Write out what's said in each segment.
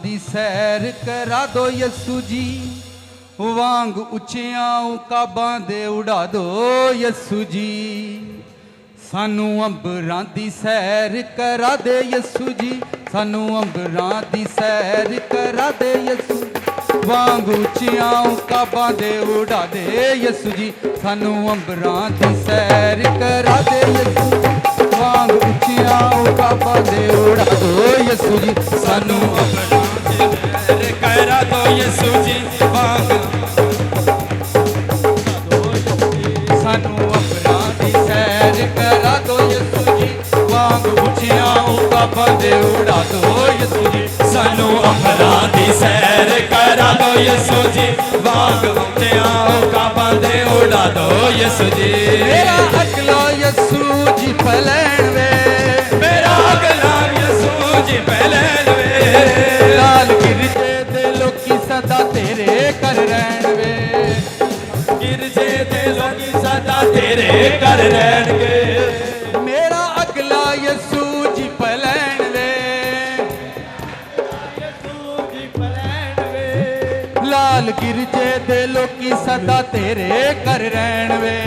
दी सैर करा दो यसू जी, वांग उचियां काबां दे उड़ा दो यसू जी। सानू अंबरां दी सैर करा दे यसू जी, सानू अंबरां दी सैर करा दे यसू, वांग उचियां काबां दे उड़ा दे यसू जी। सानू अंबरां दी सैर करा दे यसू, वांग उचियां काबां दे उड़ा दो यसू जी। सानू अंबरां दी सैर करा दो यसू जी, वांग सानू अंबरां दी सैर करा दो यसू जी, वांग उचियां काबां दे उड़ा दो यसू जी। सानू अंबरां दी सैर करा दो यसू जी, वांग उचियां काबां दे उड़ा दो यसू जी। मेरा अगला यसू जी पलैन वे, मेरा अगला यसू जी पलैन वे, लाल गिरजे दे लोकी सदा तेरे कर रैन वे, गिरजे दे लोकी सदा तेरे कर रहणगे। मेरा अगला यसू जी पलैन वे, लाल गिरजे दे लोकी सदा तेरे कर रैन वे,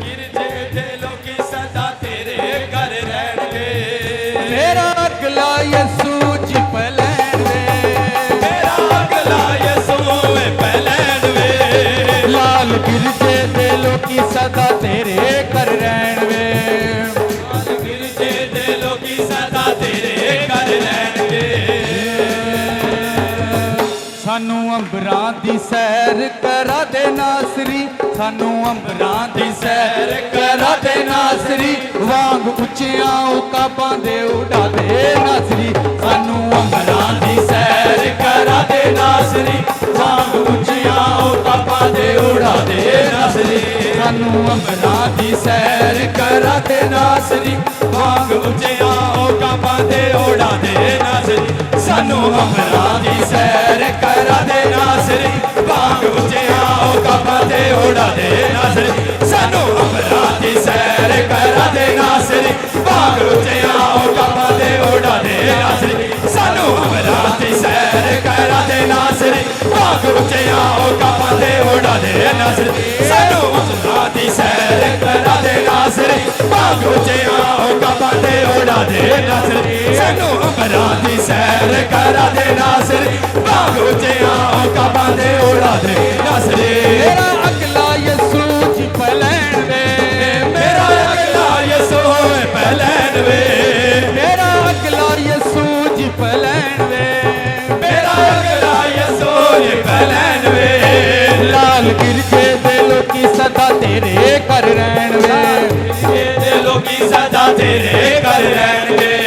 गिरजे दे लोकी सदा तेरे कर रहणगे। मेरा अगला यसू जी पलैन वे, मेरा अगला यसू पलैन वे, लाल गिरजे दे लोकी सदा तेरे कर रैन वे, गिरजे दे लोकी सदा तेरे कर रहणगे। सानू अंबरां दी सैर करा दे नासरी, सानू अंबरां दी सैर करा दे नासरी, वांग उचियां काबां दे उड़ा दे नासरी। सानू अंबरां दी सैर करा दे नासरी, वांग उचियां काबां दे उड़ा दे नासरी। सानू अंबरां दी सैर करा दे नासरी, वांग उचियां काबां दे उड़ा दे नासरी। सानू अंबरां दी सैर करा दे नासरी, वांग उचियां काबां दे उड़ा दे नासरी। सानू अंबरां दी सैर करा दे नासरी, वांग उचियां काबां दे उड़ा दे नासरी। सानू अंबरां दी सैर करा दे नासरी, वांग उचियां काबां दे उड़ा दे नासरी। सानू अंबरां दी सैर करा दे नासरी, वांग उचियां काबां दे उड़ा दे नासरी। सानू अंबरां दी सैर करा दे नासरी, वांग उचियां काबां दे उड़ा दे नासरी। मेरा अगला यसू जी पलैन वे, मेरा अगला यसू पलैन वे, मेरा अगला यसू जी पलैन वे, मेरा अगला यसू पलैन वे, लाल गिरजे दे लोकी सदा तेरे कर रैन वे, ये लोकी सदा तेरे कर रहणगे।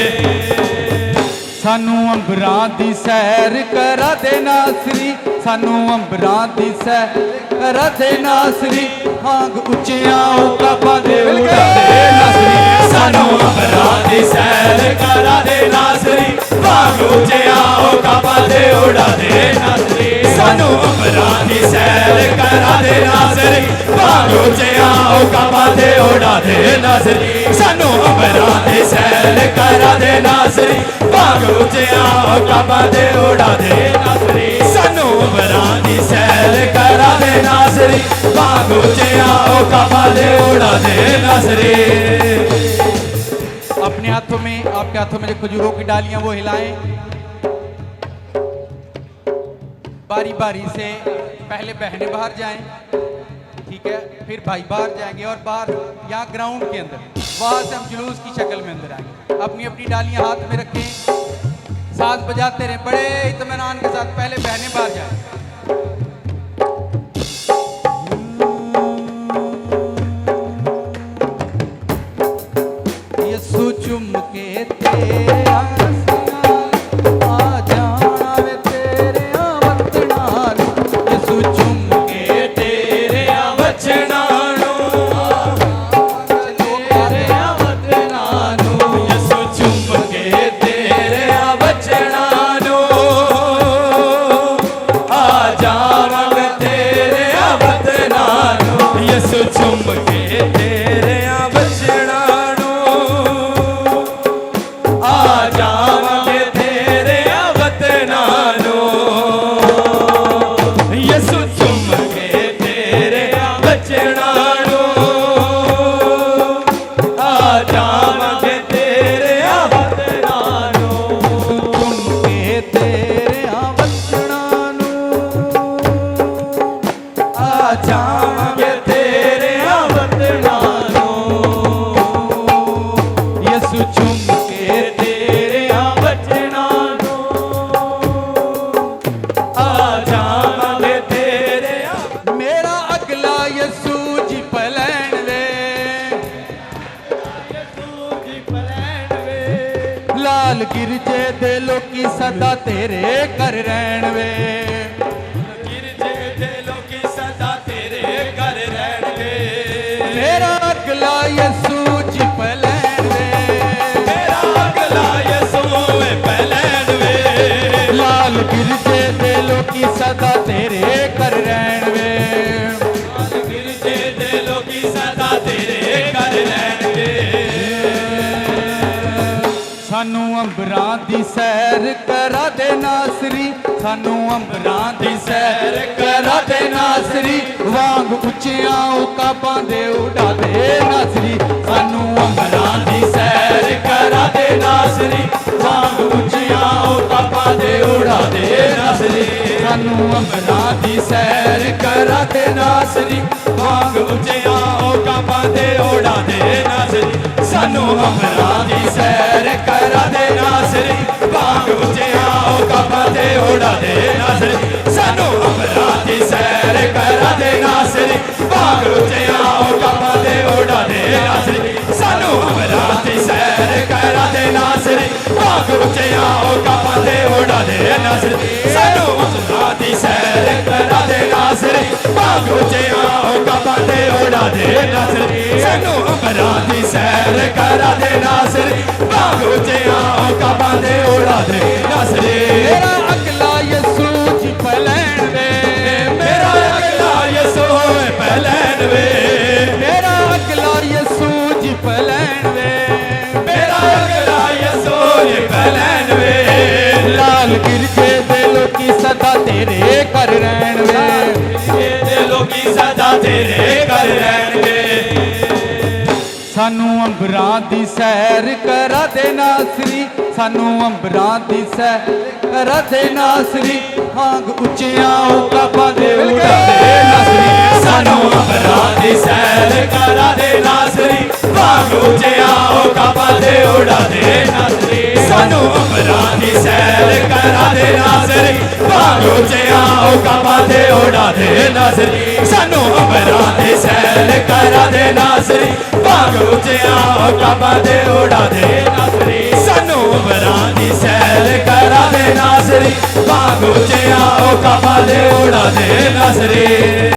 सानू अंबरां दी सैर करा दे नासरी, सानू अंबरां दी सैर करा दे नासरी, वांग उचियां काबां दे उड़ा दे नासरी। सानू अंबरां दी सैर करा दे नासरी, वांग उचियां काबां दे उड़ा दे नासरी। सानू अंबरां दी सैर करा दे नासरी, वांग उचियां काबां दे उड़ा दे नासरी। सानू अंबरां दी सैर करा दे नासरी, वांग उचियां काबां दे उड़ा दे नासरी। सानू अंबरां दी सैर करा दे नासरी, वांग उचियां काबां दे उड़ा दे नासरी। अपने हाथों में, आपके हाथों में जो खजूरों की डालियां वो हिलाएं। बारी बारी से पहले बहनें बाहर जाएं, ठीक है, फिर भाई बाहर जाएंगे और बाहर यहाँ ग्राउंड के अंदर वहां से हम जुलूस की शक्ल में अंदर आएंगे। अपनी अपनी डालियां हाथ में रखें, साथ बजाते रहें बड़े इत्मीनान के साथ। पहले बहनें बाहर जाएं। यसू चुम के तेरे आसियां आ जावे तेरे वतनाल, यसू चुम के तेरे वचनानु तेरे वतनाल, यसु चुम के तेरे वचनानु आ जावग तेरे वतनानु। यसु चुम के तेरे वचनानु आ जावग तेरे ਲਾਲ ਗਿਰਜੇ ਦੇ ਲੋਕੀ ਸਦਾ ਤੇਰੇ ਕਰ ਰਹਿਣ ਵੇ ਗਿਰਜੇ ਦੇ ਲੋਕੀ ਸਦਾ ਤੇਰੇ ਘਰ ਰਹਿਣਗੇ ਮੇਰਾ ਅਗਲਾ ਯਸੂ ਜੀ ਪਹਿਲੈਣ ਵੇ ਮੇਰਾ ਅਗਲਾ ਯਿਸੂ ਏ ਪਹਿਲੈਣ ਵੇ ਲਾਲ ਗਿਰਜੇ ਦੇ ਲੋਕੀ ਸਦਾ ਤੇਰੇ ਕਰ ਰਹਿਣ ਵੇ ਗਿਰਜੇ ਦੇ ਲੋਕੀ ਸਦਾ ਤੇਰੇ ਘਰ ਰਹਿਣਗੇ ਸਾਨੂੰ ਅੰਬਰਾਂ ਦੀ ਸੈਰ ਕਰਾ ਦੇ ਨਾਸਰੀ ਸਾਨੂੰ ਅੰਬਰਾਂ ਦੀ ਸੈਰ ਕਰਾ ਦੇ ਨਾਸਰੀ ਵਾਂਗ ਉੱਚੀਆਂ ਉਕਾਬਾਂ ਦੇ ਉਡਾ ਦੇ ਨਾਸਰੀ ਸਾਨੂੰ ਅੰਬਰਾਂ ਦੀ ਸੈਰ ਕਰਾ ਦੇ ਨਾਸਰੀ ਵਾਂਗ ਉੱਚੀਆਂ ਉਕਾਬਾਂ ਦੇ ਉਡਾ ਦੇ ਨਾਸਰੀ ਸਾਨੂੰ ਅੰਬਰਾਂ ਦੀ ਸੈਰ ਕਰਾ ਦੇ ਨਾਸਰੀ ਵਾਂਗ ਉੱਚਿਆਂ ਔਕਾਬਾਂ ਦੇ ਉਡਾ ਦੇ ਨਾਸਰੀ ਸਾਨੂੰ ਅੰਬਰਾਂ ਦੀ ਸੈਰ ਕਰਾ ਦੇ ਨਾਸਰੀ ਵਾਂਗ ਉੱਚਿਆਂ ਔਕਾਬਾਂ ਦੇ ਉਡਾ ਦੇ ਨਾਸਰੀ ਸਾਨੂੰ ਅੰਬਰਾਂ ਦੀ ਸੈਰ ਕਰਾ ਦੇ ਨਾਸਰੀ ਵਾਂਗ ਉੱਚਿਆਂ ਔਕਾਬਾਂ ਦੇ ਉਡਾ ਦੇ ਨਾਸਰੀ ਸਾਨੂੰ ਅੰਬਰਾਂ ਦੀ ਸੈਰ ਕਰਾ ਦੇ ਨਾਸਰੀ ਵਾਂਗ ਉੱਚਿਆਂ ਔਕਾਬਾਂ ਦੇ ਉਡਾ ਦੇ ਨਾਸਰੀ ਸਾਨੂੰ ਅੰਬਰਾਂ ਦੀ ਸੈਰ ਕਰਾ ਦੇ ਨਾਸਰੀ ਵਾਂਗ ਉੱਚਿਆਂ ਔਕਾਬਾਂ ਦੇ ਉਡਾ ਦੇ ਨਾਸਰੀ ਸਾਨੂੰ ਅੰਬਰਾਂ ਦੀ ਸੈਰ ਕਰਾ ਦੇ ਨਾਸਰੀ ਵਾਂਗ ਉੱਚਿਆਂ ਔਕਾਬਾਂ ਦੇ ਉਡਾ ਦੇ ਨਾਸਰੀ ਮੇਰਾ ਅਗਲਾ ਯਸੂ ਜੀ ਪਹਿਲੈਣ ਵੇ ਮੇਰਾ ਅਗਲਾ ਯਿਸੂ ਏ ਪਹਿਲੈਣ ਵੇ ਮੇਰਾ ਅਗਲਾ ਯਸੂ ਜੀ ਪਹਿਲੈਣ ਵੇ ਮੇਰਾ ਅਗਲਾ ਯਿਸੂ ਏ ਪਹਿਲੈਣ ਵੇ ਲਾਲ ਗਿਰਜੇ ਦੇ ਲੋਕੀ ਸਦਾ ਤੇਰੇ ਕਰ ਰਹਿਣ ਵੇ ਇਹਦੇ ਲੋਕੀ ਸਦਾ ਤੇਰੇ ਘਰ ਰਹਿਣਗੇ ਸਾਨੂੰ ਅੰਬਰਾਂ ਦੀ ਸੈਰ ਕਰਾ ਦੇ ਨਾਸਰੀ ਸਾਨੂੰ ਅੰਬਰਾਂ ਦੀ ਸੈਰ ਕਰਾ ਦੇ ਨਾਸਰੀ ਹਾਂਗ ਉੱਚੀਆਂ ਉਕਾਬਾਂ ਦੇ ਉਡਾ ਦੇ ਨਾਸਰੀ ਸਾਨੂੰ ਅੰਬਰਾਂ ਦੀ ਸੈਰ ਕਰਾ ਦੇ ਨਾਸਰੀ ਵਾਂਗ ਉੱਚਿਆਂ ਔਕਾਬਾਂ ਦੇ ਉਡਾ ਦੇ ਨਾਸਰੀ ਸਾਨੂੰ ਅੰਬਰਾਂ ਦੀ ਸੈਰ ਕਰਾ ਦੇ ਨਾਸਰੀ ਵਾਂਗ ਉੱਚਿਆਂ ਔਕਾਬਾਂ ਦੇ ਉਡਾ ਦੇ ਨਾਸਰੀ ਸਾਨੂੰ ਅੰਬਰਾਂ ਦੀ ਸੈਰ ਕਰਾ ਦੇ ਨਾਸਰੀ ਵਾਂਗ ਉੱਚਿਆਂ ਔਕਾਬਾਂ ਦੇ ਉਡਾ ਦੇ ਨਾਸਰੀ ਸਾਨੂੰ ਅੰਬਰਾਂ ਦੀ ਸੈਰ ਕਰਾ ਦੇ ਨਾਸਰੀ ਵਾਂਗ ਉੱਚਿਆਂ ਔਕਾਬਾਂ ਦੇ ਉਡਾ ਦੇ ਨਾਸਰੀ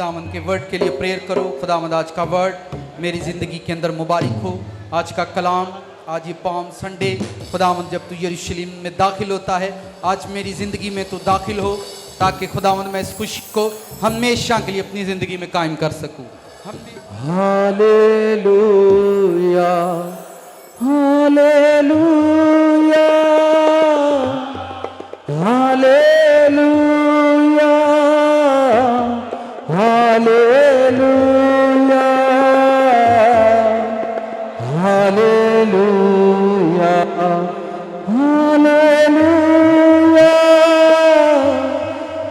खुदावंद के वर्ड के लिए प्रेयर करो। खुदावंद आज का वर्ड मेरी ज़िंदगी के अंदर मुबारक हो। आज का कलाम, आज ये पाम संडे, खुदावंद जब तू यरूशलेम में दाखिल होता है, आज मेरी ज़िंदगी में तू दाखिल हो, ताकि खुदावंद मैं इस खुशी को हमेशा के लिए अपनी ज़िंदगी में कायम कर सकूँ। Hallelujah, hallelujah, hallelujah, hallelujah, hallelujah, hallelujah,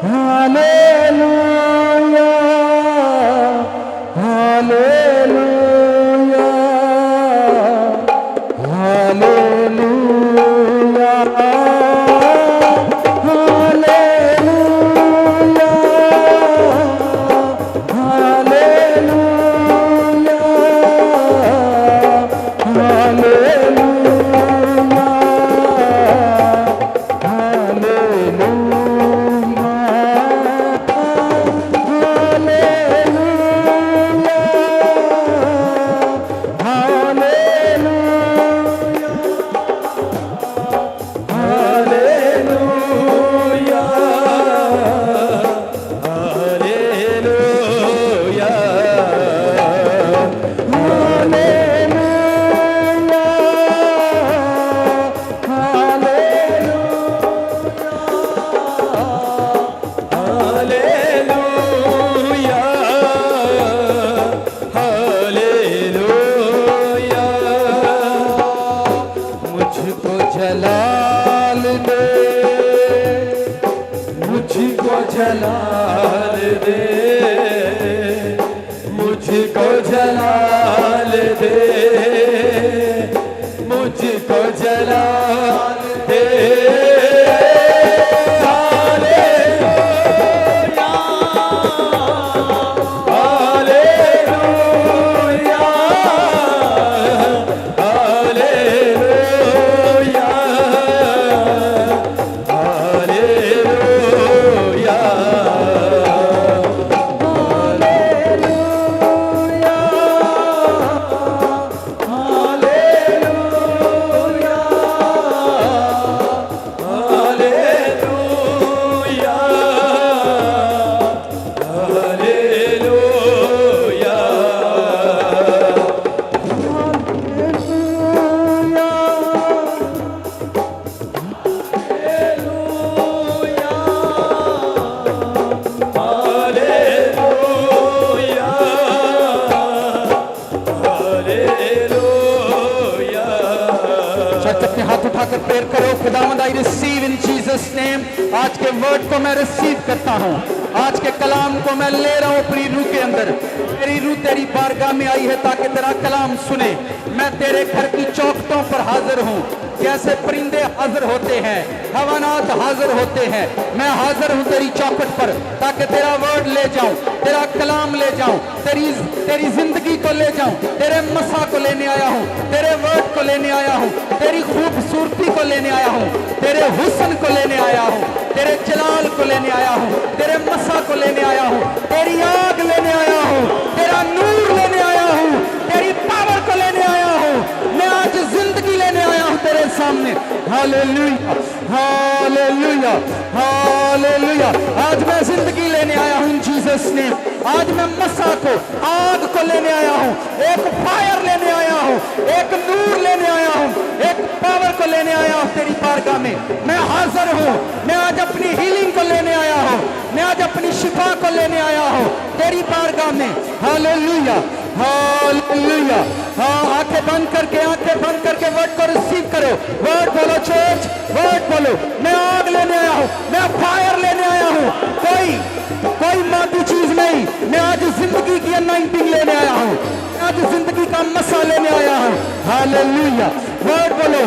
hallelujah, hallelujah, जलाल दे, मुझको जलाल दे, मुझको जलाल दे। अपने हाथ उठाकर प्रेयर करो। खुदावंद, I receive in Jesus name. आज के वर्ड को मैं रिसीव करता हूँ, आज के कलाम को मैं ले रहा हूँ अपनी रूह के अंदर। मेरी रूह तेरी बारगाह में आई है ताकि तेरा कलाम सुने। मैं तेरे घर की चौखटों पर हाजिर हूँ, जैसे परिंदे हाजिर होते हैं, हवानात हाजिर होते हैं। मैं हाजिर हूँ तेरी चौखट पर ताकि तेरा वर्ड ले जाऊं, तेरा कलाम ले जाऊं, तेरी जिंदगी को ले जाऊं। तेरे मसा को लेने आया हूँ, तेरे वर्ड को लेने आया हूँ, तेरी खूबसूरती को लेने आया हूँ, तेरे हुस्न को लेने आया हूँ, तेरे जलाल को लेने आया हूँ, तेरे मसा को लेने आया हूँ, तेरी आग लेने आया हूँ, तेरा नूर लेने आया हूँ, तेरी पावर को लेने आया हूँ। मैं आज जिंदगी लेने आया हूँ तेरे सामने। Hallelujah, hallelujah, hallelujah. आज मैं जिंदगी लेने आया हूँ जीसस ने। आज मैं मसा को, आग को लेने आया हूँ, एक फायर लेने आया हूँ, एक नूर लेने आया हूँ, एक पावर को लेने आया हूँ तेरी बारगाह में। मैं हाजिर हूँ। मैं आज अपनी हीलिंग को लेने आया हूँ, मैं आज अपनी शिफा को लेने आया हूँ तेरी बारगाह में। Hallelujah, hallelujah. हाँ, आंखें बंद करके वर्ड को रिसीव करो। वर्ड बोलो चर्च, वर्ड बोलो। मैं आग लेने आया हूँ, मैं फायर लेने आया हूँ। कोई मादी चीज नहीं। मैं आज जिंदगी की अनाइंटिंग लेने आया हूँ, आज जिंदगी का मसा लेने आया हूँ। हालेलुया, वर्ड बोलो।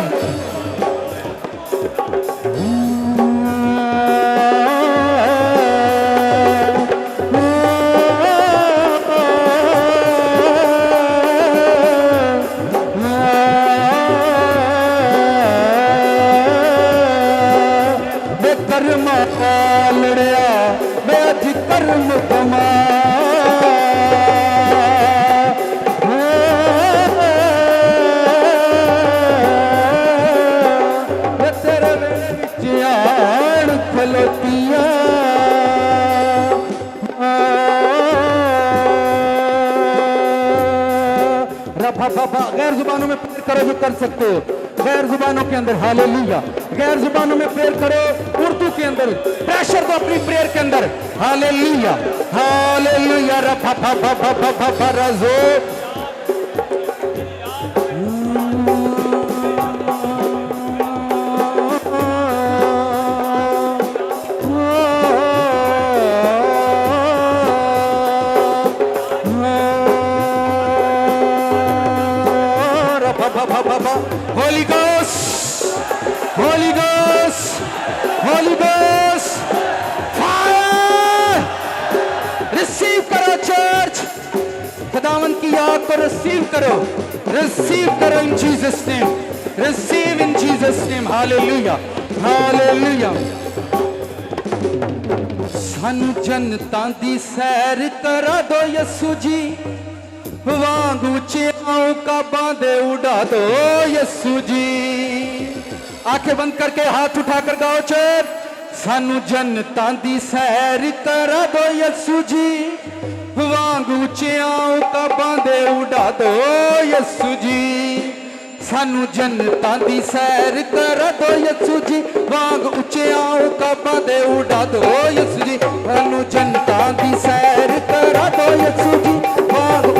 कर्म कमाया, मैं अज कर्म कमाया, गैर जुबानों में प्रेयर करो जो कर सकते हो, गैर जुबानों के अंदर हालेलुया, गैर जुबानों में प्रेयर करो, उर्दू के अंदर प्रेशर दो अपनी प्रेयर के अंदर, हालेलुया हालेलुया रफा फा फा फा फा फा फा रजो Holy Ghost, Holy Ghost, Holy Ghost, fire! Receive करो चर्च, खुदावन की याद को receive करो in Jesus name, receive in Jesus name, hallelujah, hallelujah. ਸਾਨੂੰ ਜਨਤਾਂ ਦੀ ਸੈਰ ਕਰਾ ਦੋ ਯਿਸੂ ਜੀ वांग ऊंचियां काबा दे उड़ा दो यीशु जी। आंखें बंद करके हाथ उठाकर गाओ चर सानू जनता दी सैर करा दो यीशु जी वांग ऊंचियां काबा दे उड़ा दो यीशु जी। सानू जनता दी सैर करा दो यीशु जी वांग ऊंचियां काबा दे उड़ा दो यीशु जी। सानू जनता दी सैर करा दो यीशु जी वांग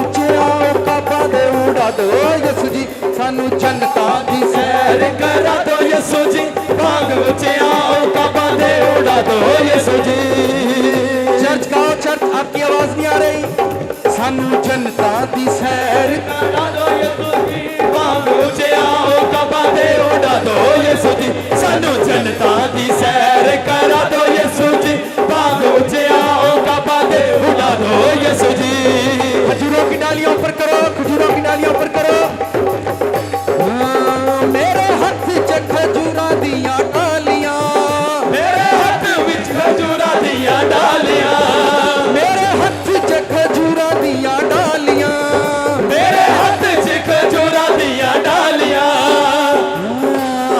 उड़ा दो यीशु जी। सानू जनता दी सैर करा दो यीशु जी वांग ऊंचियां काबा दे उड़ा दो यीशु जी। चर्च गाओ चर्च, आपकी आवाज नहीं आ रही। सानू जनता दी सैर करा दो यीशु जी वांग ऊंचियां काबा दे उड़ा दो यीशु जी। सानू जनता दी सैर करा दो यीशु जी वांग ऊंचियां काबा दे उड़ा दो यीशु जी। खजूरों की डालियों पर करो, खजूरों की डालियों पर करो। मेरे हाथ च खजूरा दिया डालियां, मेरे हाथ विच खजूरा दिया डालियां, मेरे हाथ च खजूरा दिया डालियां, मेरे हाथ च खजूरा दिया डालियां।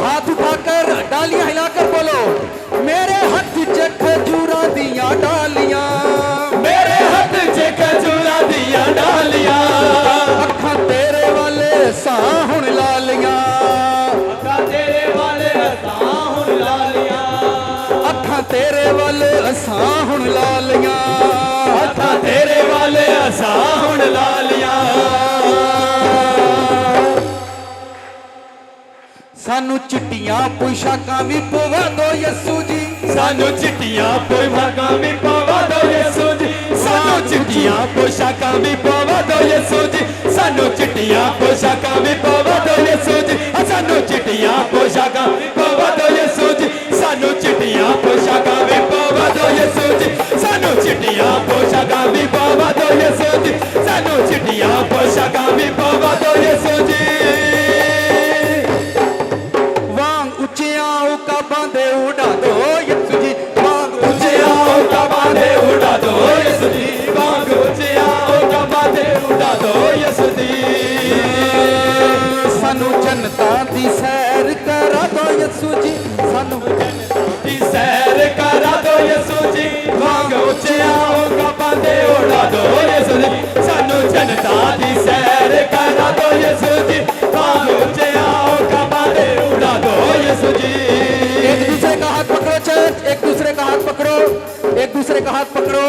हाथ उठाकर डालियां हिलाकर बोलो मेरे हाथ च खजूरा दिया डालियां, मेरे हाथ च खजूरा दिया डालियां। अखां तेरे वाले असां हुण लालियां, अखां तेरे वाले असां हुण लालियां, अखां तेरे वाले असां हुण लालियां, अखां तेरे वाले असां हुण लालियां। सानू चिट्टियां पोशाकां भी पवा दो यीशु जी, सानू चिट्टियां पोशाकां भी पवा दो यीशु जी। सानू चिट्टियां पोशाकां भी पवा दो यीशु जी, सानू चिट्टियां पोशाकां भी पवा दो यीशु जी। सानू चिट्टियां पोशाकां भी पवा दो यीशु जी, सानू चिट्टियां पोशाकां भी पवा दो यीशु जी। सानू चिट्टियां पोशाकां भी पवा दो यीशु जी, सानू चिट्टियां पोशाकां भी पवा दो यीशु जी। काबा दे उड़ा दो यीशु जी वांग ऊंचियां काबा दे उड़ा दो यीशु जी, वांग ऊंचियां काबा दे उड़ा दो यीशु जी। सानू जनता दी सैर करा दो यीशु जी, सानू जनता दी सैर करा दो यीशु जी वांग ऊंचियां काबा दे उड़ा दो यीशु जी। सानू जनता दी सैर करा दो यीशु जी वांग ऊंचियां काबा दे उड़ा दो यीशु जी। एक दूसरे का हाथ पकड़ो चर्च, एक दूसरे का हाथ पकड़ो, एक दूसरे का हाथ पकड़ो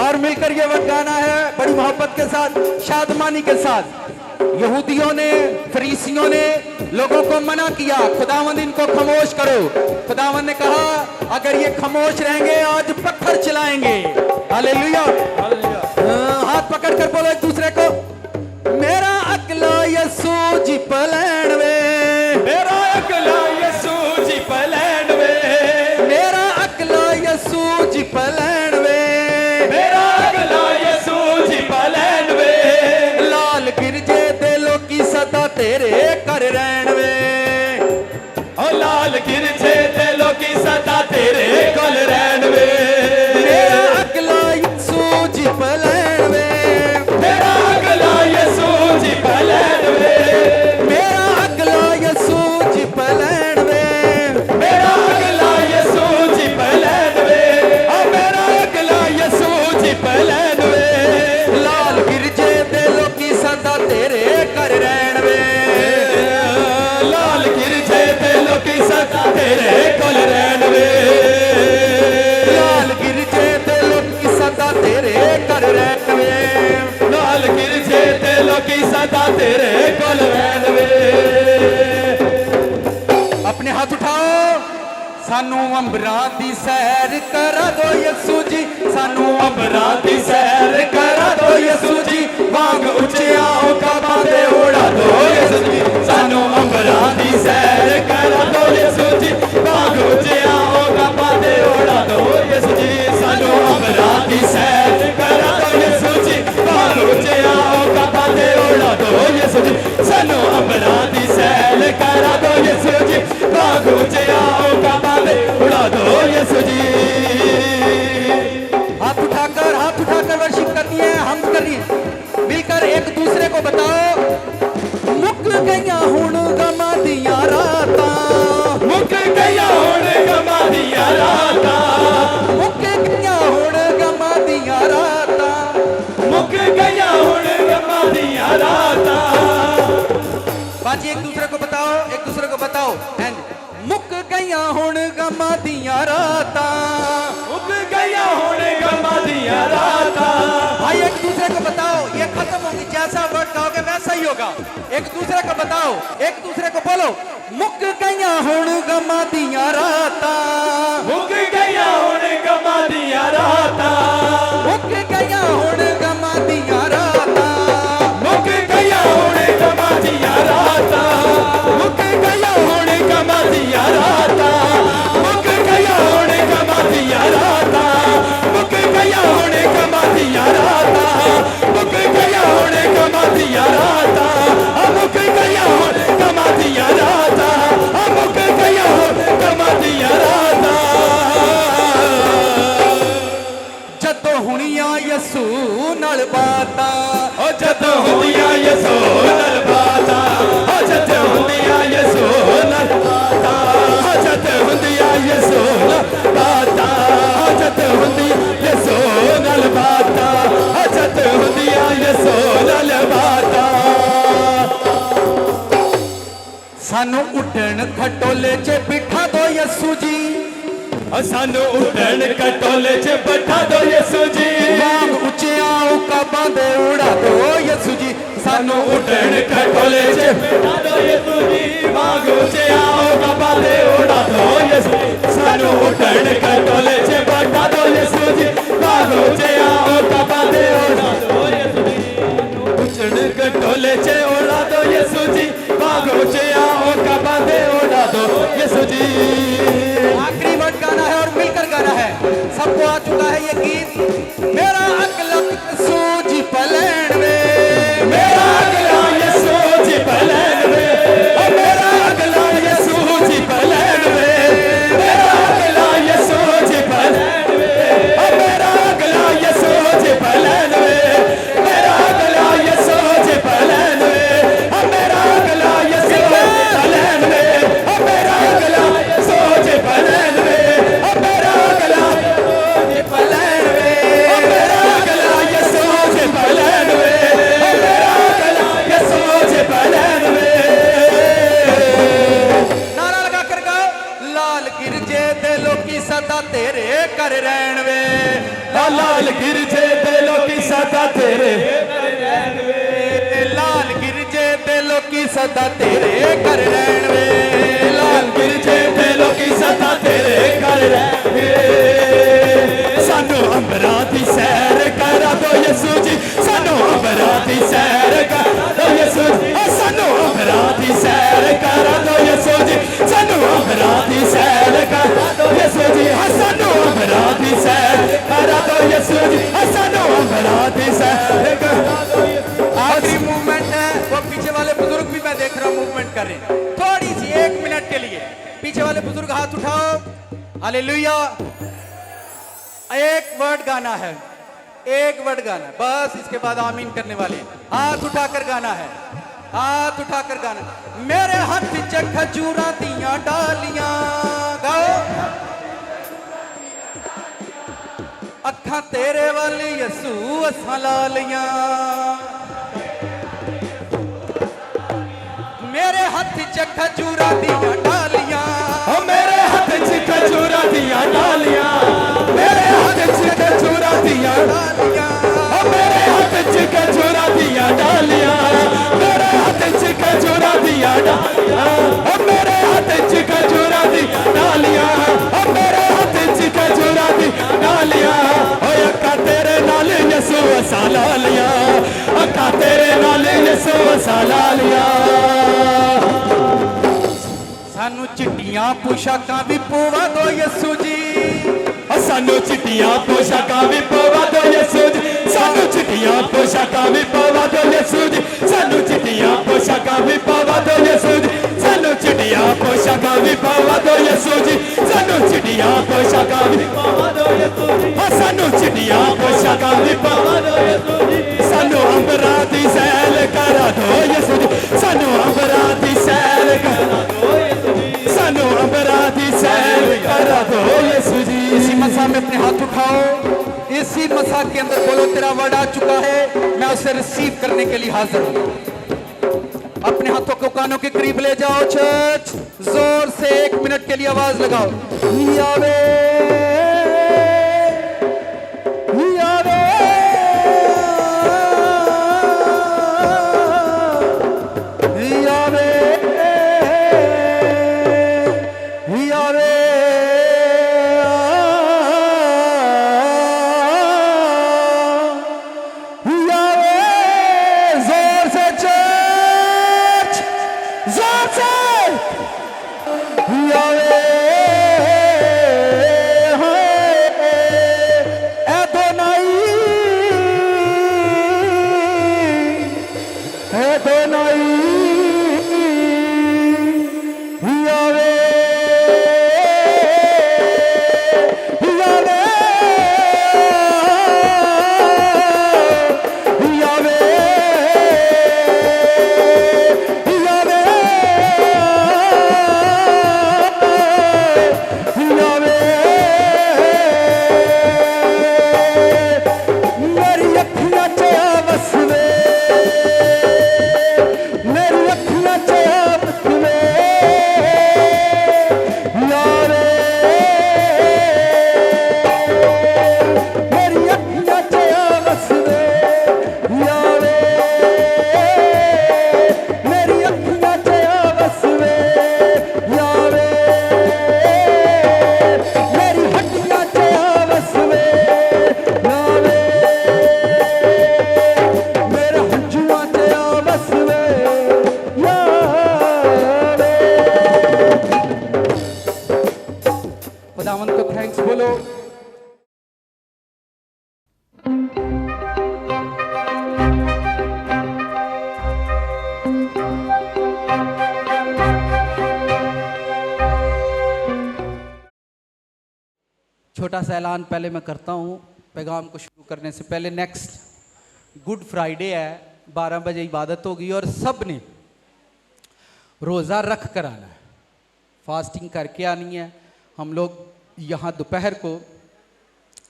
और मिलकर ये वक्त गाना है बड़ी मोहब्बत के साथ, शादमानी के साथ। यहूदियों ने फरीसियों ने लोगों को मना किया खुदावंद इनको खामोश करो। खुदावंद ने कहा अगर ये खामोश रहेंगे आज पत्थर चलाएंगे। हालेलुया, हाथ पकड़ कर बोलो एक दूसरे को मेरा अकला यीशु जी पलैन वे, मेरा अकला यीशु जी पलैन वे, मेरा अकला यीशु जी पलैन वे, मेरा अकला यीशु जी पलैन वे। लाल गिरजे दे लोकी सदा तेरे कर रहन वे, ओ लाल गिरजे दे लोकी सदा तेरे कोल रहन वे। मेरा अकला यीशु जी पलैन वे, मेरा अकला यीशु जी पलैन वे, मेरा अकला यीशु जी पलैन वे, मेरा अकला यीशु जी पलैन वे, मेरा अकला यीशु जी पलैन वे। लाल गिरजे दे लोकी सदा तेरे कर तेरे कोल रहन वे लाल गिरजे ते लोकी सदा तेरे कर रहन वे लाल गिरजे ते लोकी सदा तेरे कोल रहन वे अपने हाथ उठाओ सानू अंबरां दी सैर करा दो यसू जी सानू अंबरां दी सैर करा दो यसू जी वांग उच्चिया काबां ते उड़ा दो यसू जी सानू अंबरां दी सैर करा दो यसू जी वांग उच्चिया काबां ते उड़ा दो यसू जी सानू अंबरां दी सैर करा दो यसू जी वांग उच्चिया काबां ते उड़ा दो यसू जी सानू अंबरां दी सैर करा दो यसू जी वांग उच्चिया काबां ते उड़ा दो यसू जी हाथ उठाकर वर्शिप करनी है हम करनी है मिलकर एक दूसरे को बताओ मुक गईया हुण गमां दियां रातां मुक गया हुण गमां दियां रातां मुक गईया हुण गमां दियां रातां मुक गया हुण गमां दियां रातां बाजी एक दूसरे को बताओ एंड मुक गईया हुण गमां दियां रातां मुक गया हुण गमां दियां रातां भाई एक दूसरे को बताओ ये खत्म होगी जैसा वर्ड कहोगे वैसा ही होगा एक दूसरे को बताओ एक दूसरे को बोलो मुक गईया हुण गमां दियां रातां मुक गया हुण गमां दियां रातां मुक गईया हुण गमां दियां रातां मुक गया हुण गमां दियां रातां मुक गया हुण गमां दियां रातां मुक गया हुण गमां दियां रातां मुक गया हुण गमां दियां रातां मुक गया हुण गमां दियां रातां मुक गया हुण गमां दियां रातां मुक गया हुण गमां दियां रातां जदों हुणियां यसू नाल बातां ओ जदों हुंदियां यसू नाल बातां ओ जदों हुंदियां यसू नाल बातां ओ जदों हुंदियां यसू नाल बातां ओ जदों हुंदियां यसू नाल बातां ओ जदों हुंदियां यसू नाल बातां सानू उड्डण खटोले च बिठा दो यसू जी सानू उड्डण खटोले च बिठा दो यसू जी वांग उच्चिया काबां दे उड़ा दो यसू जी सानू उड्डण खटोले च बिठा दो यसू जी वांग उच्चिया काबां दे उड़ा दो यसू सानू उड्डण खटोले च बिठा दो यसू जी वांग उच्चिया काबां दे उड़ा दो यसू जी उड्डण खटोले च उड़ा दो यसू जी वांग उच्चिया काबां दे उड़ा दो यसू जी आखिरी वर्ड गाना है और मिलकर गाना है सबको आ चुका है ये गीत मेरा अगला यसू जी पलैन वे मेरा अगला यसू जी पलैन वे मेरा अगला यसू जी पलैन वे मेरा अगला यसू जी पलैन वे मेरा अगला यसू जी पलैन वे मेरा अगला यसू जी पलैन वे मेरा अगला यसू पलैन वे मेरा अगला यसू जी पलैन वे मेरा अगला यसू जी पलैन वे मेरा अगला यसू जी पलैन वे मेरा अगला यसू जी पलैन वे नारा लगा कर गाओ लाल गिरजे दे लोकी सदा तेरे कर रहन वे लाल गिरजे दे लोकी सदा तेरे लाल गिरजे दे लोकी सदा तेरे कर रहन वे लाल गिरजे दे लोकी सदा तेरे कर रहन सानू अंबरां दी सैर करा दो यसू जी सानू अंबरां दी सैर करा दो यसू जी सानू अंबरां दी सैर करा दो यसू जी सानू अंबरां दी सैर करा दो यसू जी सानू अंबरां दी सैर करा दो यसू जी सानू अंबरां दी सैर करा दो यसू आखिरी मूवमेंट है वो पीछे वाले बुजुर्ग भी मैं देख रहा हूँ मूवमेंट कर रहे हैं थोड़ी सी 1 मिनट के लिए पीछे वाले बुजुर्ग हाथ उठाओ हालेलुया एक वर्ड गाना है एक वर्ड गाना बस इसके बाद आमीन करने वाले हैं। हाथ उठाकर गाना है हाथ उठाकर गाना मेरे हाथ च खजूरा दियां डालियां गाओ अखा तेरे वाली यसू असां लालियां मेरे हाथ च खजूरा दियां डालियां मेरे डालियां मेरे हाथ च खजूरा दिया डालियां मेरे हाथ च खजूरा दिया डालियां मेरे हाथ च खजूरा दिया डालियां मेरे हाथ च खजूरा दी डालियां ओए अक्का तेरे नाल यसू असा ला लिया अक्का तेरे नाल यसू असा ला लिया सानू चिट्टियां पोशाकां भी पवा दो यसू जी सानू चिट्टियां पोशाकां भी पवा दो यसू जी सानू चिट्टियां पोशाकां भी पवा दो यसू जी सानू चिट्टियां पोशाकां भी पवा दो यसू जी सानू चिट्टियां पोशाकां भी पवा दो यसू जी सानू चिट्टियां पोशाकां भी पवा दो यसू जी सानू चिट्टियां पोशाकां भी पवा दो यसू जी सानू अंबरां दी सैर करा दो यसू जी सानू अंबरां दी सैर करा दो यसू जी सानू अंबरां दी सैर करा दो यसू जी इसी मसा में अपने हाथ उठाओ इसी मसा के अंदर बोलो तेरा वर्ड आ चुका है मैं उसे रिसीव करने के लिए हाजिर हूं अपने हाथों को कानों के करीब ले जाओ चर्च जोर से 1 मिनट के लिए आवाज लगाओ यावे यावे यावे यावे खुदावंद को थैंक्स बोलो छोटा सा ऐलान पहले मैं करता हूँ पैगाम को शुरू करने से पहले नेक्स्ट गुड फ्राइडे है 12 बजे इबादत होगी और सब ने रोज़ा रख कर आना है फास्टिंग करके आनी है हम लोग यहाँ दोपहर को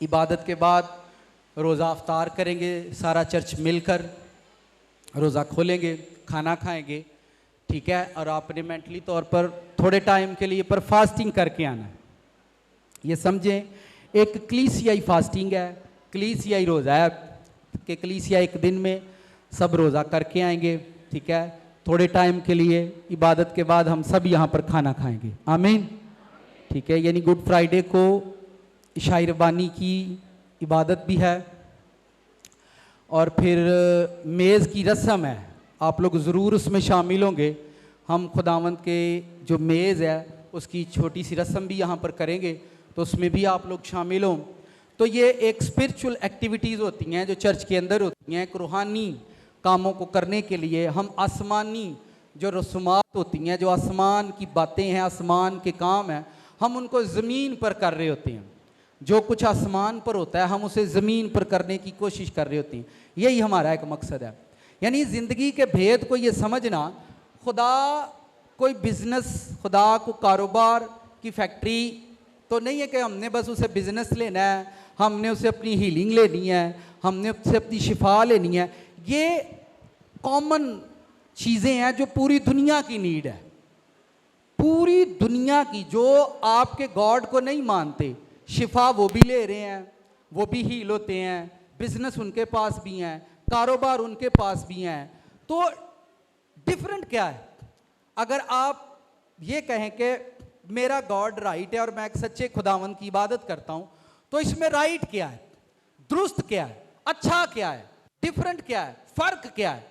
इबादत के बाद रोज़ा अफ्तार करेंगे सारा चर्च मिलकर रोज़ा खोलेंगे खाना खाएंगे ठीक है और आपने मेंटली तौर पर थोड़े टाइम के लिए पर फास्टिंग करके आना है ये समझें एक कलीसियाई फास्टिंग है कलीसियाई रोज़ा है कि कलीसिया एक दिन में सब रोज़ा करके आएंगे ठीक है थोड़े टाइम के लिए इबादत के बाद हम सब यहाँ पर खाना खाएंगे आमीन ठीक है यानी गुड फ्राइडे को इशाई रबानी की इबादत भी है और फिर मेज़ की रस्म है आप लोग ज़रूर उसमें शामिल होंगे हम खुदावंद के जो मेज़ है उसकी छोटी सी रस्म भी यहाँ पर करेंगे तो उसमें भी आप लोग शामिल हों तो ये एक स्पिरिचुअल एक्टिविटीज़ होती हैं जो चर्च के अंदर होती हैं एक रूहानी कामों को करने के लिए हम आसमानी जो रसूमात होती हैं जो आसमान की बातें हैं आसमान के काम हैं हम उनको ज़मीन पर कर रहे होते हैं जो कुछ आसमान पर होता है हम उसे ज़मीन पर करने की कोशिश कर रहे होते हैं यही हमारा एक मकसद है यानी ज़िंदगी के भेद को ये समझना खुदा कोई बिज़नेस खुदा को कारोबार की फैक्ट्री तो नहीं है कि हमने बस उसे बिज़नेस लेना है हमने उसे अपनी हीलिंग लेनी है हमने उससे अपनी शिफा लेनी है ये कॉमन चीज़ें हैं जो पूरी दुनिया की नीड है पूरी दुनिया की जो आपके गॉड को नहीं मानते शिफा वो भी ले रहे हैं वो भी हील होते हैं बिजनेस उनके पास भी हैं, कारोबार उनके पास भी हैं। तो डिफरेंट क्या है? अगर आप ये कहें कि मेरा गॉड राइट है और मैं एक सच्चे खुदावंद की इबादत करता हूं, तो इसमें राइट क्या है, दुरुस्त क्या है, अच्छा क्या है, डिफरेंट क्या है, फर्क क्या है?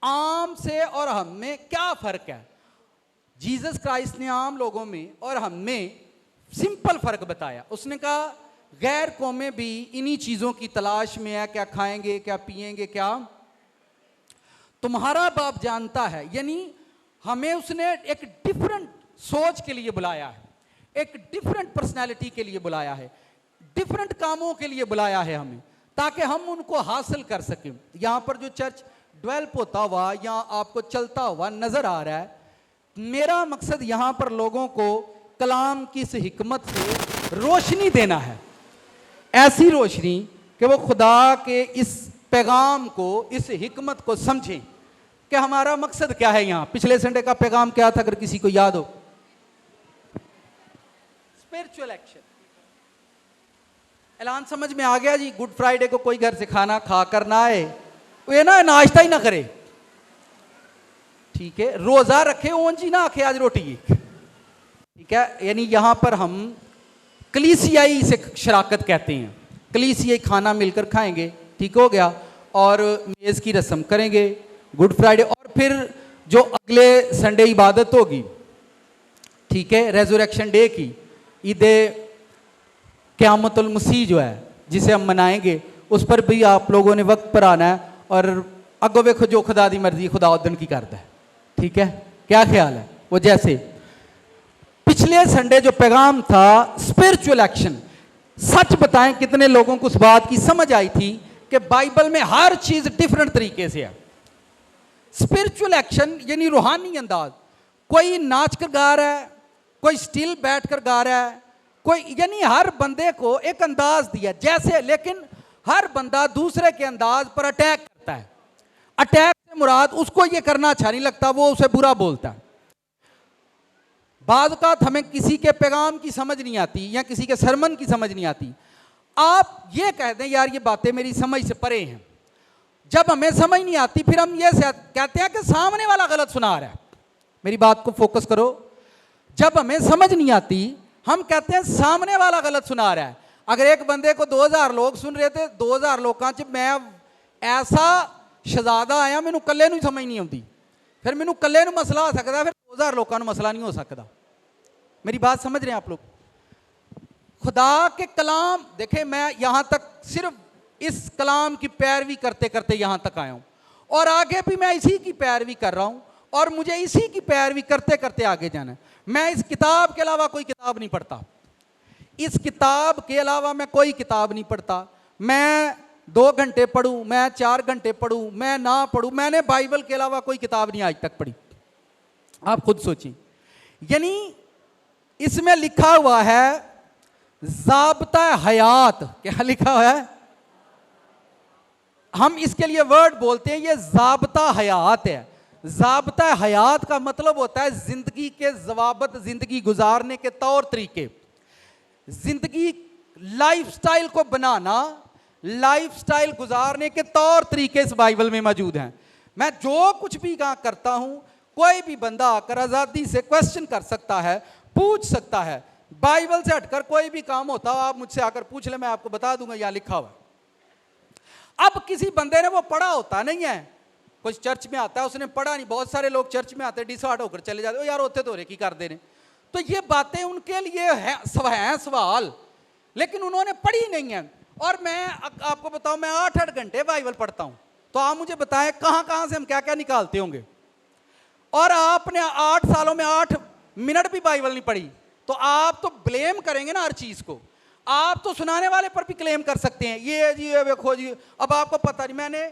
आम से और हम में क्या फर्क है? जीसस क्राइस्ट ने आम लोगों में और हम में सिंपल फर्क बताया। उसने कहा गैर कौमें भी इन्हीं चीजों की तलाश में है, क्या खाएंगे, क्या पिएंगे, क्या तुम्हारा बाप जानता है। यानी हमें उसने एक डिफरेंट सोच के लिए बुलाया है, एक डिफरेंट पर्सनैलिटी के लिए बुलाया है, डिफरेंट कामों के लिए बुलाया है हमें, ताकि हम उनको हासिल कर सकें। यहां पर जो चर्च डेवलप होता हुआ या आपको चलता हुआ नजर आ रहा है, मेरा मकसद यहां पर लोगों को कलाम की इस हिकमत से रोशनी देना है, ऐसी रोशनी कि वो खुदा के इस पैगाम को, इस हिकमत को समझें कि हमारा मकसद क्या है। यहां पिछले संडे का पैगाम क्या था, अगर किसी को याद हो? Spiritual action. ऐलान समझ में आ गया जी? गुड फ्राइडे को कोई घर से खाना खा कर ना आए, ये ना नाश्ता ही ना करे, ठीक है? रोजा रखे ओन जी ना आखे आज रोटी, ठीक है? यानी यहां पर हम कलीसियाई से शराकत कहते हैं, कलीसियाई खाना मिलकर खाएंगे, ठीक हो गया, और मेज की रस्म करेंगे गुड फ्राइडे, और फिर जो अगले संडे इबादत होगी, ठीक है, रेजरेक्शन डे की, ईद क़यामतुल मसीह जो है जिसे हम मनाएंगे, उस पर भी आप लोगों ने वक्त पर आना है, और अगो वेखो जो खुदा दी मर्जी खुदा उदन की करता है, ठीक है? क्या ख्याल है? वो जैसे पिछले संडे जो पैगाम था स्पिरिचुअल एक्शन, सच बताएं कितने लोगों को उस बात की समझ आई थी कि बाइबल में हर चीज डिफरेंट तरीके से है। स्पिरिचुअल एक्शन यानी रूहानी अंदाज, कोई नाच कर गा रहा है, कोई स्टिल बैठ कर गा रहा है, कोई, यानी हर बंदे को एक अंदाज दिया जैसे, लेकिन हर बंदा दूसरे के अंदाज पर अटैक करता है। अटैक से मुराद उसको ये करना अच्छा नहीं लगता, वो उसे बुरा बोलता है। बाज़ हमें किसी के पैगाम की समझ नहीं आती या किसी के सरमन की समझ नहीं आती, आप ये कह दें यार ये बातें मेरी समझ से परे हैं। जब हमें समझ नहीं आती फिर हम ये कहते हैं कि सामने वाला गलत सुना रहा है। मेरी बात को फोकस करो, जब हमें समझ नहीं आती हम कहते हैं सामने वाला गलत सुना रहा है। अगर एक बंदे को 2000 लोग सुन रहे थे, 2000 लोगों च मैं ऐसा शहजादा आया, मैनू कल्ले नूं समझ नहीं आती, फिर मैनू कल्ले नूं मसला हो सकता, फिर 2000 लोगों को मसला नहीं हो सकता। मेरी बात समझ रहे हैं आप लोग? खुदा के कलाम देखे, मैं यहां तक सिर्फ इस कलाम की पैरवी करते करते यहां तक आया हूं, और आगे भी मैं इसी की पैरवी कर रहा हूं, और मुझे इसी की पैरवी करते करते आगे जाना है। मैं इस किताब के अलावा कोई किताब नहीं पढ़ता, इस किताब के अलावा मैं कोई किताब नहीं पढ़ता। मैं 2 घंटे पढ़ूं, मैं 4 घंटे पढ़ूं, मैं ना पढ़ूं, मैंने बाइबल के अलावा कोई किताब नहीं आज तक पढ़ी। आप खुद सोचिए, यानी इसमें लिखा हुआ है ज़ाब्ता हयात। क्या लिखा हुआ है? हम इसके लिए वर्ड बोलते हैं, ये ज़ाब्ता हयात है। ज़ाब्ता हयात का मतलब होता है जिंदगी के ज़वाबित, जिंदगी गुजारने के तौर तरीके, जिंदगी लाइफस्टाइल को बनाना, लाइफस्टाइल गुजारने के तौर तरीके इस बाइबल में मौजूद हैं। मैं जो कुछ भी कहां करता हूं, कोई भी बंदा आकर आजादी से क्वेश्चन कर सकता है, पूछ सकता है। बाइबल से हटकर कोई भी काम होता हो आप मुझसे आकर पूछ ले, मैं आपको बता दूंगा यहां लिखा हुआ। अब किसी बंदे ने वो पढ़ा होता नहीं है, कोई चर्च में आता है उसने पढ़ा नहीं, बहुत सारे लोग चर्च में आते हैं डिसऑर्ड होकर चले जाते हैं, यार होते तो रे की कर दे रहे, तो ये बातें उनके लिए हैं सवाल, लेकिन उन्होंने पढ़ी नहीं है। और मैं आपको बताऊं, मैं 8-8 घंटे बाइबल पढ़ता हूं, तो आप मुझे बताएं कहां कहां से हम क्या क्या निकालते होंगे। और आपने 8 सालों में 8 मिनट भी बाइबल नहीं पढ़ी, तो आप तो ब्लेम करेंगे ना हर चीज को, आप तो सुनाने वाले पर भी क्लेम कर सकते हैं, ये जी ये देखो जी। अब आपको पता नहीं, मैंने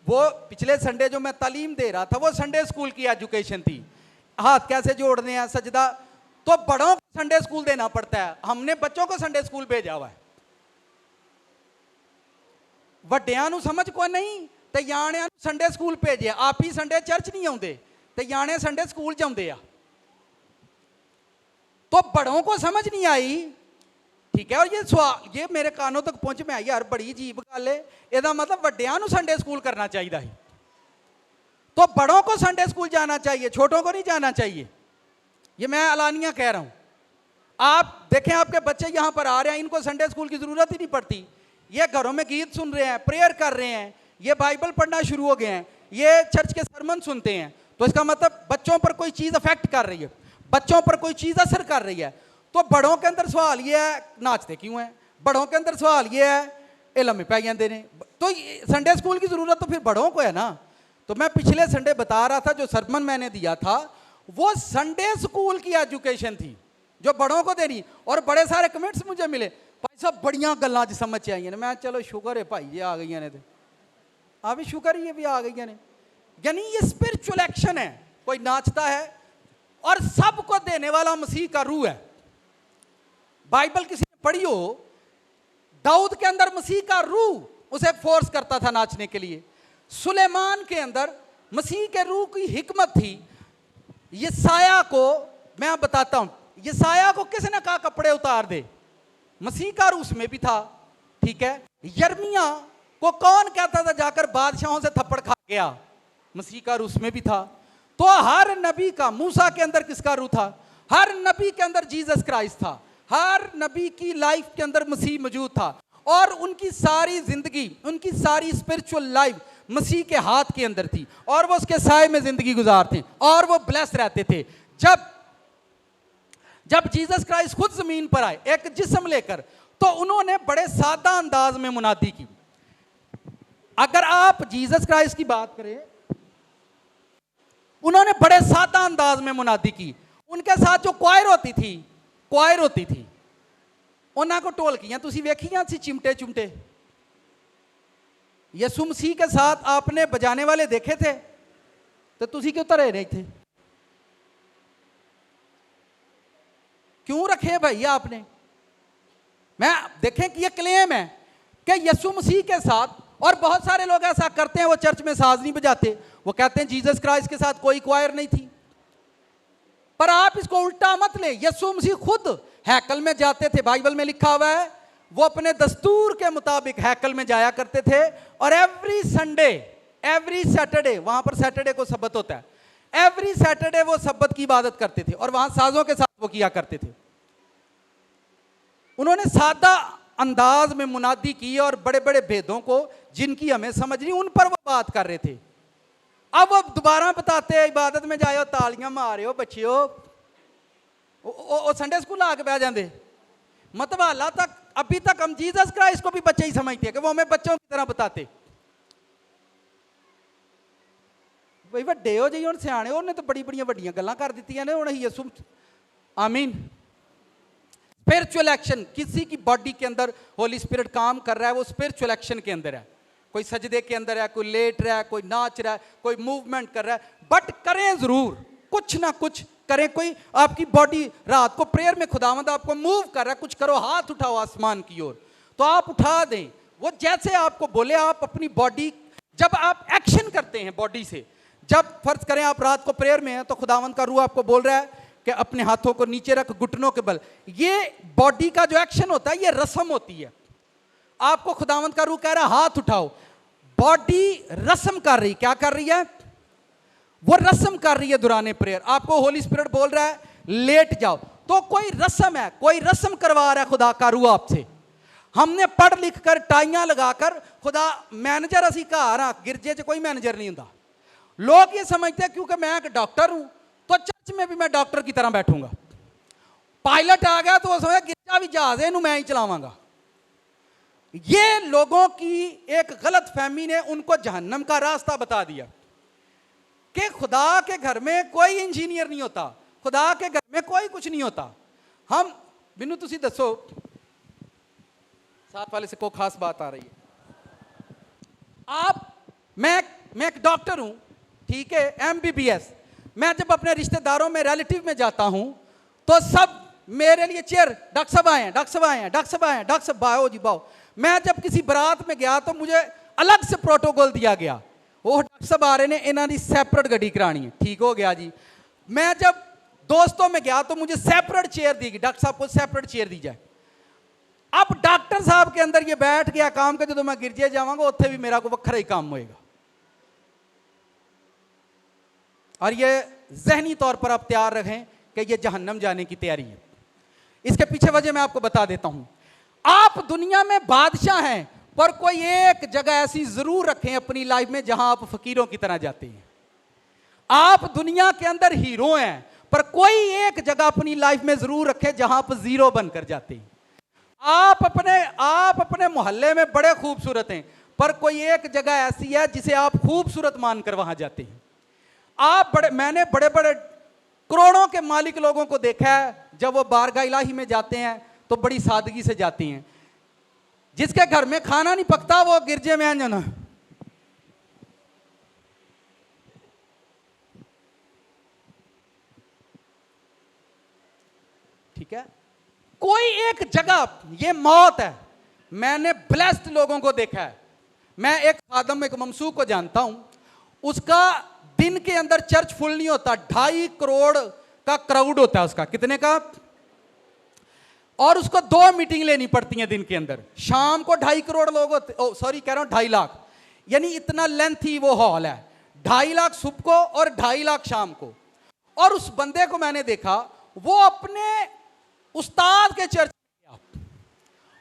वो पिछले संडे जो मैं तालीम दे रहा था वो संडे स्कूल की एजुकेशन थी, हाथ कैसे जोड़ने हैं, सजदा, तो बड़ों को संडे स्कूल देना पड़ता है, हमने बच्चों को संडे स्कूल भेजा हुआ है। ਵੱਡਿਆਂ ਨੂੰ समझ को नहीं ਤੇ याणिਆਂ ਨੂੰ संडे स्कूल भेजे, आप ही संडे चर्च नहीं आते ਤੇ याणे संडे स्कूल जाते ਆ। तो बड़ों को समझ नहीं आई ठीक है। और ये सवाल ये मेरे कानों तक पहुंच में आई यार, बड़ी अजीब गल है। ਇਹਦਾ मतलब ਵੱਡਿਆਂ ਨੂੰ संडे स्कूल करना चाहिए है, तो बड़ों को संडे स्कूल जाना चाहिए, छोटों को नहीं जाना चाहिए। ये मैं अलानिया कह रहा हूं। आप देखें आपके बच्चे यहां पर आ रहे हैं, इनको संडे स्कूल की जरूरत ही नहीं पड़ती। ये घरों में गीत सुन रहे हैं, प्रेयर कर रहे हैं, ये बाइबल पढ़ना शुरू हो गए हैं, ये चर्च के सरमन सुनते हैं। तो इसका मतलब बच्चों पर कोई चीज़ अफेक्ट कर रही है, बच्चों पर कोई चीज़ असर कर रही है। तो बड़ों के अंदर सवाल ये है नाचते क्यों हैं, बड़ों के अंदर सवाल ये है ये लम्बे पै जाते हैं। तो संडे स्कूल की ज़रूरत तो फिर बड़ों को है ना। तो मैं पिछले संडे बता रहा था जो सरमन मैंने दिया था वो संडे स्कूल की एजुकेशन थी जो बड़ों को देनी। और बड़े सारे कमेंट्स मुझे मिले, भाई साहब बड़ियां गल्लां च समझ आई ने। मैं चलो शुक्र है भाई ये आ गई ने, तो आप भी शुक्र ही है भी आ गई ने। यानी ये स्पिरिचुअल एक्शन है, कोई नाचता है और सबको देने वाला मसीह का रूह है। बाइबल किसी ने पढ़ी हो, दाऊद के अंदर मसीह का रूह उसे फोर्स करता था नाचने के लिए। सुलेमान के अंदर मसीह के रूह की हिकमत थी। यसाया को मैं बताता हूं, यसाया को किसने कहा कपड़े उतार दे, मसीह का रूह उसमें भी था। ठीक है। यर्मिया को कौन कहता था जाकर बादशाहों से थप्पड़ खा गया, मसीह का रूह उसमें भी था। तो हर नबी का, मूसा के अंदर किसका रूह था, हर नबी के अंदर जीसस क्राइस्ट था, हर नबी की लाइफ के अंदर मसीह मौजूद था। और उनकी सारी जिंदगी, उनकी सारी स्पिरिचुअल लाइफ मसीह के हाथ के अंदर थी और वो उसके साए में जिंदगी गुजारते और वो ब्लेस रहते थे। जब जीसस क्राइस्ट खुद जमीन पर आए एक जिस्म लेकर, तो उन्होंने बड़े सादा अंदाज में मुनादी की। अगर आप जीसस क्राइस्ट की बात करें, उन्होंने बड़े सादा अंदाज में मुनादी की। उनके साथ जो क्वायर होती थी उन्होंने को ढोलकियां तुसी वेखियां सी, चिमटे चुमटे। यसु मसीह के साथ आपने बजाने वाले देखे थे, तो तुसी क्यों धरे नहीं थे, क्यों रखे भाई आपने। मैं देखें कि यह क्लेम है कि यसु मसीह के साथ, और बहुत सारे लोग ऐसा करते हैं, वो चर्च में साज नहीं बजाते, वो कहते हैं जीसस क्राइस्ट के साथ कोई क्वायर नहीं थी। पर आप इसको उल्टा मत ले, यसु मसीह खुद हैकल में जाते थे, बाइबल में लिखा हुआ है वो अपने दस्तूर के मुताबिक हैकल में जाया करते थे। और एवरी संडे, एवरी सैटरडे, वहां पर सैटरडे को सब्बत होता है, एवरी सैटरडे वो सब्बत की इबादत करते थे और वहां साजों के साथ वो किया करते थे। उन्होंने सादा अंदाज में मुनादी की और बड़े बड़े भेदों को जिनकी हमें समझ नहीं, उन पर वो बात कर रहे थे। अब वो दोबारा बताते हैं इबादत में जाओ तालियां मारो बच्चियों, वो संडे स्कूल आके बह जाते। मतलब हाल तक अभी तक हम जीसस क्राइस्ट को भी बच्चे ही समझते हैं कि वो हमें बच्चों की तरह बताते। भाई वड्डे हो जी, सियाने उन्हें तो बड़ी बड़ियां वड्डियां गल्लां कर दित्तियां ने। हुण यसू आमीन। स्पिरिचुअल एक्शन, किसी की बॉडी के अंदर होली स्पिरिट काम कर रहा है, वो स्पिरिचुअल एक्शन के अंदर है। कोई सजदे के अंदर है, कोई लेट रहा है, कोई नाच रहा है, कोई मूवमेंट कर रहा है, बट करें जरूर, कुछ ना कुछ करें। कोई आपकी बॉडी रात को प्रेयर में खुदावंद आपको मूव कर रहा है, कुछ करो, हाथ उठाओ आसमान की ओर, तो आप उठा दें। वो जैसे आपको बोले, आप अपनी बॉडी, जब आप एक्शन करते हैं बॉडी से, जब फर्ज करें आप रात को प्रेयर में हैं तो खुदावंद का रूह आपको बोल रहा है कि अपने हाथों को नीचे रख, घुटनों के बल। ये बॉडी का जो एक्शन होता है ये रस्म होती है। आपको खुदावंद का रूह कह रहा है हाथ उठाओ, बॉडी रस्म कर रही, क्या कर रही है, वो रस्म कर रही है दुराने प्रेयर। आपको होली स्पिरिट बोल रहा है लेट जाओ, तो कोई रस्म है, कोई रस्म करवा रहा है खुदा का रूह आपसे। हमने पढ़ लिख कर टाइयां लगाकर खुदा मैनेजर असी घर हाँ, गिरजे च कोई मैनेजर नहीं होता। लोग ये समझते हैं क्योंकि मैं एक डॉक्टर हूं तो चर्च में भी मैं डॉक्टर की तरह बैठूंगा। पायलट आ गया तो वो समझा गिरजा भी जहाज है, इन्हू मैं ही चलावांगा। ये लोगों की एक गलत फहमी ने उनको जहन्नम का रास्ता बता दिया कि खुदा के घर में कोई इंजीनियर नहीं होता, खुदा के घर में कोई कुछ नहीं होता। हम बिनु तुसी दसो, साथ वाले से कोई खास बात आ रही है। मैं एक डॉक्टर हूं, ठीक है, MBBS। मैं जब अपने रिश्तेदारों में, रिलेटिव में जाता हूं तो सब मेरे लिए चेयर, डॉक्टर साहब आए हैं, डॉक्टर साहब आए हैं, डॉक्टर साहब आए हैं, डॉक्टर साहब बाओ जी बाओ। मैं जब किसी बारात में गया तो मुझे अलग से प्रोटोकॉल दिया गया, वो डॉक्टर साहब आ रहे ने, इन्हों की सैपरेट गड्डी करानी है, ठीक हो गया जी। मैं जब दोस्तों में गया तो मुझे सेपरेट चेयर दी गई, डॉक्टर साहब को सेपरेट चेयर दी जाए। अब डॉक्टर साहब के अंदर ये बैठ गया काम के, जो मैं गिरजे जावांगा उत्थे भी मेरा को वखरा ही काम होएगा। और ये जहनी तौर पर आप तैयार रखें कि ये जहन्नम जाने की तैयारी है। इसके पीछे वजह मैं आपको बता देता हूं। आप दुनिया में बादशाह हैं, पर कोई एक जगह ऐसी जरूर रखें अपनी लाइफ में जहां आप फकीरों की तरह जाते हैं। आप दुनिया के अंदर हीरो हैं, पर कोई एक जगह अपनी लाइफ में जरूर रखें जहां आप जीरो बनकर जाते हैं। आप अपने मोहल्ले में बड़े खूबसूरत हैं, पर कोई एक जगह ऐसी है जिसे आप खूबसूरत मानकर वहां जाते हैं। मैंने बड़े बड़े करोड़ों के मालिक लोगों को देखा है, जब वो बारगाह इलाही में जाते हैं तो बड़ी सादगी से जाते हैं। जिसके घर में खाना नहीं पकता वो गिरजे में आ जाना, ठीक है। कोई एक जगह, ये मौत है। मैंने ब्लेस्ड लोगों को देखा है। मैं एक खादम, एक ममसूक को जानता हूं, उसका दिन के अंदर चर्च फुल नहीं होता, 2.5 करोड़ का क्राउड होता है उसका। कितने का? और उसको 2 मीटिंग लेनी पड़ती हैं दिन के अंदर। शाम को 2.5 करोड़ लोग होते, सॉरी कह रहा हूं 2.5 लाख, यानी इतना लेंथी वो हॉल है। 2.5 लाख सुबह को और 2.5 लाख शाम को। और उस बंदे को मैंने देखा, वो अपने उस्ताद के चर्च में गया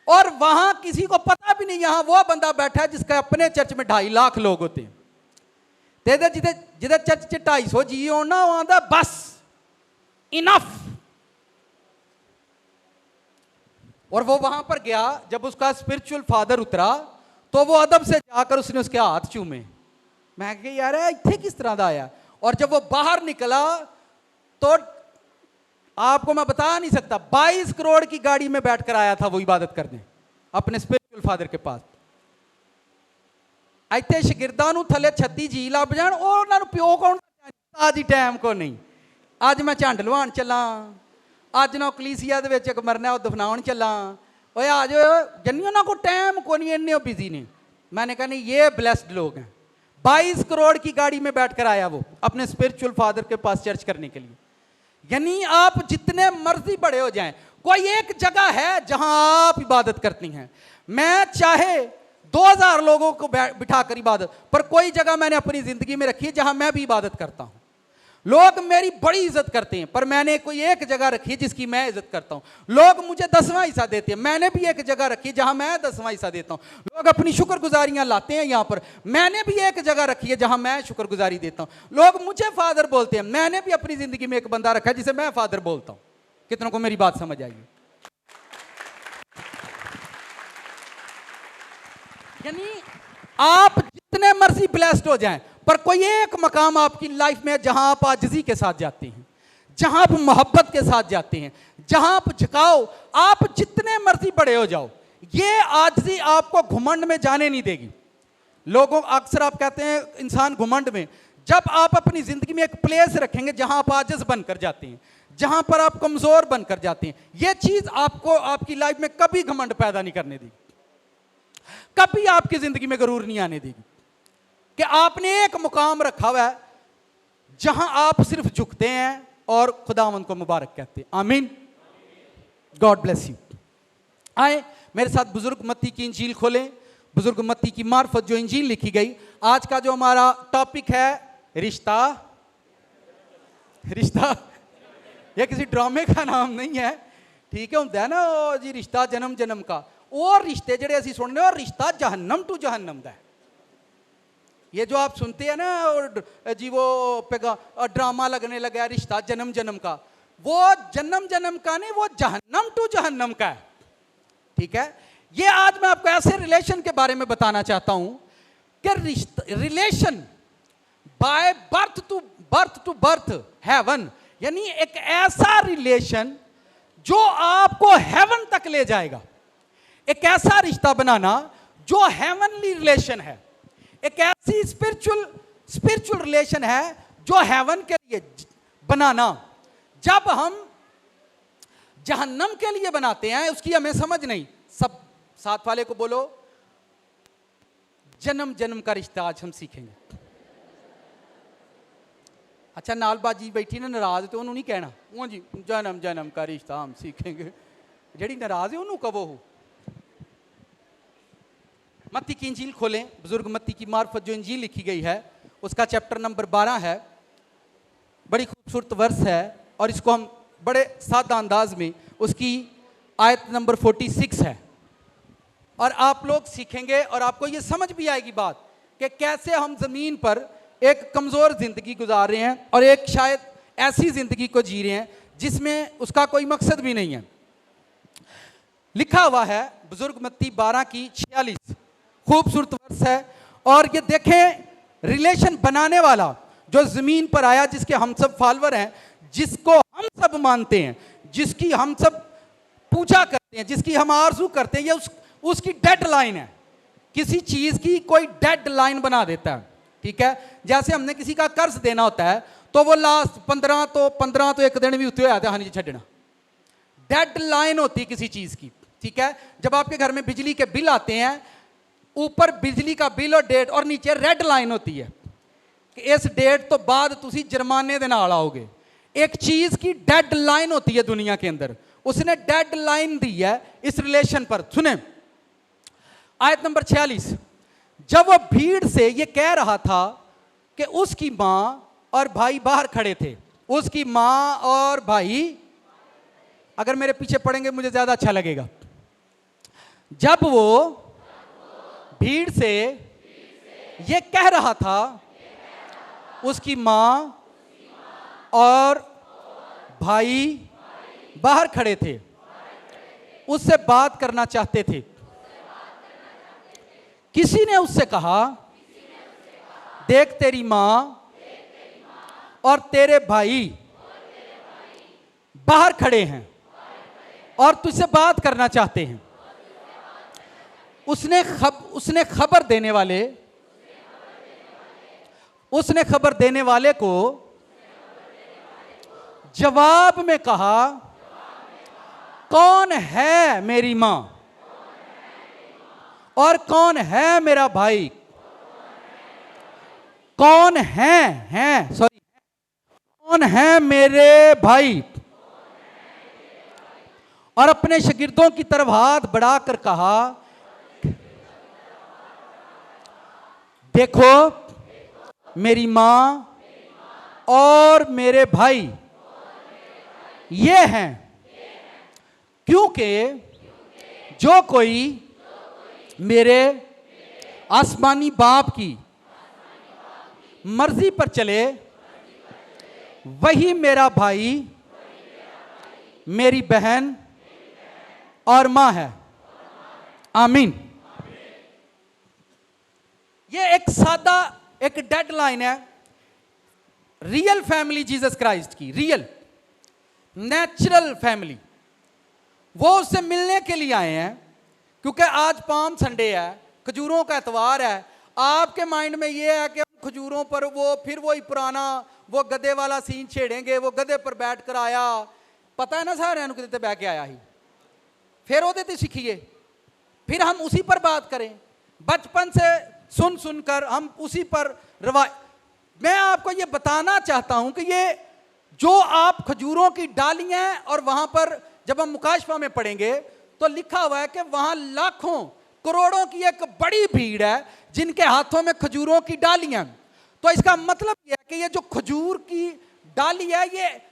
और वहां किसी को पता भी नहीं यहां वो बंदा बैठा है जिसका अपने चर्च में 2.5 लाख लोग होते हैं। जिधर चर्च च 250 जी होना, वो आंदा बस इनफ। और वो वहां पर गया, जब उसका स्पिरिचुअल फादर उतरा तो वो अदब से जाकर उसने उसके हाथ चूमे। मैं कहा यार इतने किस तरह का आया। और जब वो बाहर निकला तो आपको मैं बता नहीं सकता, 22 करोड़ की गाड़ी में बैठकर आया था वो इबादत करने अपने स्पिरिचुअल फादर के पास। ਇੱਥੇ ਸ਼ਾਗਿਰਦਾਂ ਨੂੰ ਥੱਲੇ 36 ਜੀ ਲੱਭ ਜਾਣ, ਉਹ ਉਹਨਾਂ ਨੂੰ ਪਿਓ ਕੌਣ ਅੱਜ ਹੀ ਟਾਈਮ ਕੋ ਨਹੀਂ। ਅੱਜ ਮੈਂ ਝੰਡ ਲਵਾਉਣ ਚੱਲਾਂ, ਅੱਜ ਨਾ ਕਲੀਸੀਆ ਦੇ ਵਿੱਚ ਇੱਕ ਮਰਨਾ ਉਹ ਦਫਨਾਉਣ ਚੱਲਾਂ, ਓਏ ਆ ਜਾਓ ਜੰਨੀ, ਉਹਨਾਂ को टाइम को नहीं, इतने बिजी ने। मैंने कहा नहीं, ये ब्लेस्ड लोग हैं। 22 करोड़ की गाड़ी में बैठकर आया वो अपने स्पिरिचुअल फादर के पास चर्च करने के लिए। यानी आप जितने मर्जी बड़े हो जाएं, कोई एक जगह है जहां आप इबादत करती हैं। मैं चाहे 2000 लोगों को बिठाकर इबादत, पर कोई जगह मैंने अपनी जिंदगी में रखी है जहां मैं भी इबादत करता हूं। लोग मेरी बड़ी इज्जत करते हैं, पर मैंने कोई एक जगह रखी है जिसकी मैं इज्जत करता हूं। लोग मुझे 10वां हिस्सा देते हैं, मैंने भी एक जगह रखी है जहां मैं 10वां हिस्सा देता हूं। लोग अपनी शुक्रगुजारियां लाते हैं यहां पर, मैंने भी एक जगह रखी है जहां मैं शुक्रगुजारी देता हूं। लोग मुझे फादर बोलते हैं, मैंने भी अपनी जिंदगी में एक बंदा रखा है जिसे मैं फादर बोलता हूं। कितनों को मेरी बात समझ आई? यानी आप जितने मर्जी ब्लेस्ड हो जाएं, पर कोई एक मकाम आपकी लाइफ में जहां आप आजिज़ी के साथ जाते हैं, जहां आप मोहब्बत के साथ जाते हैं, जहां आप झुकाओ, आप जितने मर्जी बड़े हो जाओ, ये आजिज़ी आपको घुमंड में जाने नहीं देगी। लोगों अक्सर आप कहते हैं इंसान घुमंड में, जब आप अपनी जिंदगी में एक प्लेस रखेंगे जहां आप आजिज़ बनकर जाते हैं, जहां पर आप कमजोर बनकर जाते हैं, यह चीज आपको आपकी लाइफ में कभी घमंड पैदा नहीं करने देगी, कभी आपकी जिंदगी में गरूर नहीं आने देगी कि आपने एक मुकाम रखा हुआ है जहां आप सिर्फ झुकते हैं और खुदावंद को मुबारक कहते हैं। आमीन। God bless you. आए मेरे साथ बुजुर्ग मत्ती की इंजील खोलें, बुजुर्ग मत्ती की मार्फत जो इंजील लिखी गई। आज का जो हमारा टॉपिक है रिश्ता। रिश्ता यह किसी ड्रामे का नाम नहीं है, ठीक है। होता है ना जी रिश्ता जन्म जन्म का, और रिश्ते जड़े असी सुन रहे हो, रिश्ता जहन्नम टू जहन्नम का है। ये जो आप सुनते हैं ना और जी वो ड्रामा लगने लगा रिश्ता जन्म जन्म का, वो जन्म जन्म का नहीं, वो जहन्नम टू जहन्नम का है, ठीक है। ये आज मैं आपको ऐसे रिलेशन के बारे में बताना चाहता हूं कि relation by birth to birth heaven, यानी एक ऐसा रिलेशन जो आपको हेवन तक ले जाएगा। एक ऐसा रिश्ता बनाना जो हेवनली रिलेशन है, एक ऐसी स्पिरिचुअल रिलेशन है जो हेवन के लिए बनाना। जब हम जहन्नम के लिए बनाते हैं उसकी हमें समझ नहीं। सब साथ वाले को बोलो, जन्म जन्म का रिश्ता आज हम सीखेंगे। अच्छा नाल बाजी बैठी ना नाराज, तो उन्होंने नहीं कहना वो जी जन्म जन्म का रिश्ता हम सीखेंगे। जी नाराज है उन्होंने कहो मत्ती की इंजील खोलें, बुजुर्ग मत्ती की मार्फत जो इंजील लिखी गई है उसका चैप्टर नंबर 12 है। बड़ी खूबसूरत वर्स है और इसको हम बड़े सादा अंदाज में, उसकी आयत नंबर 46 है, और आप लोग सीखेंगे और आपको ये समझ भी आएगी बात कि कैसे हम ज़मीन पर एक कमज़ोर ज़िंदगी गुजार रहे हैं और एक शायद ऐसी ज़िंदगी को जी रहे हैं जिसमें उसका कोई मकसद भी नहीं है। लिखा हुआ है बुजुर्ग मत्ती 12 की 46, खूबसूरत वर्स है। और ये देखें, रिलेशन बनाने वाला जो ज़मीन पर आया, जिसके हम सब फॉलोअर हैं, जिसको हम सब मानते हैं, जिसकी हम सब पूजा करते हैं, जिसकी हम आरज़ू करते हैं, ये उसकी डेडलाइन है। किसी चीज़ की कोई डेडलाइन बना देता है, ठीक है। जैसे हमने किसी का कर्ज देना होता है तो वो लास्ट 15 तो एक दिन भी उत्ते आते हाँ जी छड़ना, डेडलाइन होती है किसी चीज़ की, ठीक है। जब आपके घर में बिजली के बिल आते हैं, ऊपर बिजली का बिल और डेट और नीचे रेड लाइन होती है कि इस डेट तो बाद तुसी जुर्माने दे नाल आओगे। एक चीज़ की डेडलाइन होती है दुनिया के अंदर, उसने डेडलाइन दी है इस रिलेशन पर। सुने आयत नंबर 46, जब वो भीड़ से ये कह रहा था कि उसकी माँ और भाई बाहर खड़े थे। उसकी माँ और भाई, अगर मेरे पीछे पड़ेंगे मुझे ज्यादा अच्छा लगेगा। जब वो भीड़ से ये कह रहा था, उसकी माँ और भाई बाहर खड़े थे, उससे बात करना चाहते थे। किसी ने उससे कहा, देख तेरी माँ और तेरे भाई बाहर खड़े हैं और तुझसे बात करना चाहते हैं। उसने खबर देने वाले को जवाब में कहा, कौन है मेरी माँ और कौन है मेरा भाई? कौन है मेरे भाई? और अपने शागिर्दों की तरफ हाथ बढ़ाकर कहा, देखो मेरी माँ और मेरे भाई ये हैं, क्योंकि जो कोई मेरे आसमानी बाप की मर्जी पर चले वही मेरा भाई, मेरी बहन और मां है। आमीन। ये एक सादा एक डेडलाइन है रियल फैमिली जीसस क्राइस्ट की, रियल नेचुरल फैमिली। वो उससे मिलने के लिए आए हैं क्योंकि आज पाम संडे है, खजूरों का एतवार है। आपके माइंड में ये है कि खजूरों पर वो फिर वही पुराना वो गधे वाला सीन छेड़ेंगे, वो गधे पर बैठ कर आया, पता है ना सारे कि बह के आया ही, फिर वो सीखिए, फिर हम उसी पर बात करें। बचपन से सुन कर हम उसी पर मैं आपको ये बताना चाहता हूं कि ये जो आप खजूरों की डालियां, और वहां पर जब हम मुकाशफा में पढ़ेंगे तो लिखा हुआ है कि वहां लाखों करोड़ों की एक बड़ी भीड़ है जिनके हाथों में खजूरों की डालियां। तो इसका मतलब यह है कि ये जो खजूर की डाली है ये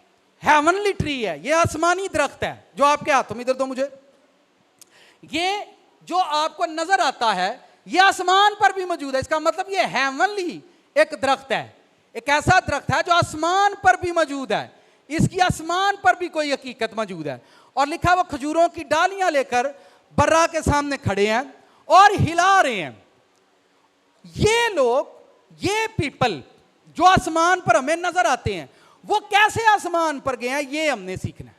हेवनली ट्री है, ये आसमानी दरख्त है जो आपके हाथों में, इधर दो मुझे, ये जो आपको नजर आता है ये आसमान पर भी मौजूद है। इसका मतलब ये हेवनली एक दरख्त है, एक ऐसा दरख्त है जो आसमान पर भी मौजूद है, इसकी आसमान पर भी कोई हकीकत मौजूद है। और लिखा वो खजूरों की डालियां लेकर बर्रा के सामने खड़े हैं और हिला रहे हैं। ये लोग, ये पीपल जो आसमान पर हमें नजर आते हैं, वो कैसे आसमान पर गए हैं ये हमने सीखना है।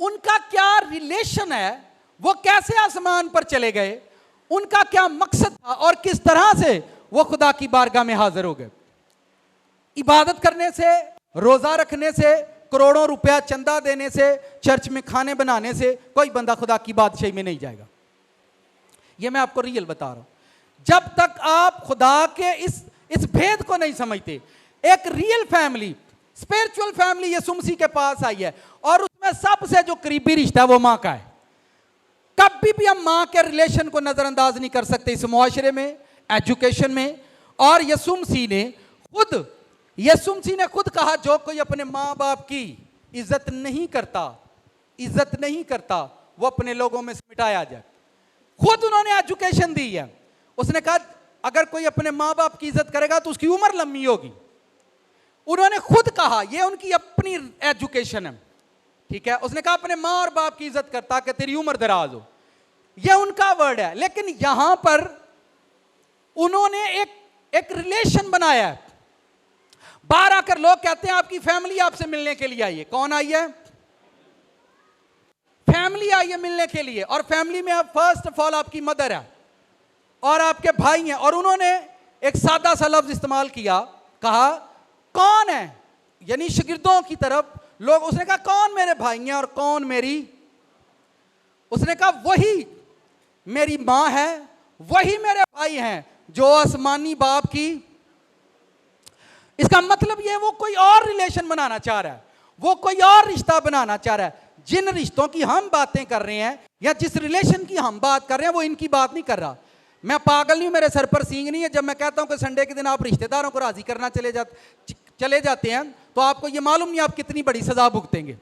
उनका क्या रिलेशन है, वो कैसे आसमान पर चले गए, उनका क्या मकसद था और किस तरह से वो खुदा की बारगाह में हाजिर हो गए। इबादत करने से, रोजा रखने से, करोड़ों रुपया चंदा देने से, चर्च में खाने बनाने से कोई बंदा खुदा की बादशाही में नहीं जाएगा। ये मैं आपको रियल बता रहा हूं। जब तक आप खुदा के इस भेद को नहीं समझते, एक रियल फैमिली, स्पिरिचुअल फैमिली यीशु मसीह के पास आई है और उसमें सबसे जो करीबी रिश्ता है वो मां का है। कभी भी हम माँ के रिलेशन को नजरअंदाज नहीं कर सकते इस मुआशरे में, एजुकेशन में। और यीशु मसीह ने खुद कहा, जो कोई अपने माँ बाप की इज्जत नहीं करता वो अपने लोगों में से मिटाया जाए। खुद उन्होंने एजुकेशन दी है। उसने कहा अगर कोई अपने माँ बाप की इज्जत करेगा तो उसकी उम्र लंबी होगी। उन्होंने खुद कहा, ये उनकी अपनी एजुकेशन है, ठीक है। उसने कहा अपने माँ और बाप की इज्जत करता कि तेरी उम्र दराज हो, ये उनका वर्ड है। लेकिन यहां पर उन्होंने एक रिलेशन बनाया है। बाहर आकर लोग कहते हैं आपकी फैमिली आपसे मिलने के लिए आई है। कौन आई है? फैमिली आई है मिलने के लिए। और फैमिली में आप फर्स्ट ऑफ ऑल आपकी मदर है और आपके भाई हैं। और उन्होंने एक सादा सा लफ्ज इस्तेमाल किया, कहा कौन है, यानी शागिर्दों की तरफ लोग। उसने कहा कौन मेरे भाई हैं और कौन मेरी, उसने कहा वही मेरी मां है, वही मेरे भाई हैं जो आसमानी बाप की। इसका मतलब यह वो कोई और रिलेशन बनाना चाह रहा है, वो कोई और रिश्ता बनाना चाह रहा है। जिन रिश्तों की हम बातें कर रहे हैं या जिस रिलेशन की हम बात कर रहे हैं वो इनकी बात नहीं कर रहा। मैं पागल नहीं हूं, मेरे सर पर सींग नहीं है जब मैं कहता हूं कि संडे के दिन आप रिश्तेदारों को राजी करना चले जाते हैं तो आपको यह मालूम नहीं आप कितनी बड़ी सजा भुगतेंगे।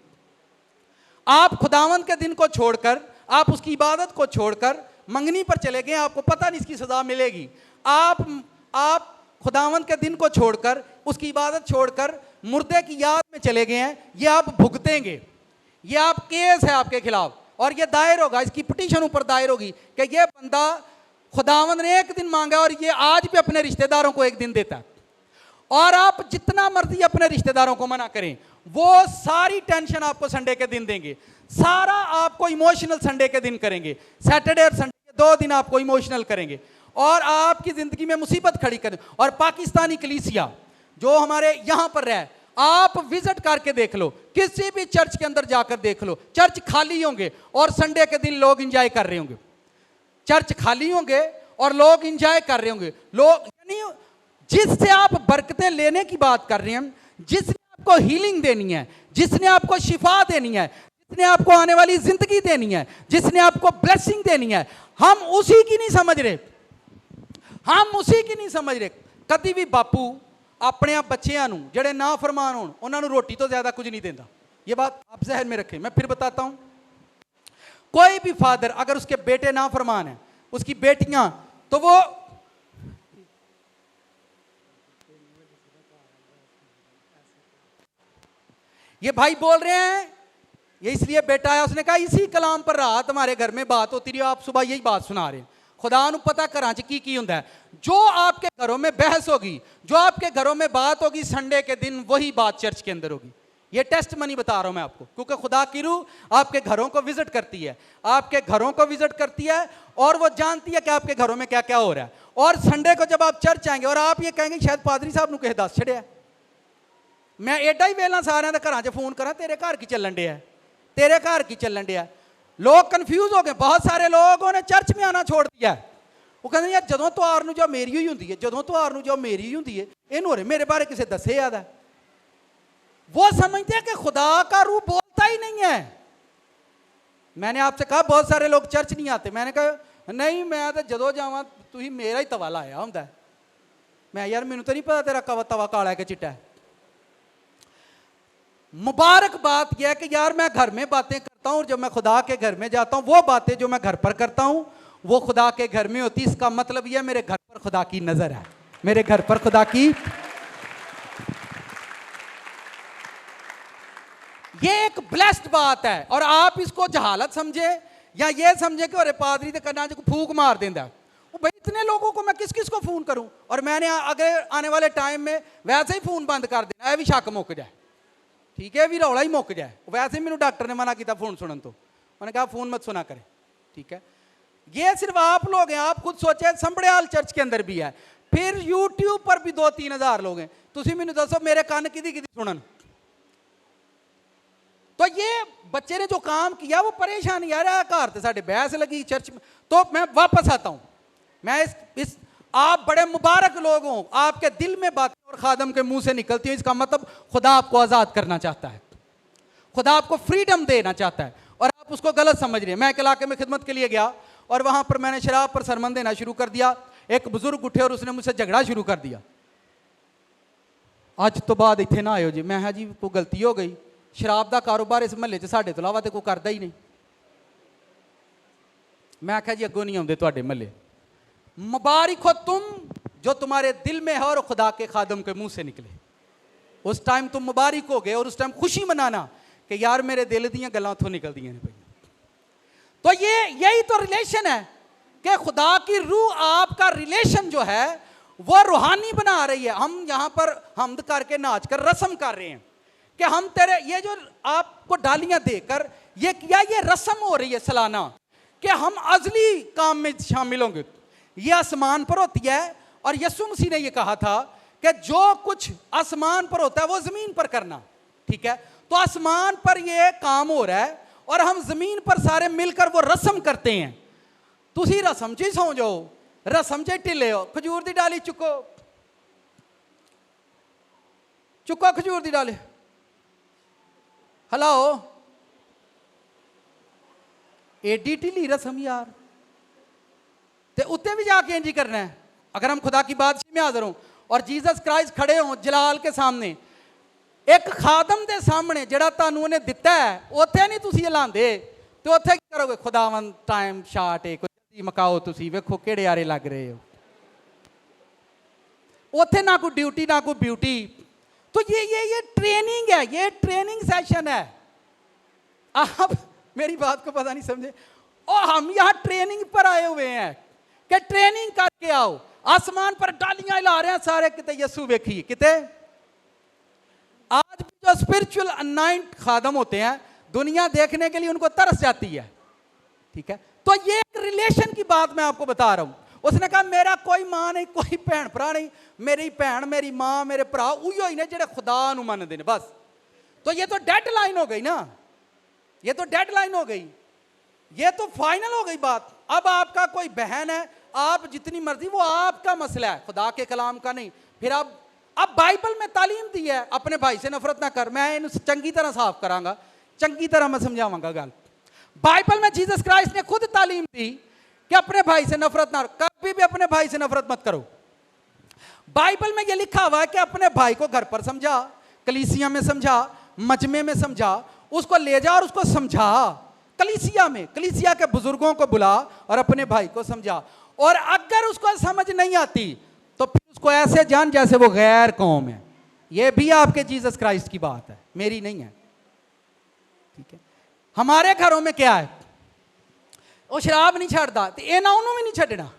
आप खुदावंद के दिन को छोड़कर, आप उसकी इबादत को छोड़कर मंगनी पर चले गए, आपको पता नहीं इसकी सजा मिलेगी। आप खुदावंद के दिन को छोड़कर, उसकी इबादत छोड़कर मुर्दे की याद में चले गए हैं, ये आप भुगतेंगे। ये आप केस है आपके खिलाफ और ये दायर होगा, इसकी पिटीशन ऊपर दायर होगी कि ये बंदा खुदावंद ने एक दिन मांगा और ये आज भी अपने रिश्तेदारों को एक दिन देता है। और आप जितना मर्जी अपने रिश्तेदारों को मना करें, वो सारी टेंशन आपको संडे के दिन देंगे, सारा आपको इमोशनल संडे के दिन करेंगे। सैटरडे और संडे 2 दिन आपको इमोशनल करेंगे और आपकी जिंदगी में मुसीबत खड़ी करें। और पाकिस्तानी कलीसिया जो हमारे यहां पर रहे, आप विजिट करके देख लो, किसी भी चर्च के अंदर जाकर देख लो, चर्च खाली होंगे और संडे के दिन लोग एंजॉय कर रहे होंगे। चर्च खाली होंगे और लोग एंजॉय कर रहे होंगे। लोग, यानी जिससे आप बरकतें लेने की बात कर रहे हैं, जिसने आपको हीलिंग देनी है, जिसने आपको शिफा देनी है, जिसने आपको आने वाली जिंदगी देनी है, जिसने आपको ब्लेसिंग देनी है, हम उसी की नहीं समझ रहे। कभी भी बापू अपने बच्चों को जेडे ना फरमान हो उन्होंने रोटी तो ज्यादा कुछ नहीं देता। ये बात आप जहन में रखें। मैं फिर बताता हूं, कोई भी फादर अगर उसके बेटे ना फरमान है, उसकी बेटियां, तो वो ये भाई बोल रहे हैं ये इसलिए बेटा है, उसने कहा इसी कलाम पर रात हमारे घर में बात होती रही, आप सुबह यही बात सुना रहे हैं। खुदा नू पता घरां च की हुंदा है। जो आपके घरों में बहस होगी, जो आपके घरों में बात होगी, संडे के दिन वही बात चर्च के अंदर होगी। ये टेस्ट मनी बता रहा हूं मैं आपको, क्योंकि खुदा की रूह आपके घरों को विजिट करती है, आपके घरों को विजिट करती है और वो जानती है कि आपके घरों में क्या क्या हो रहा है। और संडे को जब आप चर्च आएंगे और आप ये कहेंगे शायद पादरी साहब नू किसी दस छड़िया, मैं एडा ही वेला सारे घर च फोन करा तेरे घर की चलन दिया, तेरे घर की चलन दिया। लोग कन्फ्यूज हो गए, बहुत सारे लोगों ने चर्च में आना छोड़ दिया। वो कहते यार जदों त्योहार नूं जो मेरी ही होंदी है, जदों त्योहार नूं जो मेरी ही होंदी है, इन्हूं होरे मेरे बारे किसी दसे याद है। वो समझते हैं कि खुदा का रूह बोलता ही नहीं है। मैंने आपसे कहा बहुत सारे लोग चर्च नहीं आते, मैंने कहा नहीं मैं तो जदों जावां तुसीं मेरा ही तवा लाया हुंदा है। मैं यार मैनूं तो नहीं पता तेरा तवा काला है कि चिट्टा है। मुबारक बात यह है कि यार मैं घर में बातें करता हूं और जब मैं खुदा के घर में जाता हूं वो बातें जो मैं घर पर करता हूं वो खुदा के घर में होती। इसका मतलब यह मेरे घर पर खुदा की नजर है, मेरे घर पर खुदा की। ये एक ब्लेस्ड बात है और आप इसको जहालत समझे या ये समझे कि अरे पादरी तो करना जो फूक मार देता। भाई इतने लोगों को मैं किस किस को फोन करूं, और मैंने अगले आने वाले टाइम में वैसे ही फोन बंद कर देना, यह भी शक मुक जाए, ठीक है, भी रौला ही मुक जाए। वैसे ही मैंने डॉक्टर ने मना किया फोन सुनने तो, उन्होंने कहा फोन मत सुना करें, ठीक है। ये सिर्फ आप लोग हैं, आप खुद सोचे संबड़ियाल चर्च के अंदर भी है, फिर यूट्यूब पर भी 2-3 हज़ार लोग हैं। तुम मैंने दसो मेरे कान किदी सुनन। तो ये बच्चे ने जो काम किया वो परेशान यार घर से साढ़े बहस लगी चर्च में। तो मैं वापस आता हूं, मैं इस आप बड़े मुबारक लोग हो, आपके दिल में बातें और खादम के मुंह से निकलती है, इसका मतलब खुदा आपको आजाद करना चाहता है, खुदा आपको फ्रीडम देना चाहता है और आप उसको गलत समझ रहे हैं। मैं एक इलाके में खिदमत के लिए गया और वहाँ पर मैंने शराब पर सरमन देना शुरू कर दिया। एक बुजुर्ग उठे और उसने मुझसे झगड़ा शुरू कर दिया, अज तो बाद इतने ना आयो जी। मैं जी कोई गलती हो गई, शराब का कारोबार इस महल्ले साढ़े तो इलावा तो कोई करता ही नहीं। मैं आख्या जी अगों नहीं आते तुहाडे महल्ले। मुबारक हो तुम जो तुम्हारे दिल में है और खुदा के खादम के मुंह से निकले। उस टाइम तुम मुबारक हो गए और उस टाइम खुशी मनाना कि यार मेरे दिल दी गल्लां उथों निकल दी ने। तो ये यही तो रिलेशन है कि खुदा की रूह आपका रिलेशन जो है वो रूहानी बना रही है। हम यहाँ पर हमद करके नाच कर रस्म कर रहे हैं कि हम तेरे, ये जो आपको डालियां देकर ये रस्म हो रही है सालाना कि हम अजली काम में शामिल होंगे। ये आसमान पर होती है और यीशु मसीह ने ये कहा था कि जो कुछ आसमान पर होता है वो जमीन पर करना, ठीक है। तो आसमान पर ये काम हो रहा है और हम जमीन पर सारे मिलकर वो रस्म करते हैं। तुसी रस्म च सौ जाओ, रस्म च ढिले हो। खजूर की डाली चुको, चुको खजूर की डाली, हिलाओ। एडी ढिली रस्म यार, ते उत्ते भी जाके इंज करना है। अगर हम खुदा की बादशाही में हाजिर हों और जीसस क्राइस्ट खड़े हों जलाल के सामने, एक खादम के सामने जड़ा तुहानू उन्हें दिता है, उत्थे नहीं तुसी हिलांदे तो उत्थे की करोगे? खुदावन टाइम शार्ट है, जल्दी मकाओ, तुसी वेखो केड़े यारे लग रहे हो। उत्थे ना कोई ड्यूटी ना कोई ब्यूटी। तो ये ट्रेनिंग है, ये ट्रेनिंग सेशन है। आप मेरी बात को पता नहीं समझे। और हम यहाँ ट्रेनिंग पर आए हुए हैं कि ट्रेनिंग करके आओ। आसमान पर डालियां हिला रहे हैं सारे, किते यीशु वेखिए किते। आज भी जो स्पिरिचुअल अनाइंट खादम होते हैं, दुनिया देखने के लिए उनको तरस जाती है, ठीक है। तो ये एक रिलेशन की बात मैं आपको बता रहा हूं। उसने कहा मेरा कोई मां नहीं, कोई भैन भरा नहीं, मेरी भैन मेरी मां मेरे भरा उही ही ने जेड़े खुदा नूं मनदे ने, बस। तो ये तो डेडलाइन हो गई ना, ये तो डेडलाइन हो गई, ये तो फाइनल हो गई बात। अब आपका कोई बहन है, आप जितनी मर्जी, वो आपका मसला है, खुदा के कलाम का नहीं। फिर अब बाइबल में तालीम दी है अपने भाई से नफरत ना कर। मैं इन चंगी तरह साफ करांगा, चंगी तरह मैं समझावांगा गल। बाइबल में जीसस क्राइस्ट ने खुद तालीम दी कि अपने भाई से नफरत ना, कभी भी अपने भाई से नफरत मत करो। बाइबल में यह लिखा हुआ है कि अपने भाई को घर पर समझा, कलीसिया में समझा, मजमे में समझा, उसको ले जा और उसको समझा। कलीसिया में, कलीसिया के बुजुर्गों को बुला और अपने भाई को समझा। और अगर उसको समझ नहीं आती तो फिर उसको ऐसे जान जैसे वो गैर कौम है। ये भी आपके जीसस क्राइस्ट की बात है, मेरी नहीं है, ठीक है। हमारे घरों में क्या है, वो शराब नहीं छड़ता तो इन्हां उन्होंने भी नहीं छड़ना।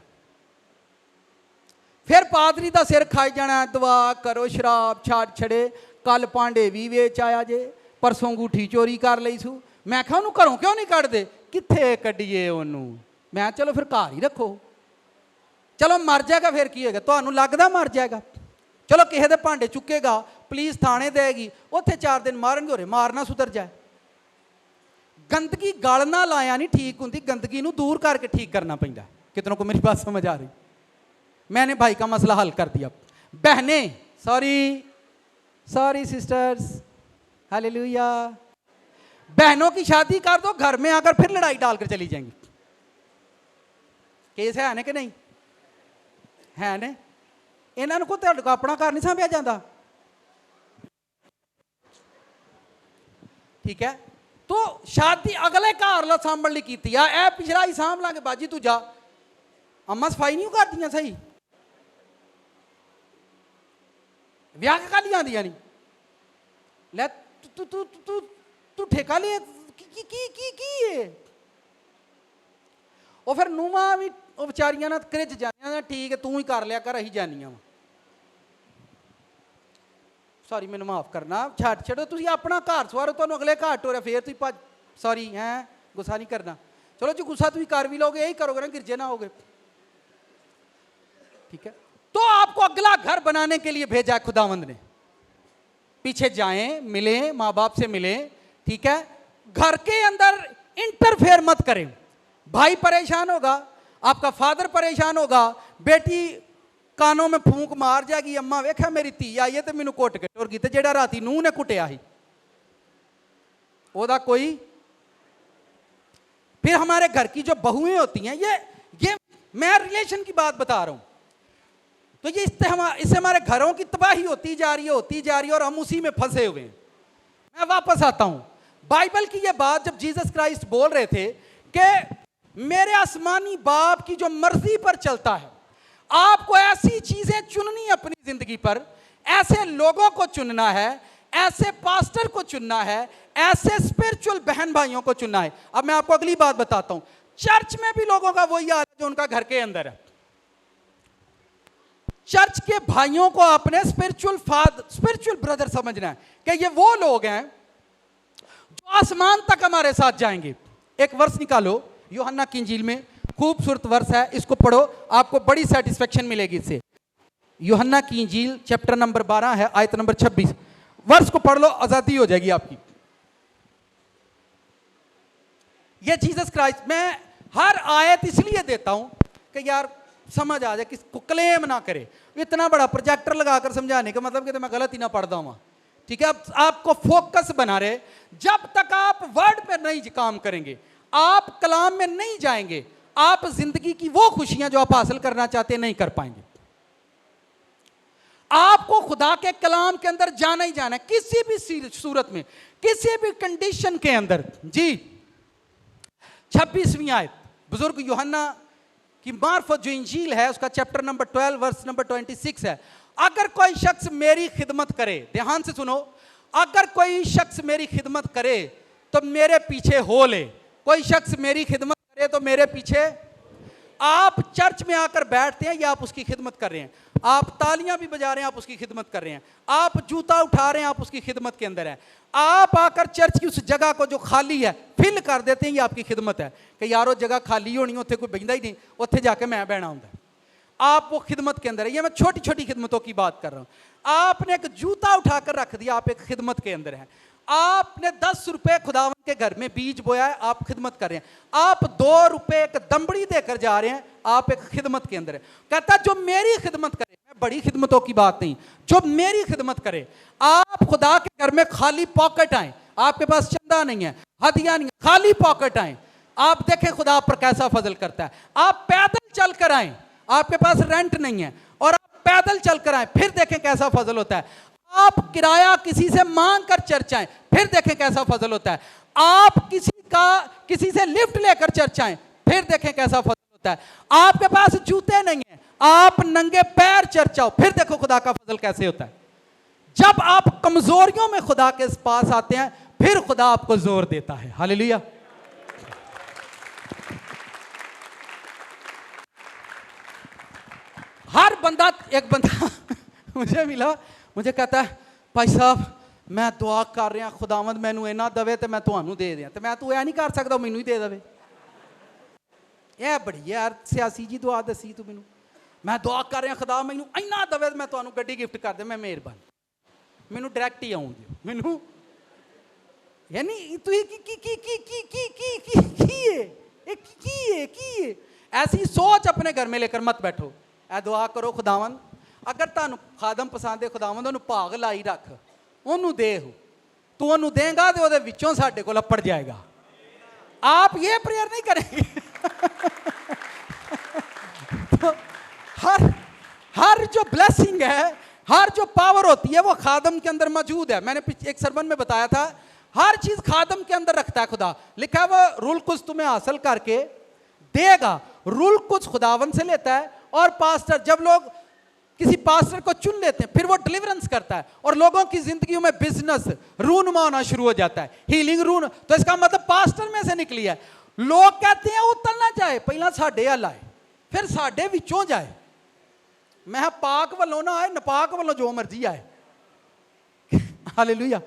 फिर पादरी का सिर खाई जाना, दुआ करो शराब छाड़ छड़े, कल भांडे भी वेच आया जे, परसों अंगूठी चोरी कर ली सू। मैं क्या उन्होंने घरों क्यों नहीं कढ़ते, कित्थे कढ़िए उन्होंने। मैं चलो फिर घर ही रखो, चलो मर जाएगा फिर की होगा, तो लगता मर जाएगा। चलो किसी के भांडे चुकेगा, पुलिस थाने देगी, उत्थे 4 दिन मारन हो रहे, मारना सुधर जाए। गंदगी गलना लाया नहीं ठीक होंगी, गंदगी नूं दूर करके ठीक करना पैंदा। कितनों को मेरी बात समझ आ रही? मैंने भाई का मसला हल कर दिया। बहने सॉरी सिस्टर्स, हालेलुया। बहनों की शादी कर दो, घर में आकर फिर लड़ाई डालकर चली जाएंगी। केस है ने कि नहीं है ने? इन्हों को तो अपना घर नहीं सांभ्या जाता, ठीक है। तो शादी अगले घर ला सांभण लई कीती आ, ए पिछला ही सांभ लांगे बाजी, तू जा। अम्मा सफाई नहीं कर दियां सही, ब्याह के काली आंदियां नहीं। ले तू तू तू तू ठेका ले की है। वो फिर नूंहां भी वो बेचारियां ना क्रिज जानियां, ठीक है तू ही कर लिया कर, अही जानियां वा। सॉरी मैंने माफ करना, छड़ छड़ो, तुम अपना घर सवारो, तुम अगले घर टोरिया फिर तुम भज। सॉरी हैं, गुस्सा नहीं करना। चलो जो गुस्सा तुम कर भी लोगे, यही करोगे ना, गिरजे ना होगे, ठीक है। तो आपको अगला घर बनाने के लिए भेजा खुदावंद ने। पीछे जाएं, मिलें, माँ बाप से मिलें, ठीक है। घर के अंदर इंटरफेयर मत करें। भाई परेशान होगा, आपका फादर परेशान होगा, बेटी कानों में फूंक मार जाएगी, अम्मा वेखा मेरी धी आई है तो मैनू कुट के टुर गई, तो जेड़ा राती नूह ने कुटिया ही ओदा कोई फिर हमारे घर की जो बहुएं होती हैं, ये मैं रिलेशन की बात बता रहा हूं, तो ये इससे हमारे घरों की तबाही होती जा रही है और हम उसी में फंसे हुए हैं। मैं वापस आता हूं, बाइबल की ये बात जब जीसस क्राइस्ट बोल रहे थे कि मेरे आसमानी बाप की जो मर्जी पर चलता है, आपको ऐसी चीजें चुननी अपनी जिंदगी पर, ऐसे लोगों को चुनना है, ऐसे पास्टर को चुनना है, ऐसे स्पिरिचुअल बहन भाइयों को चुनना है। अब मैं आपको अगली बात बताता हूं, चर्च में भी लोगों का वही हाल है जो उनका घर के अंदर है। चर्च के भाइयों को अपने स्पिरिचुअल ब्रदर समझना है कि ये वो लोग हैं जो आसमान तक हमारे साथ जाएंगे। एक वर्स निकालो यूहन्ना की इंजील में, खूबसूरत वर्स है, इसको पढ़ो, आपको बड़ी सेटिस्फेक्शन मिलेगी इससे। यूहन्ना की इंजील चैप्टर नंबर 12 है, आयत नंबर 26, वर्स को पढ़ लो, आजादी हो जाएगी आपकी। ये जीसस क्राइस्ट, मैं हर आयत इसलिए देता हूं कि यार समझ आ जाए, किसको क्लेम ना करे। इतना बड़ा प्रोजेक्टर लगाकर समझाने का मतलब कि तो मैं गलत ही ना पढ़ दूंगा, ठीक है। अब आपको फोकस बना रहे, जब तक आप वर्ड पे नहीं काम करेंगे, आप कलाम में नहीं जाएंगे, आप जिंदगी की वो खुशियां जो आप हासिल करना चाहते हैं नहीं कर पाएंगे। आपको खुदा के कलाम के अंदर जाना ही जाना है, किसी भी सूरत में, किसी भी कंडीशन के अंदर। जी 26वीं आयत, बुजुर्ग यूहन्ना की मार्फत जो इंजील है उसका चैप्टर नंबर 12 वर्स नंबर 26 है। अगर कोई शख्स मेरी खिदमत करे, ध्यान से सुनो, अगर कोई शख्स मेरी खिदमत करे तो मेरे पीछे हो ले। कोई शख्स मेरी खिदमत करे तो मेरे पीछे। आप चर्च में आकर बैठते हैं या आप उसकी खिदमत कर रहे हैं? आप तालियां भी बजा रहे हैं, आप उसकी खिदमत कर रहे हैं। आप जूता उठा रहे हैं, आप उसकी खिदमत के अंदर हैं। आप आकर चर्च की उस जगह को जो खाली है फिल कर देते हैं, ये आपकी खिदमत है कि यार वो जगह खाली होनी, उत्थे कोई बहिंदा ही नहीं, उत्थे जाके मैं बहना होंगे। आप वो खिदमत के अंदर है। ये मैं छोटी छोटी खिदमतों की बात कर रहा हूं। आपने एक जूता उठाकर रख दिया, आप एक खिदमत के अंदर हैं। आपने 10 रुपए खुदावन के घर में बीज बोया है, आप खिदमत कर रहे हैं। आप 2 रुपए एक दंबड़ी देकर जा रहे हैं, आप एक खिदमत के अंदर है। कहता जो मेरी खिदमत करे, मैं बड़ी खिदमतों की बात नहीं, जो मेरी खिदमत करे। आप खुदा के घर में खाली पॉकेट आए, आपके पास चंदा नहीं है, हदिया नहीं, खाली पॉकेट आए, आप देखें खुदा आप पर कैसा फजल करता है। आप पैदल चल कर आए, आपके पास रेंट नहीं है और आप पैदल चल कर आए, फिर देखें कैसा फजल होता है। आप किराया किसी से मांग कर चर्च आए, फिर देखें कैसा फजल होता है। आप किसी से लिफ्ट लेकर चर्च आए, फिर देखें कैसा फजल होता है। आपके पास जूते नहीं है, आप नंगे पैर चर्च आओ, फिर देखो खुदा का फजल कैसे होता है। जब आप कमजोरियों में खुदा के पास आते हैं, फिर खुदा आपको जोर देता है। हालेलुया। हर बंदा, एक बंदा मुझे मिला, मुझे कहता है भाई साहब मैं दुआ कर रहा, खुदावंद मैनू इना दवे तो मैं तुहानू दे दिया, तो मैं तू ऐ नहीं कर सकता मैनू ही दे दे। यह बड़ी यार सियासी जी दुआ दसी तू मैनू, मैं दुआ कर रहा खुदा मैनू इना दवे तो मैं तुहानू गड्डी गिफ्ट कर दे, मैं मेहरबान, मैनू डायरैक्ट ही आउन दिओ मैनू। यानी ऐसी सोच अपने घर में लेकर मत बैठो। ऐ दुआ करो खुदावंद अगर तुहानू खादम पसंद है, खुदावंद उन्होंने भाग लाई रख, उन्होंने दे, तू उन्होंने देगा तो वो विचों साडे को लपड़ जाएगा। आप ये प्रेयर नहीं करेंगे। तो हर जो ब्लेसिंग है, हर जो पावर होती है वो खादम के अंदर मौजूद है। मैंने एक सरमन में बताया था, हर चीज खादम के अंदर रखता है खुदा। लिखा है वो रूल कुछ तुम्हें हासिल करके देगा, रूल कुछ खुदावन से लेता है। और पास्टर, जब लोग किसी पास्टर को चुन लेते हैं, फिर वो डिलीवरेंस करता है और लोगों की जिंदगी में बिजनेस रूनुमा होना शुरू हो जाता है, हीलिंग रून। तो इसका मतलब पास्टर में से निकली है। लोग कहते हैं उतरना चाहे पहला साडे हल आए, फिर साडे विचों जाए। मैं पाक वालों ना आए, नपाक वालों जो मर्जी आए। हालेलुया।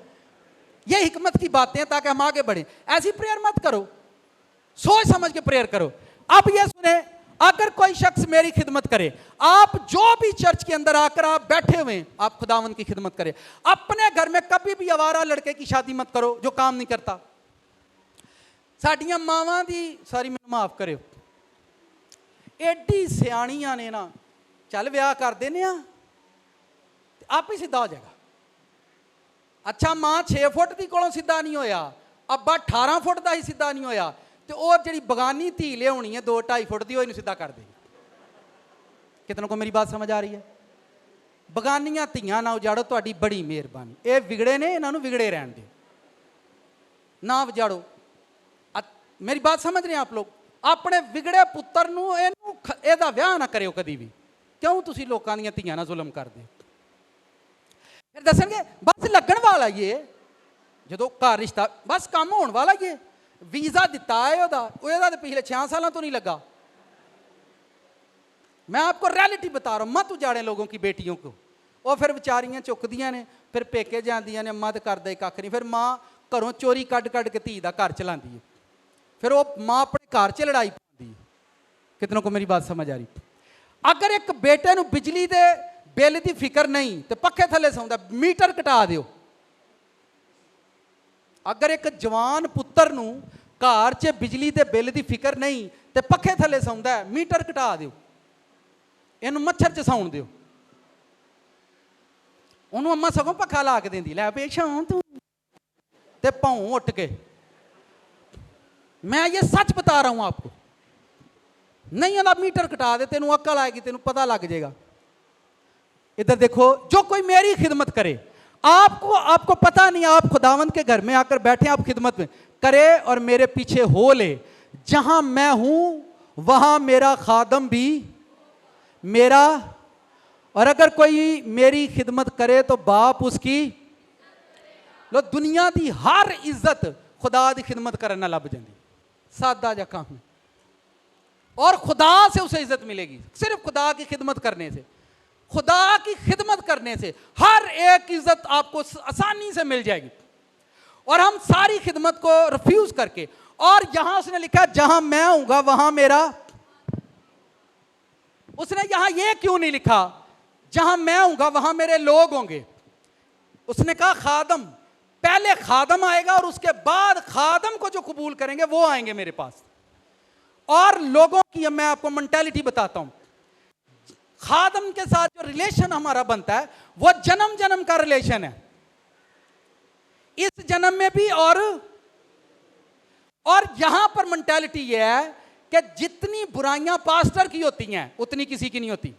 ये हिकमत की बातें हैं ताकि हम आगे बढ़े। ऐसी प्रेयर मत करो, सोच समझ के प्रेयर करो। अब ये सुने, अगर कोई शख्स मेरी खिदमत करे, आप जो भी चर्च के अंदर आकर आप बैठे हुए, आप खुदावन की खिदमत करें। अपने घर में कभी भी आवारा लड़के की शादी मत करो जो काम नहीं करता। साडियां मावां दी, सॉरी मैनूं माफ करियो, एडी सियाणियां ने ना, चल विआह कर देने आप ही सीधा हो जाएगा। अच्छा मां 6 फुट की कोलों सीधा नहीं होया, अब्बा 18 फुट का ही सीधा नहीं होया, ਤੇ ਉਹ ਜਿਹੜੀ ਬਗਾਨੀ ਧੀ ਲਿਆਉਣੀ ਹੈ 2-2.5 ਫੁੱਟ ਦੀ, ਉਹ ਇਹਨੂੰ ਸਿੱਧਾ ਕਰ ਦੇਗੀ। ਕਿਤਨੋਂ ਕੋ ਮੇਰੀ ਬਾਤ ਸਮਝ ਆ ਰਹੀ ਹੈ? ਬਗਾਨੀਆਂ ਧੀਆਂ ਨਾ ਉਜਾੜੋ, ਤੁਹਾਡੀ ਬੜੀ ਮਿਹਰਬਾਨੀ। ਇਹ ਵਿਗੜੇ ਨੇ, ਇਹਨਾਂ ਨੂੰ ਵਿਗੜੇ ਰਹਿਣ ਦਿਓ, ਨਾ ਉਜਾੜੋ। ਮੇਰੀ ਬਾਤ ਸਮਝ ਰਹੇ ਆਪ ਲੋग? ਆਪਣੇ ਵਿਗੜੇ ਪੁੱਤਰ ਨੂੰ ਇਹਦਾ ਵਿਆਹ ਨਾ ਕਰਿਓ ਕਦੀ ਵੀ। ਕਿਉਂ ਤੁਸੀਂ ਲੋਕਾਂ ਦੀਆਂ ਧੀਆਂ ਨਾਲ ਜ਼ੁਲਮ ਕਰਦੇ ਹੋ? ਫਿਰ ਦੱਸਣਗੇ ਬਸ ਲੱਗਣ ਵਾਲਾ ਇਹ, ਜਦੋਂ ਘਰ ਰਿਸ਼ਤਾ ਬਸ ਕੰਮ ਹੋਣ ਵਾਲਾ ਇਹ, ਵੀਜ਼ਾ ਦਿੱਤਾ ਹੈ ਉਹਦਾ तो पिछले 6 सालों तो नहीं लगा। मैं आपको रियलिटी बता रहा हूँ, मत उजाड़े लोगों की बेटियों को। वो फिर विचारियां चुकदियां ने, फिर पेके जांदियां ने, अम्मा तो करदा ही कख नहीं, फिर माँ घरों चोरी कढ़ के धी का घर चलाती है, फिर वो माँ अपने घर च लड़ाई पाती है। कितनों को मेरी बात समझ आ रही? अगर एक बेटे नूं बिजली के बिल की फिक्र नहीं तो पक्खे थले सौंदा, मीटर घटा दिओ। अगर एक जवान पुत्र नूं घर च बिजली के बिल की फिक्र नहीं तो पखे थले सौंदा है, मीटर घटा दिओ, इनू मच्छर च सौण दिओ। उन्होंने अम्मा सगों पखा ला के देंदी, लै पेश तू ते भौं उठ के। मैं ये सच बता रहा हूं आपको, नहीं आला मीटर घटा दे, तेनू अक्ल आएगी, तेनू पता लग जाएगा। इधर देखो, जो कोई मेरी खिदमत करे, आपको पता नहीं, आप खुदावंद के घर में आकर बैठे, आप खिदमत में करे और मेरे पीछे हो ले, जहां मैं हूं वहां मेरा खादम भी मेरा, और अगर कोई मेरी खिदमत करे तो बाप उसकी। लो दुनिया की हर इज्जत खुदा की खिदमत करने नाल लभ जांदी, सादा जा काम, और खुदा से उसे इज्जत मिलेगी, सिर्फ खुदा की खिदमत करने से। खुदा की खिदमत करने से हर एक इज्जत आपको आसानी से मिल जाएगी। और हम सारी खिदमत को रिफ्यूज करके, और यहां उसने लिखा जहां मैं हूंगा वहां मेरा, उसने यहां यह क्यों नहीं लिखा जहां मैं हूंगा वहां मेरे लोग होंगे? उसने कहा खादम, पहले खादम आएगा और उसके बाद खादम को जो कबूल करेंगे वो आएंगे मेरे पास। और लोगों की मैं आपको मेंटालिटी बताता हूं, खादम के साथ जो रिलेशन हमारा बनता है वो जन्म जन्म का रिलेशन है, इस जन्म में भी। और यहां पर मेंटालिटी ये है कि जितनी बुराइयां पास्टर की होती हैं उतनी किसी की नहीं होती।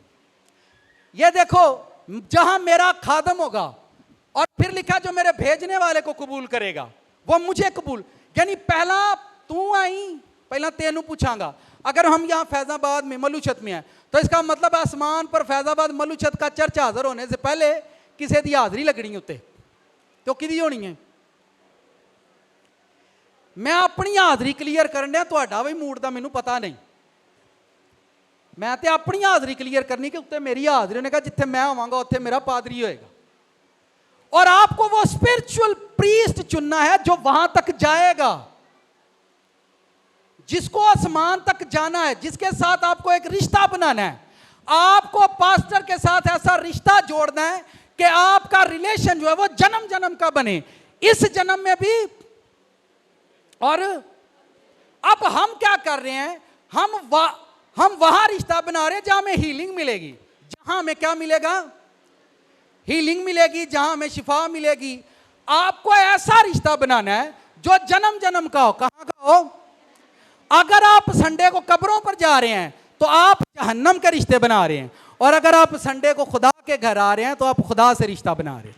ये देखो, जहां मेरा खादम होगा, और फिर लिखा जो मेरे भेजने वाले को कबूल करेगा वो मुझे कबूल, यानी पहला तू आई, पहला तेनू पूछांगा। अगर हम यहाँ फैजाबाद में मलूछत में हैं तो इसका मतलब आसमान पर फैजाबाद मलूछत का चर्च हाजिर होने से पहले किसी की हाजरी लगनी उत्ते, तो किदी होनी है? मैं अपनी हाजरी क्लीयर करन दिया, तुहाडा भी मूड का मैनू पता नहीं। मैं तो अपनी हाजरी क्लीयर करनी कि उत्ते मेरी हाजरी, ने कहा जिथे मैं होवांगा उत्थे मेरा पादरी होएगा। और आपको वो स्पिरिचुअल प्रीस्ट चुनना है जो वहां तक जाएगा, जिसको आसमान तक जाना है, जिसके साथ आपको एक रिश्ता बनाना है। आपको पास्टर के साथ ऐसा रिश्ता जोड़ना है कि आपका रिलेशन जो है वो जन्म जन्म का बने, इस जन्म में भी। और अब हम क्या कर रहे हैं, हम वहां रिश्ता बना रहे हैं जहां हमें हीलिंग मिलेगी, जहां हमें क्या मिलेगा? हीलिंग मिलेगी, जहां हमें शिफा मिलेगी। आपको ऐसा रिश्ता बनाना है जो जन्म जन्म का हो। कहां का हो? अगर आप संडे को कब्रों पर जा रहे हैं तो आप जहन्नम के रिश्ते बना रहे हैं, और अगर आप संडे को खुदा के घर आ रहे हैं तो आप खुदा से रिश्ता बना रहे हैं।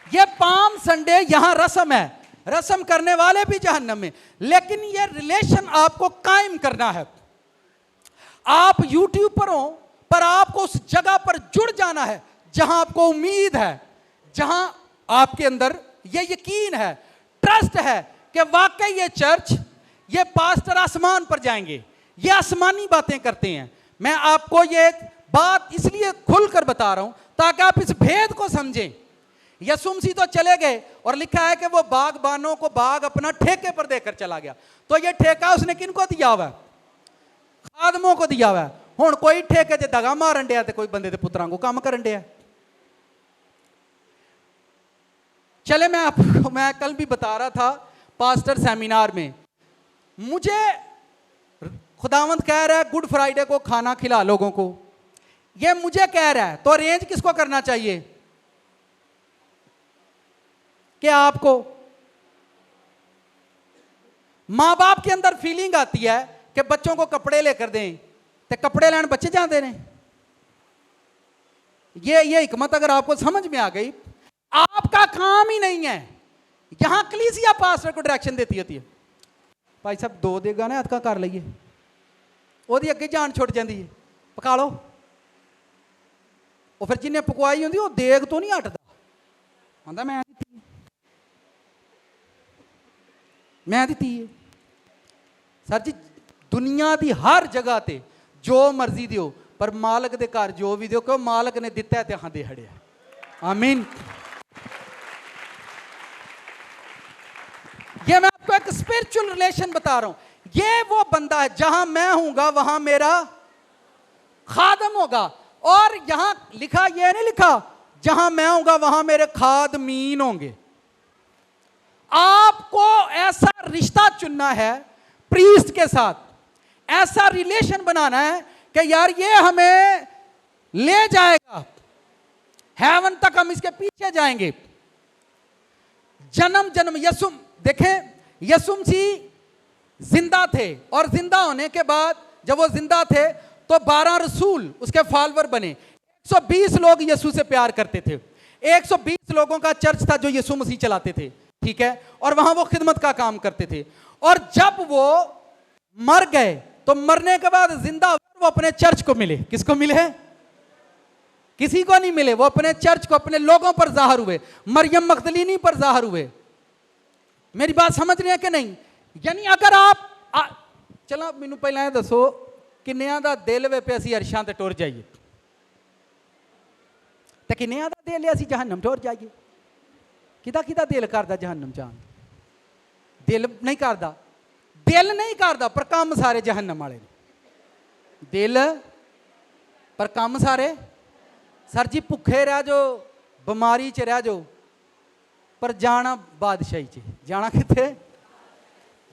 ये पाम संडे यहां रस्म है, रस्म करने वाले भी जहन्नम में, लेकिन ये रिलेशन आपको कायम करना है। आप यूट्यूब पर हो, पर आपको उस जगह पर जुड़ जाना है जहां आपको उम्मीद है, जहां आपके अंदर ये यकीन है, ट्रस्ट है कि वाकई ये चर्च, ये पास्टर आसमान पर जाएंगे, ये आसमानी बातें करते हैं। मैं आपको ये बात इसलिए खुलकर बता रहा हूं ताकि आप इस भेद को समझें। यीशु मसीह तो चले गए और लिखा है कि वो बागबानों को बाग अपना ठेके पर देकर चला गया। तो ये ठेका उसने किनको दिया हुआ है? खादमों को दिया हुआ है। हुण कोई ठेके च दगा मारन दिया तो कोई बंदे दे पुत्रां को काम करन दिया। चले, मैं कल भी बता रहा था पास्टर सेमिनार में, मुझे खुदावंद कह रहा है गुड फ्राइडे को खाना खिला लोगों को, ये मुझे कह रहा है, तो अरेंज किसको करना चाहिए? कि आपको मां बाप के अंदर फीलिंग आती है कि बच्चों को कपड़े लेकर दें, तो कपड़े लेने बच्चे जाते हैं। ये हिकमत अगर आपको समझ में आ गई, आपका काम ही नहीं है। यहां कलीसिया पास्टर को डायरेक्शन देती होती है, भाई साहब 2 देगा ना अधका कर लीए, ਉਹਦੀ ਅੱਗੇ ਜਾਨ ਛੁੱਟ ਜਾਂਦੀ ਹੈ, ਪਕਾ ਲਓ। ਉਹ ਫਿਰ ਜਿਹਨੇ ਪਕਵਾਈ ਹੁੰਦੀ ਉਹ ਦੇਗ ਤੋਂ ਨਹੀਂ ਹਟਦਾ, ਆਂਦਾ ਮੈਂ ਦਿੱਤੀ ਹੈ। ਸਰ ਜੀ ਦੁਨੀਆ ਦੀ ਹਰ ਜਗ੍ਹਾ ਤੇ ਜੋ ਮਰਜ਼ੀ ਦਿਓ, ਪਰ ਮਾਲਕ ਦੇ ਘਰ ਜੋ ਵੀ ਦਿਓ, ਕਿਉਂ ਮਾਲਕ ਨੇ ਦਿੱਤਾ ਤੇ ਹਾਂ ਦੇ ਹੜਿਆ। आमीन। ये मैं आपको एक स्पिरिचुअल रिलेशन बता रहा हूं। ये वो बंदा है जहां मैं हूंगा वहां मेरा खादम होगा, और यहां लिखा, ये नहीं लिखा जहां मैं हूंगा वहां मेरे खादमीन होंगे। आपको ऐसा रिश्ता चुनना है प्रीस्ट के साथ, ऐसा रिलेशन बनाना है कि यार ये हमें ले जाएगा हेवन तक, हम इसके पीछे जाएंगे। जन्म जन्म यसु, देखें यसु मसीह जिंदा थे, और जिंदा होने के बाद जब वो जिंदा थे तो 12 रसूल उसके फॉलोअर बने। 120 लोग यीशु से प्यार करते थे। 120 लोगों का चर्च था जो यीशु मसीह चलाते थे, ठीक है, और वहां वो खिदमत का काम करते थे। और जब वो मर गए तो मरने के बाद जिंदा हुए, वो अपने चर्च को मिले। किसको मिले? किसी को नहीं मिले, वो अपने चर्च को, अपने लोगों पर जाहिर हुए, मरियम मगदलीनी पर जाहिर हुए। मेरी बात समझ रहे हैं कि नहीं? यानी अगर आप चलो मैनू पहले दसो किन्नियां दा दिल वे पे असीं अरशां ते टुर जाइए, ते किन्नियां दा दिल है असीं जहन्नम टुर जाइए? किदा किदा दिल करदा जहन्नम जान? दिल नहीं करदा, दिल नहीं करदा, पर काम सारे जहन्नम वाले ने। दिल पर काम सारे। सर जी भुखे रह जाओ, बीमारी च रह जाओ, पर जाना बादशाही च। जाना किथे?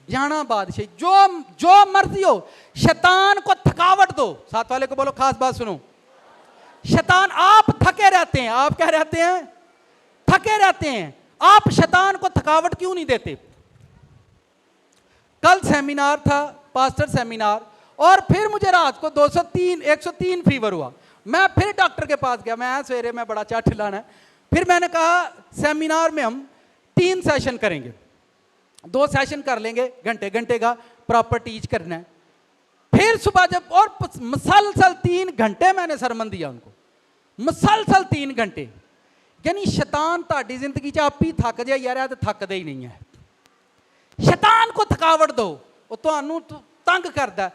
जाना बादशाही। जो जो मर्जी हो, शैतान को थकावट दो। साथ वाले को बोलो खास बात सुनो, शैतान, आप थके रहते हैं, आप क्या रहते हैं? थके रहते हैं। आप शैतान को थकावट क्यों नहीं देते? कल सेमिनार था, पास्टर सेमिनार, और फिर मुझे रात को 203 103 फीवर हुआ। मैं फिर डॉक्टर के पास गया, मैं सवेरे में बड़ा चाट लाना है। फिर मैंने कहा सेमिनार में हम 3 सेशन करेंगे, 2 सेशन कर लेंगे, घंटे घंटे का प्रॉपर टीच करना है। फिर सुबह जब, और मुसलसल 3 घंटे मैंने सरमन दिया उनको, मुसलसल 3 घंटे। यानी शैतान ताड़ी जिंदगी च आप ही थक जाए यार, तो थकदा ही नहीं है। शैतान को थकावट दो, वो तुहानू तंग करता है।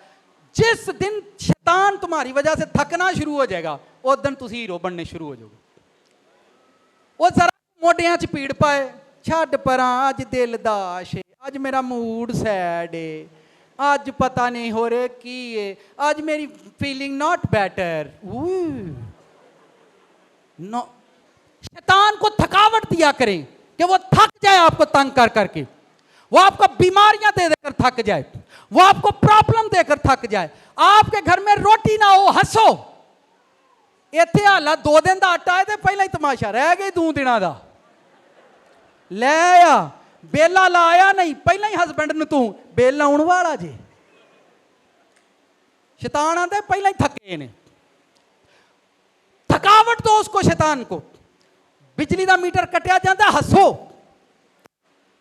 जिस दिन शैतान तुम्हारी वजह से थकना शुरू हो जाएगा, उस दिन तुम हीरो बनने शुरू हो जाओगे। वो जरा मोटियां च पीड़ पाए, छड़ परां अज दिल दा आशे, अज मेरा मूड सैड है, अज पता नहीं हो रहा की है, अज मेरी फीलिंग नॉट बेटर। नो, शैतान को थकावट दिया करें कि वो थक जाए आपको तंग कर करके, वो आपको बीमारियां दे देकर थक जाए, वो आपको प्रॉब्लम देकर थक जाए। आपके घर में रोटी ना हो, हंसो। इत्थे हाला 2 दिन का आटा है तो पहला ही तमाशा रह गई 2 दिनों का। ले आ बेला लाया नहीं, पहला ही हसबैंड ने तू बेल लाउण वाला जे। शैतान आते पहला ही थके ने। थकावट दो उसको, शैतान को। बिजली का मीटर कटिया जाता, हसो।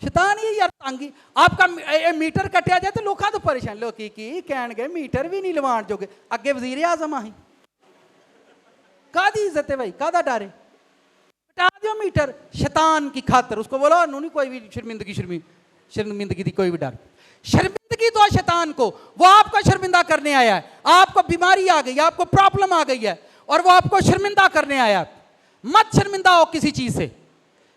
शैतान ये यार तंगी, आपका मीटर कटिया जाए तो लोग तो परेशान, लोग की कहणगे मीटर भी नहीं लवाण जोगे। अगे वजीर आजम आई, कादी इज्जत है भाई, कादा डर है? कटा दो मीटर शैतान की खातर। उसको बोलो नहीं कोई भी शर्मिंदगी की कोई भी डर। शर्मिंदगी दो शैतान को, वो आपको शर्मिंदा करने आया है। आपको बीमारी आ गई, आपको प्रॉब्लम आ गई है, और वो आपको शर्मिंदा करने आया है। मत शर्मिंदा हो किसी चीज से।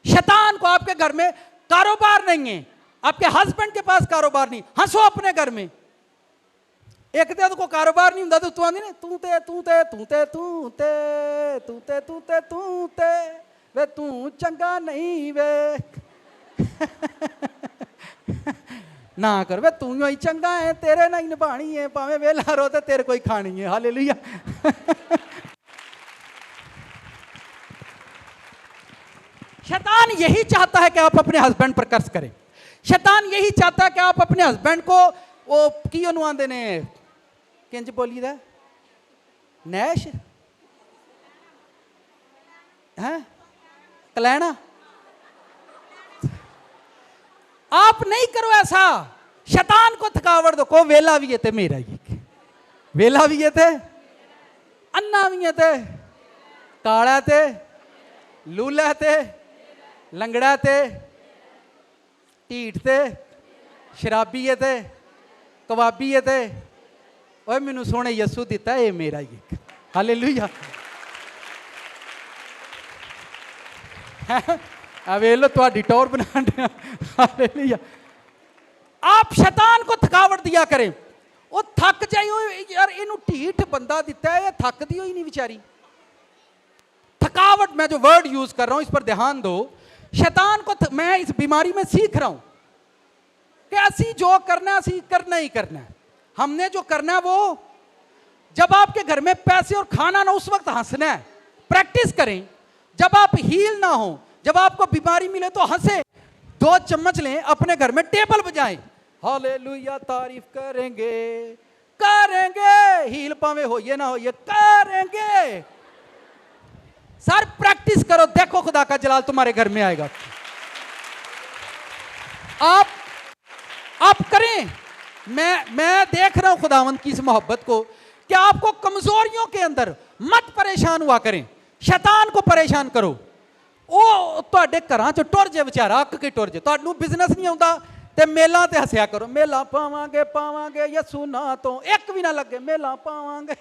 शैतान को, आपके घर में कारोबार नहीं है, आपके हस्बैंड के पास कारोबार नहीं, हंसो अपने घर में। एक तो को कारोबार नहीं होता तो तू आंदी ने तू ते तू ते तू ते तू ते तू ते तू ते तू ते वे तू चंगा नहीं वे ना कर वे, तू ही चंगा है, तेरे नहीं निभानी है, भावे वेला रो ते तेरे कोई खानी है। हालेलुया। शैतान यही चाहता है कि आप अपने हस्बैंड पर कर्ज करें। शैतान यही चाहता है कि आप अपने हस्बैंड को वो की आंदे ने किंज बोली दा नैश है कलैना। आप नहीं करो ऐसा। शैतान को थकावट दो, को वेला भी है ते मेरा ही वेला भी है ते अन्ना भी है ते काला ते लूला ते लंगड़ा ते ढीठ ते शराबी है ते कबाबी है ते ओए मैनू सोने यसू दिता ये मेरा ही हालेलुया। वे लो थोड़ी टौर बना हालेलुया। आप शैतान को थकावट दिया करें, वो थक जाए यार इनू ढीठ बंदा दिता है, थकदी ही नहीं बेचारी। थकावट, मैं जो वर्ड यूज कर रहा हूं इस पर ध्यान दो। शैतान को मैं इस बीमारी में सीख रहा हूं कि असी जो करना है असी करना ही करना है। हमने जो करना है वो, जब आपके घर में पैसे और खाना ना उस वक्त हंसना है। प्रैक्टिस करें, जब आप हील ना हो, जब आपको बीमारी मिले तो हंसे, 2 चम्मच लें, अपने घर में टेबल बजाएं, हालेलुया तारीफ करेंगे करेंगे, हील पावे होइए ना होइए करेंगे। सर प्रैक्टिस करो, देखो खुदा का जलाल तुम्हारे घर में आएगा। आप करें। मैं देख रहा हूं खुदावंद की इस मोहब्बत को कि आपको कमजोरियों के अंदर मत परेशान हुआ करें, शैतान को परेशान करो। वो ਤੁਹਾਡੇ ਘਰਾਂ ਚ ਟੁਰ ਜੇ ਵਿਚਾਰਾ, ਅੱਕ ਕੇ ਟੁਰ ਜੇ। ਤੁਹਾਨੂੰ ਬਿਜ਼ਨਸ ਨਹੀਂ ਆਉਂਦਾ ਤੇ ਮੇਲਾਂ ਤੇ ਹੱਸਿਆ ਕਰੋ, ਮੇਲਾ ਪਾਵਾਂਗੇ ਯਸੂ ਨਾ ਤੋਂ ਇੱਕ ਵੀ ਨਾ ਲੱਗੇ, ਮੇਲਾ ਪਾਵਾਂਗੇ।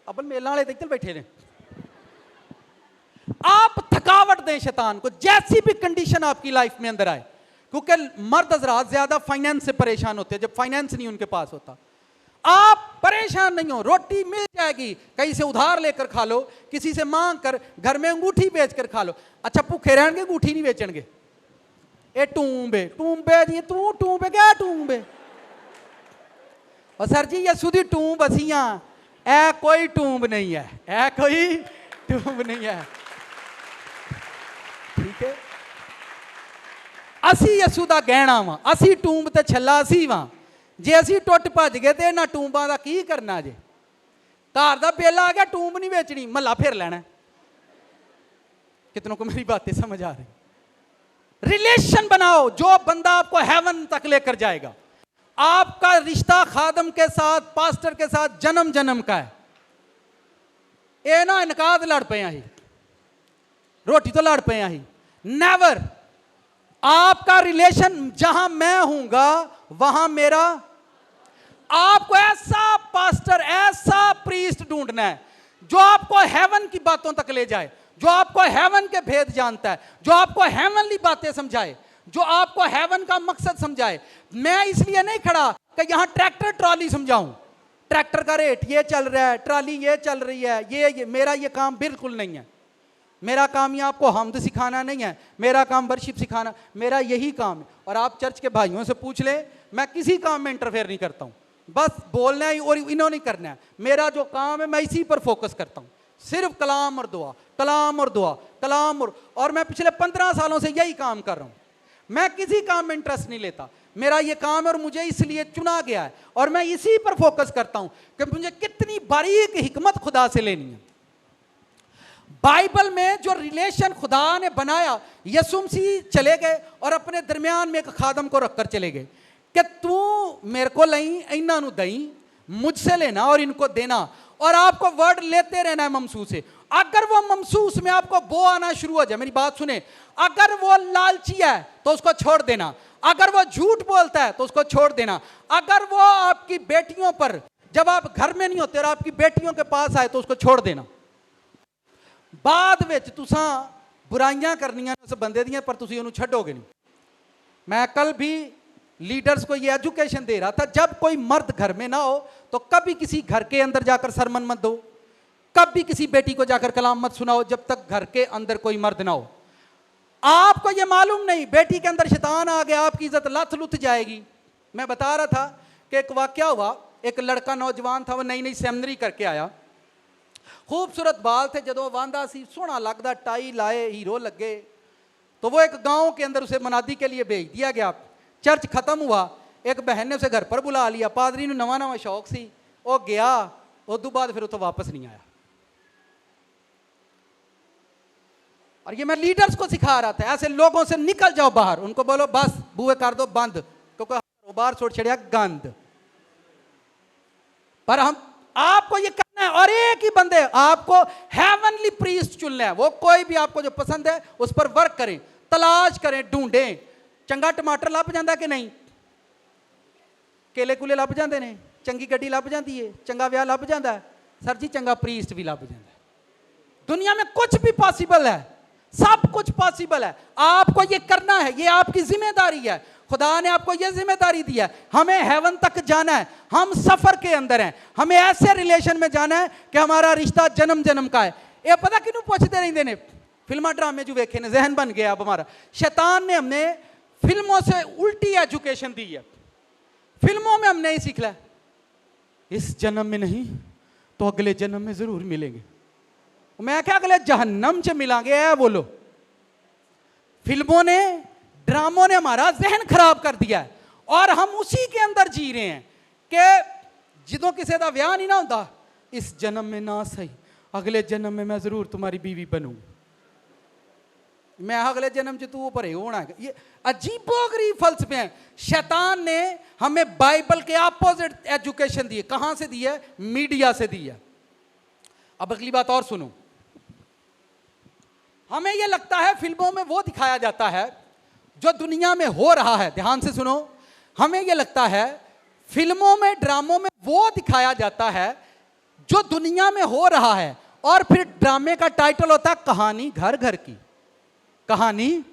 अपन मेला वाले देखते बैठे ने। आप थकावट दें शैतान को, जैसी भी कंडीशन आपकी लाइफ में अंदर आए, क्योंकि मर्द हजरात ज्यादा फाइनेंस से परेशान होते हैं जब फाइनेंस नहीं उनके पास होता। आप परेशान नहीं हो, रोटी मिल जाएगी, कहीं से उधार लेकर खा लो, किसी से मांग कर, घर में अंगूठी बेच कर खा लो। अच्छा भूखे रहने अंगूठी नहीं बेचणगे। ए टूंबे जी तू टूंबे क्या टूंबे, और सर जी यसू दी टूंब असियां, ए कोई टूंब नहीं है, ए कोई टूंब नहीं है, ठीक है। असी यसू दा गहना वा, असी टूंब ते छल्ला असी वा। जे असी टुट भज गए तो इन्हां टूंबां दा की करना जे। घर दा बिल आ गया, टूंब नहीं बेचनी, महला फिर लेना। कितनों को मेरी बातें समझ आ रही। रिलेशन बनाओ, जो बंदा आपको हेवन तक लेकर जाएगा। आपका रिश्ता खादम के साथ, पास्टर के साथ जन्म जन्म का है। ये ना इनकाद लड़ पे ही, रोटी तो लड़ पे ही, नेवर। आपका रिलेशन जहां मैं हूंगा वहां मेरा। आपको ऐसा पास्टर, ऐसा प्रीस्ट ढूंढना है जो आपको हेवन की बातों तक ले जाए, जो आपको हेवन के भेद जानता है, जो आपको हेवनली बातें समझाए, जो आपको हेवन का मकसद समझाए। मैं इसलिए नहीं खड़ा कि यहां ट्रैक्टर ट्रॉली समझाऊं, ट्रैक्टर का रेट ये चल रहा है, ट्रॉली ये चल रही है, ये मेरा ये काम बिल्कुल नहीं है। मेरा काम ये आपको हमद सिखाना नहीं है, मेरा काम वर्शिप सिखाना, मेरा यही काम है। और आप चर्च के भाइयों से पूछ ले, मैं किसी काम में इंटरफेयर नहीं करता हूं, बस बोलना है और इन्होंने करना है। मेरा जो काम है मैं इसी पर फोकस करता हूं, सिर्फ कलाम और दुआ, कलाम और दुआ, कलाम और मैं पिछले 15 सालों से यही काम कर रहा हूं। मैं किसी काम में इंटरेस्ट नहीं लेता, मेरा ये काम है और मुझे इसलिए चुना गया है, और मैं इसी पर फोकस करता हूं कि मुझे कितनी बारीक हिकमत खुदा से लेनी है। बाइबल में जो रिलेशन खुदा ने बनाया, यसू मसीह चले गए और अपने दरमियान में एक खादम को रखकर चले गए कि तू मेरे को लई, इन्हां नू दई, मुझसे लेना और इनको देना, और आपको वर्ड लेते रहना है ममसूस से। अगर वो ममसूस में आपको बो आना शुरू हो जाए, मेरी बात सुने, अगर वो लालची है तो उसको छोड़ देना, अगर वो झूठ बोलता है तो उसको छोड़ देना, अगर वो आपकी बेटियों पर, जब आप घर में नहीं होते और आपकी बेटियों के पास आए तो उसको छोड़ देना। बाद विच तुसां बुराइयां करनियां उस बंदे दियां, पर तुसीं उहनूं छड्डोगे नहीं। मैं कल भी लीडर्स को ये एजुकेशन दे रहा था, जब कोई मर्द घर में ना हो तो कभी किसी घर के अंदर जाकर सरमन मत दो, कभी किसी बेटी को जाकर कलाम मत सुनाओ जब तक घर के अंदर कोई मर्द ना हो। आपको ये मालूम नहीं, बेटी के अंदर शैतान आ गया, आपकी इज्जत लथ लुथ जाएगी। मैं बता रहा था कि एक वाकया हुआ, एक लड़का नौजवान था, वो नई नई सेमिनरी करके आया, खूबसूरत बाल थे, जो वांदा सी, सोहना लगदा, टाई लाए, हीरो लगे, तो वो एक गांव के अंदर उसे मनादी के लिए भेज दिया गया। चर्च खत्म हुआ, एक बहन ने उसे घर पर बुला लिया, पादरी ने नवा नवा शौक सी, वो गया, उस बाद फिर तो वापस नहीं आया। और ये मैं लीडर्स को सिखा रहा था, ऐसे लोगों से निकल जाओ बाहर, उनको बोलो बस बुए कर दो बंद, क्योंकि बाहर छोड़ छड़िया गंद। पर हम आपको ये करना है, और एक ही बंदे आपको हेवनली प्रीस्ट चुनना है। वो कोई भी आपको जो पसंद है उस पर वर्क करें, तलाश करें, ढूंढें। चंगा टमाटर लभ जाता कि नहीं, केले कुले लभ जाते हैं, चंगी गड्डी लभ जाती है, चंगा विआह लभ जाता है, सर जी चंगा प्रीस्ट भी लभ जाता है। दुनिया में कुछ भी पॉसिबल है, सब कुछ पॉसिबल है। आपको ये करना है, ये आपकी जिम्मेदारी है। खुदा ने आपको ये जिम्मेदारी दी है, हमें हेवन तक जाना है। हम सफर के अंदर हैं, हमें ऐसे रिलेशन में जाना है कि हमारा रिश्ता जन्म जन्म का है। ये पता क्यों पूछते रहते ने, फिल्मा ड्रामे जो देखे ने जहन बन गया अब हमारा। शैतान ने हमने फिल्मों से उल्टी एजुकेशन दी है। फिल्मों में हमने ही सीख लिया, इस जन्म में नहीं तो अगले जन्म में जरूर मिलेंगे। मैं क्या अगले जहन्नम से मिलांगे है बोलो। फिल्मों ने, ड्रामों ने हमारा जहन खराब कर दिया है, और हम उसी के अंदर जी रहे हैं कि जिदों किसी का व्याह नहीं ना होता, इस जन्म में ना सही अगले जन्म में मैं जरूर तुम्हारी बीवी बनूं, मैं अगले जन्म च तू ऊपर होना है। ये अजीबोगरीब फलसफे हैं। शैतान ने हमें बाइबल के अपोजिट एजुकेशन दी है। कहां से दी है? मीडिया से दी है। अब अगली बात और सुनो, हमें यह लगता है फिल्मों में वो दिखाया जाता है जो दुनिया में हो रहा है। ध्यान से सुनो, हमें यह लगता है फिल्मों में, ड्रामों में वो दिखाया जाता है जो दुनिया में हो रहा है, और फिर ड्रामे का टाइटल होता है कहानी घर घर की। कहानी,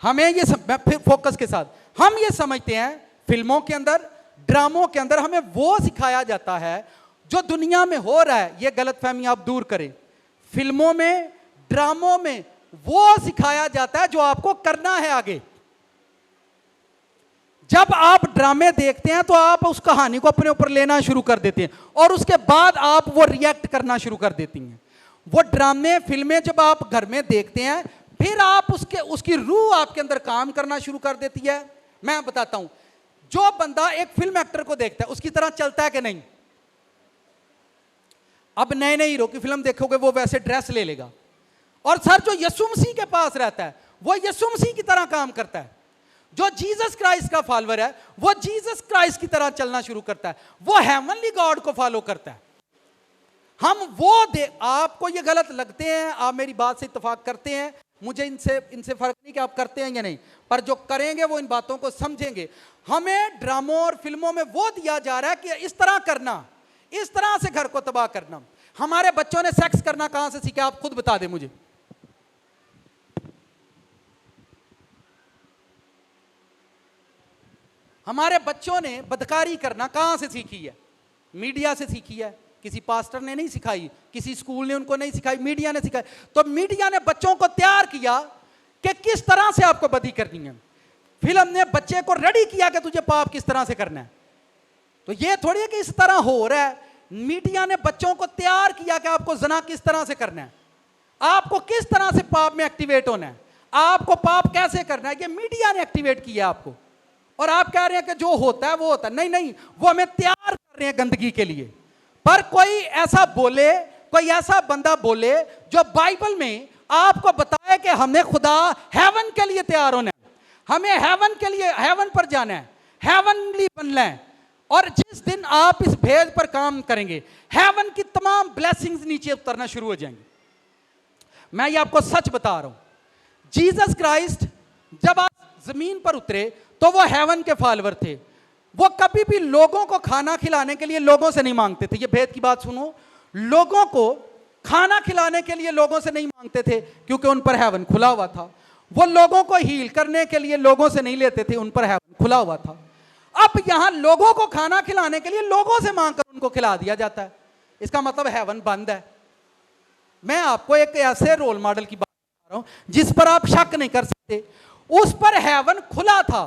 हमें ये फिर फोकस के साथ हम ये समझते हैं फिल्मों के अंदर, ड्रामों के अंदर हमें वो सिखाया जाता है जो दुनिया में हो रहा है। ये गलतफहमी आप दूर करें। फिल्मों में, ड्रामों में वो सिखाया जाता है जो आपको करना है आगे। जब आप ड्रामे देखते हैं तो आप उस कहानी को अपने ऊपर लेना शुरू कर देते हैं, और उसके बाद आप वो रिएक्ट करना शुरू कर देती हैं। वो ड्रामे, फिल्में जब आप घर में देखते हैं, फिर आप उसकी रूह आपके अंदर काम करना शुरू कर देती है। मैं बताता हूं, जो बंदा एक फिल्म एक्टर को देखता है उसकी तरह चलता है कि नहीं? अब नए नए हीरो की फिल्म देखोगे वो वैसे ड्रेस ले लेगा, और सर जो यीशु मसीह के पास रहता है वो यीशु मसीह की तरह काम करता है। जो जीसस क्राइस्ट का फॉलोअर है वो जीसस क्राइस्ट की तरह चलना शुरू करता है, वो हेवनली गॉड को फॉलो करता है। हम वो आपको ये गलत लगते हैं, आप मेरी बात से इत्तेफाक करते हैं, मुझे इनसे फर्क नहीं कि आप करते हैं या नहीं, पर जो करेंगे वो इन बातों को समझेंगे। हमें ड्रामों और फिल्मों में वो दिया जा रहा है कि इस तरह करना, इस तरह से घर को तबाह करना। हमारे बच्चों ने सेक्स करना कहां से सीखा? आप खुद बता दें मुझे। हमारे बच्चों ने बदकारी करना कहां से सीखी है? मीडिया से सीखी है। किसी पास्टर ने नहीं सिखाई, किसी स्कूल ने उनको नहीं सिखाई, मीडिया ने सिखाई। तो मीडिया ने बच्चों को तैयार किया कि किस तरह से आपको बदी करनी है। फिल्म ने बच्चे को रेडी किया कि तुझे पाप किस तरह से करना है। तो ये थोड़ी है कि इस तरह हो रहा है। मीडिया ने बच्चों को तैयार किया कि आपको जना किस तरह से करना है, आपको किस तरह से पाप में एक्टिवेट होना है, आपको पाप कैसे करना है। ये मीडिया ने एक्टिवेट किया आपको, और आप कह रहे हैं कि जो होता है वो होता है। नहीं नहीं, वो हमें तैयार कर रहे हैं गंदगी के लिए। पर कोई ऐसा बोले, कोई ऐसा बंदा बोले जो बाइबल में आपको बताए कि हमें खुदा हेवन के लिए तैयार होना है, हमें हेवन के लिए, हेवन पर जाना है, हेवनली बनना है। और जिस दिन आप इस भेद पर काम करेंगे, हेवन की तमाम ब्लेसिंग्स नीचे उतरना शुरू हो जाएंगे। मैं ये आपको सच बता रहा हूं, जीसस क्राइस्ट जब आप जमीन पर उतरे तो वो हेवन के फॉलोअर थे। वो कभी भी लोगों को खाना खिलाने के लिए लोगों से नहीं मांगते थे। ये भेद की बात सुनो, लोगों को खाना खिलाने के लिए लोगों से नहीं मांगते थे, क्योंकि उन पर हेवन खुला हुआ था। वो लोगों को हील करने के लिए लोगों से नहीं लेते थे, उन पर हेवन खुला हुआ था। अब यहां लोगों को खाना खिलाने के लिए लोगों से मांगकर उनको खिला दिया जाता है। इसका मतलब हेवन बंद है। मैं आपको एक ऐसे रोल मॉडल की बात बता रहा हूं जिस पर आप शक नहीं कर सकते। उस पर हेवन खुला था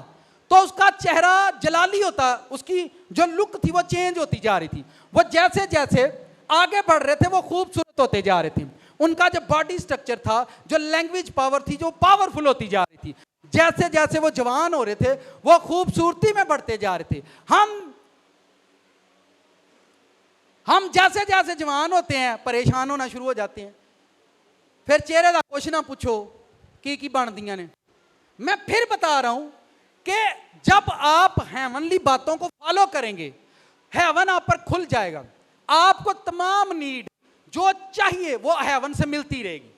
तो उसका चेहरा जलाली होता, उसकी जो लुक थी वो चेंज होती जा रही थी। वो जैसे जैसे आगे बढ़ रहे थे वो खूबसूरत होते जा रहे थे। उनका जो बॉडी स्ट्रक्चर था, जो लैंग्वेज पावर थी, जो पावरफुल होती जा रही थी। जैसे जैसे वो जवान हो रहे थे, वो खूबसूरती में बढ़ते जा रहे थे। हम जैसे जैसे जवान होते हैं परेशान होना शुरू हो जाते हैं। फिर चेहरे का कुछ ना पूछो की बन दिया ने। मैं फिर बता रहा हूं कि जब आप हेवनली बातों को फॉलो करेंगे, हेवन आप पर खुल जाएगा। आपको तमाम नीड जो चाहिए वो हेवन से मिलती रहेगी,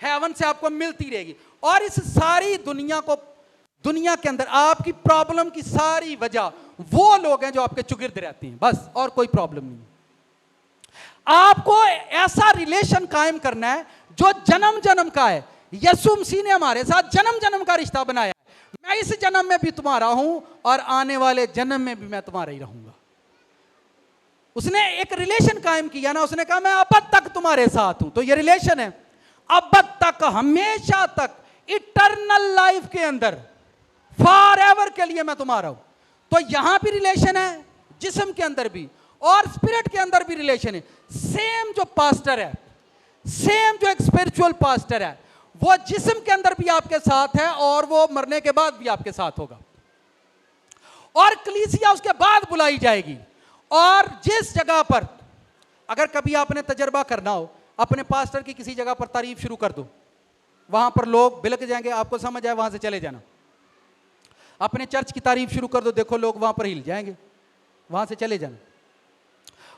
हेवन से आपको मिलती रहेगी। और इस सारी दुनिया के अंदर आपकी प्रॉब्लम की सारी वजह वो लोग हैं जो आपके चुगिर्द रहते हैं, बस, और कोई प्रॉब्लम नहीं। आपको ऐसा रिलेशन कायम करना है जो जन्म जन्म का है। यीशु मसीह ने हमारे साथ जन्म जन्म का रिश्ता बनाया है। मैं इस जन्म में भी तुम्हारा हूं और आने वाले जन्म में भी मैं तुम्हारा ही रहूंगा। उसने एक रिलेशन कायम किया ना, उसने कहा मैं अब तक तुम्हारे साथ हूं। तो ये रिलेशन है अब तक, हमेशा तक, इटर्नल लाइफ के अंदर, फॉर एवर के लिए मैं तुम्हारा हूं। तो यहां भी रिलेशन है, जिस्म के अंदर भी और स्पिरिट के अंदर भी रिलेशन है। सेम जो पास्टर है, सेम जो एक स्पिरिचुअल पास्टर है, वो जिस्म के अंदर भी आपके साथ है और वो मरने के बाद भी आपके साथ होगा। और कलीसिया उसके बाद बुलाई जाएगी। और जिस जगह पर अगर कभी आपने तजर्बा करना हो, अपने पास्टर की किसी जगह पर तारीफ शुरू कर दो, वहां पर लोग बिलक जाएंगे, आपको समझ आए वहां से चले जाना। अपने चर्च की तारीफ शुरू कर दो, देखो लोग वहां पर हिल जाएंगे, वहां से चले जाना।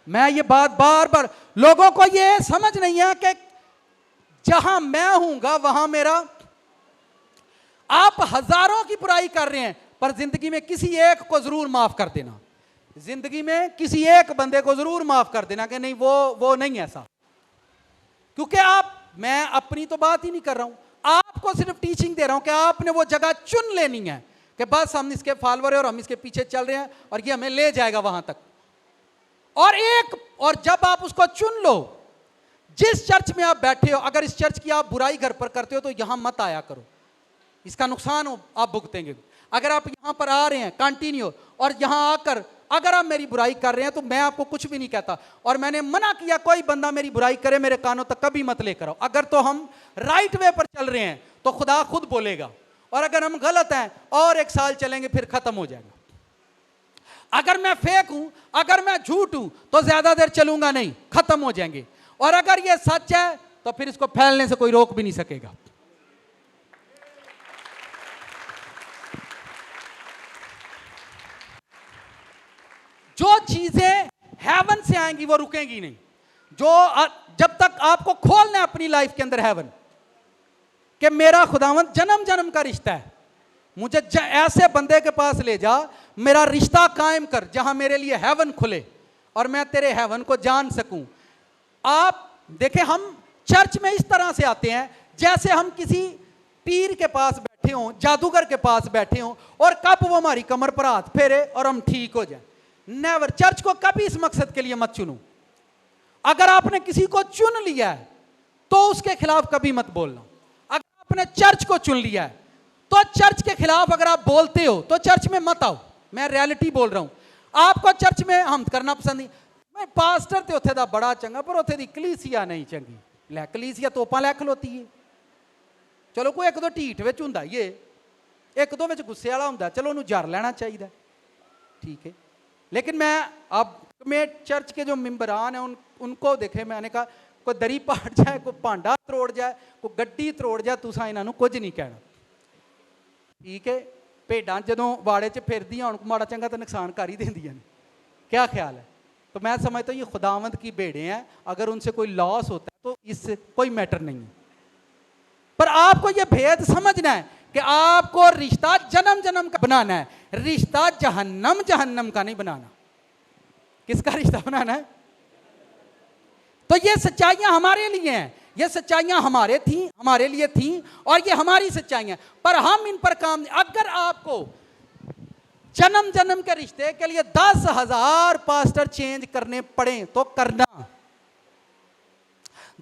मैं ये बात बार बार, लोगों को ये समझ नहीं है कि जहां मैं हूंगा वहां मेरा। आप हजारों की बुराई कर रहे हैं, पर जिंदगी में किसी एक को जरूर माफ कर देना। जिंदगी में किसी एक बंदे को जरूर माफ कर देना कि नहीं वो नहीं ऐसा। क्योंकि मैं अपनी तो बात ही नहीं कर रहा हूं, आपको सिर्फ टीचिंग दे रहा हूं कि आपने वो जगह चुन लेनी है कि बस हम इसके फॉलोअर हैं और हम इसके पीछे चल रहे हैं और ये हमें ले जाएगा वहां तक। और जब आप उसको चुन लो, जिस चर्च में आप बैठे हो, अगर इस चर्च की आप बुराई घर पर करते हो तो यहां मत आया करो, इसका नुकसान आप भुगतेंगे। अगर आप यहां पर आ रहे हैं कंटिन्यू और यहां आकर अगर आप मेरी बुराई कर रहे हैं तो मैं आपको कुछ भी नहीं कहता। और मैंने मना किया कोई बंदा मेरी बुराई करे मेरे कानों तक कभी मत लेकर आओ। अगर तो हम राइट वे पर चल रहे हैं तो खुदा खुद बोलेगा, और अगर हम गलत हैं और एक साल चलेंगे फिर खत्म हो जाएगा। अगर मैं फेक हूं, अगर मैं झूठ हूं तो ज्यादा देर चलूंगा नहीं, खत्म हो जाएंगे। और अगर ये सच है तो फिर इसको फैलने से कोई रोक भी नहीं सकेगा। जो चीजें हेवन से आएंगी वो रुकेंगी नहीं। जब तक आपको खोलना है अपनी लाइफ के अंदर हेवन, कि मेरा खुदावंद जन्म जन्म का रिश्ता है, मुझे ऐसे बंदे के पास ले जा, मेरा रिश्ता कायम कर जहां मेरे लिए हेवन खुले और मैं तेरे हेवन को जान सकूं। आप देखें, हम चर्च में इस तरह से आते हैं जैसे हम किसी पीर के पास बैठे हों, जादूगर के पास बैठे हों, और कब वो हमारी कमर पर हाथ फेरे और हम ठीक हो जाए। नेवर। चर्च को कभी इस मकसद के लिए मत चुनो। अगर आपने किसी को चुन लिया है तो उसके खिलाफ कभी मत बोलना। अगर आपने चर्च को चुन लिया है तो चर्च के खिलाफ अगर आप बोलते हो तो चर्च में मत आओ। मैं रियलिटी बोल रहा हूं। आपको चर्च में हम करना पसंद नहीं। मैं पास्टर ते उत्थे दा बड़ा चंगा, पर उत्थे दी कलीसिया नहीं चंगी। लै कलीसिया तोपां लै खलोती है। चलो कोई एक दो ढीठ विच हुंदा, ये एक दो विच गुस्से वाला हुंदा, चलो उन्होंने जर लेना चाहिए, ठीक है। लेकिन मैं चर्च के जो मेंबरान हैं उनको देखे, मैंने कहा कोई दरी पाट जाए, कोई भांडा त्रोड़ जाए, कोई गड्डी त्रोड़ जाए, तुसां इन्हां कुछ नहीं कहना, ठीक है। भेडां जदों वाड़े च फिरदियां होण माड़ा चंगा तो नुकसान कर ही देंदियां ने, क्या ख्याल है। तो मैं समझता हूँ ये खुदावंद की भेड़ें हैं, अगर उनसे कोई लॉस होता है तो इससे कोई मैटर नहीं है। पर आपको ये भेद समझना है कि आपको रिश्ता जन्म जन्म का बनाना है, रिश्ता जहन्नम जहन्नम का नहीं बनाना। किसका रिश्ता बनाना है? तो ये सच्चाइयां हमारे लिए हैं, ये सच्चाइयां हमारे लिए थी और ये हमारी सच्चाइयां, पर हम इन पर काम नहीं। अगर आपको जन्म जन्म के रिश्ते के लिए 10,000 पास्टर चेंज करने पड़े तो करना,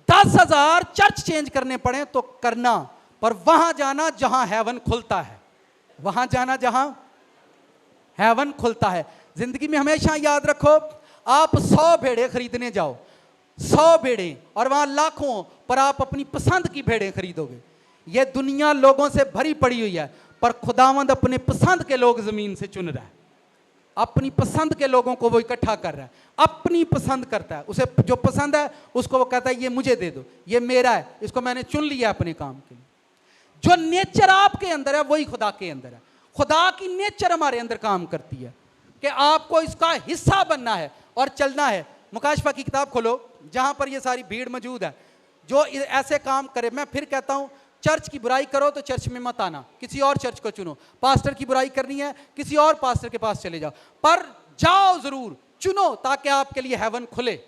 10,000 चर्च चेंज करने पड़े तो करना, पर वहां जाना जहां हेवन खुलता है, वहां जाना जहां हेवन खुलता है। जिंदगी में हमेशा याद रखो, आप 100 भेड़े खरीदने जाओ, 100 भेड़ें और वहां लाखों, पर आप अपनी पसंद की भेड़ें खरीदोगे। ये दुनिया लोगों से भरी पड़ी हुई है, पर खुदावंद अपने पसंद के लोग जमीन से चुन रहा है। अपनी पसंद के लोगों को वो इकट्ठा कर रहा है, अपनी पसंद करता है। उसे जो पसंद है उसको वो कहता है ये मुझे दे दो, ये मेरा है, इसको मैंने चुन लिया अपने काम के लिए। जो नेचर आपके अंदर है वही खुदा के अंदर है। खुदा की नेचर हमारे अंदर काम करती है कि आपको इसका हिस्सा बनना है और चलना है। मुकाशफा की किताब खोलो, जहां पर ये सारी भीड़ मौजूद है जो ऐसे काम करे। मैं फिर कहता हूं, चर्च की बुराई करो तो चर्च में मत आना, किसी और चर्च को चुनो। पास्टर की बुराई करनी है, किसी और पास्टर के पास चले जाओ, पर जाओ जरूर, चुनो, ताकि आपके लिए हेवन खुले।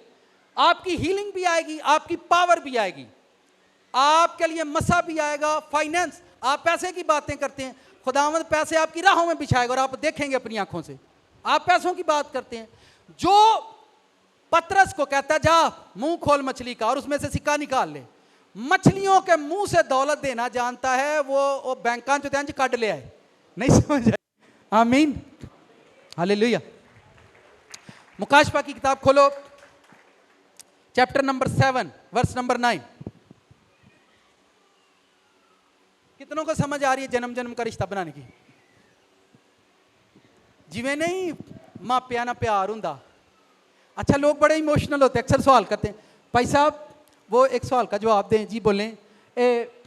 आपकी हीलिंग भी आएगी, आपकी पावर भी आएगी, आपके लिए मसा भी आएगा, फाइनेंस। आप पैसे की बातें करते हैं, खुदावंद पैसे आपकी राहों में बिछाएगा और आप देखेंगे अपनी आंखों से। आप पैसों की बात करते हैं। जो पतरस को कहता है जा मुंह खोल मछली का और उसमें से सिक्का निकाल ले, मछलियों के मुंह से दौलत देना जानता है वो बैंकां जो ध्यान काट ले आए, नहीं समझ आए। आमीन, हालेलुया। मुकाशफा की किताब खोलो, चैप्टर नंबर 7 वर्स नंबर 9। कितनों को समझ आ रही है जन्म जन्म का रिश्ता बनाने की? जिਵੇਂ नहीं मापिया ना प्यार हुंदा। अच्छा, लोग बड़े इमोशनल होते हैं, अक्सर सवाल करते हैं, भाई साहब वो एक सवाल का जवाब दें जी। बोलें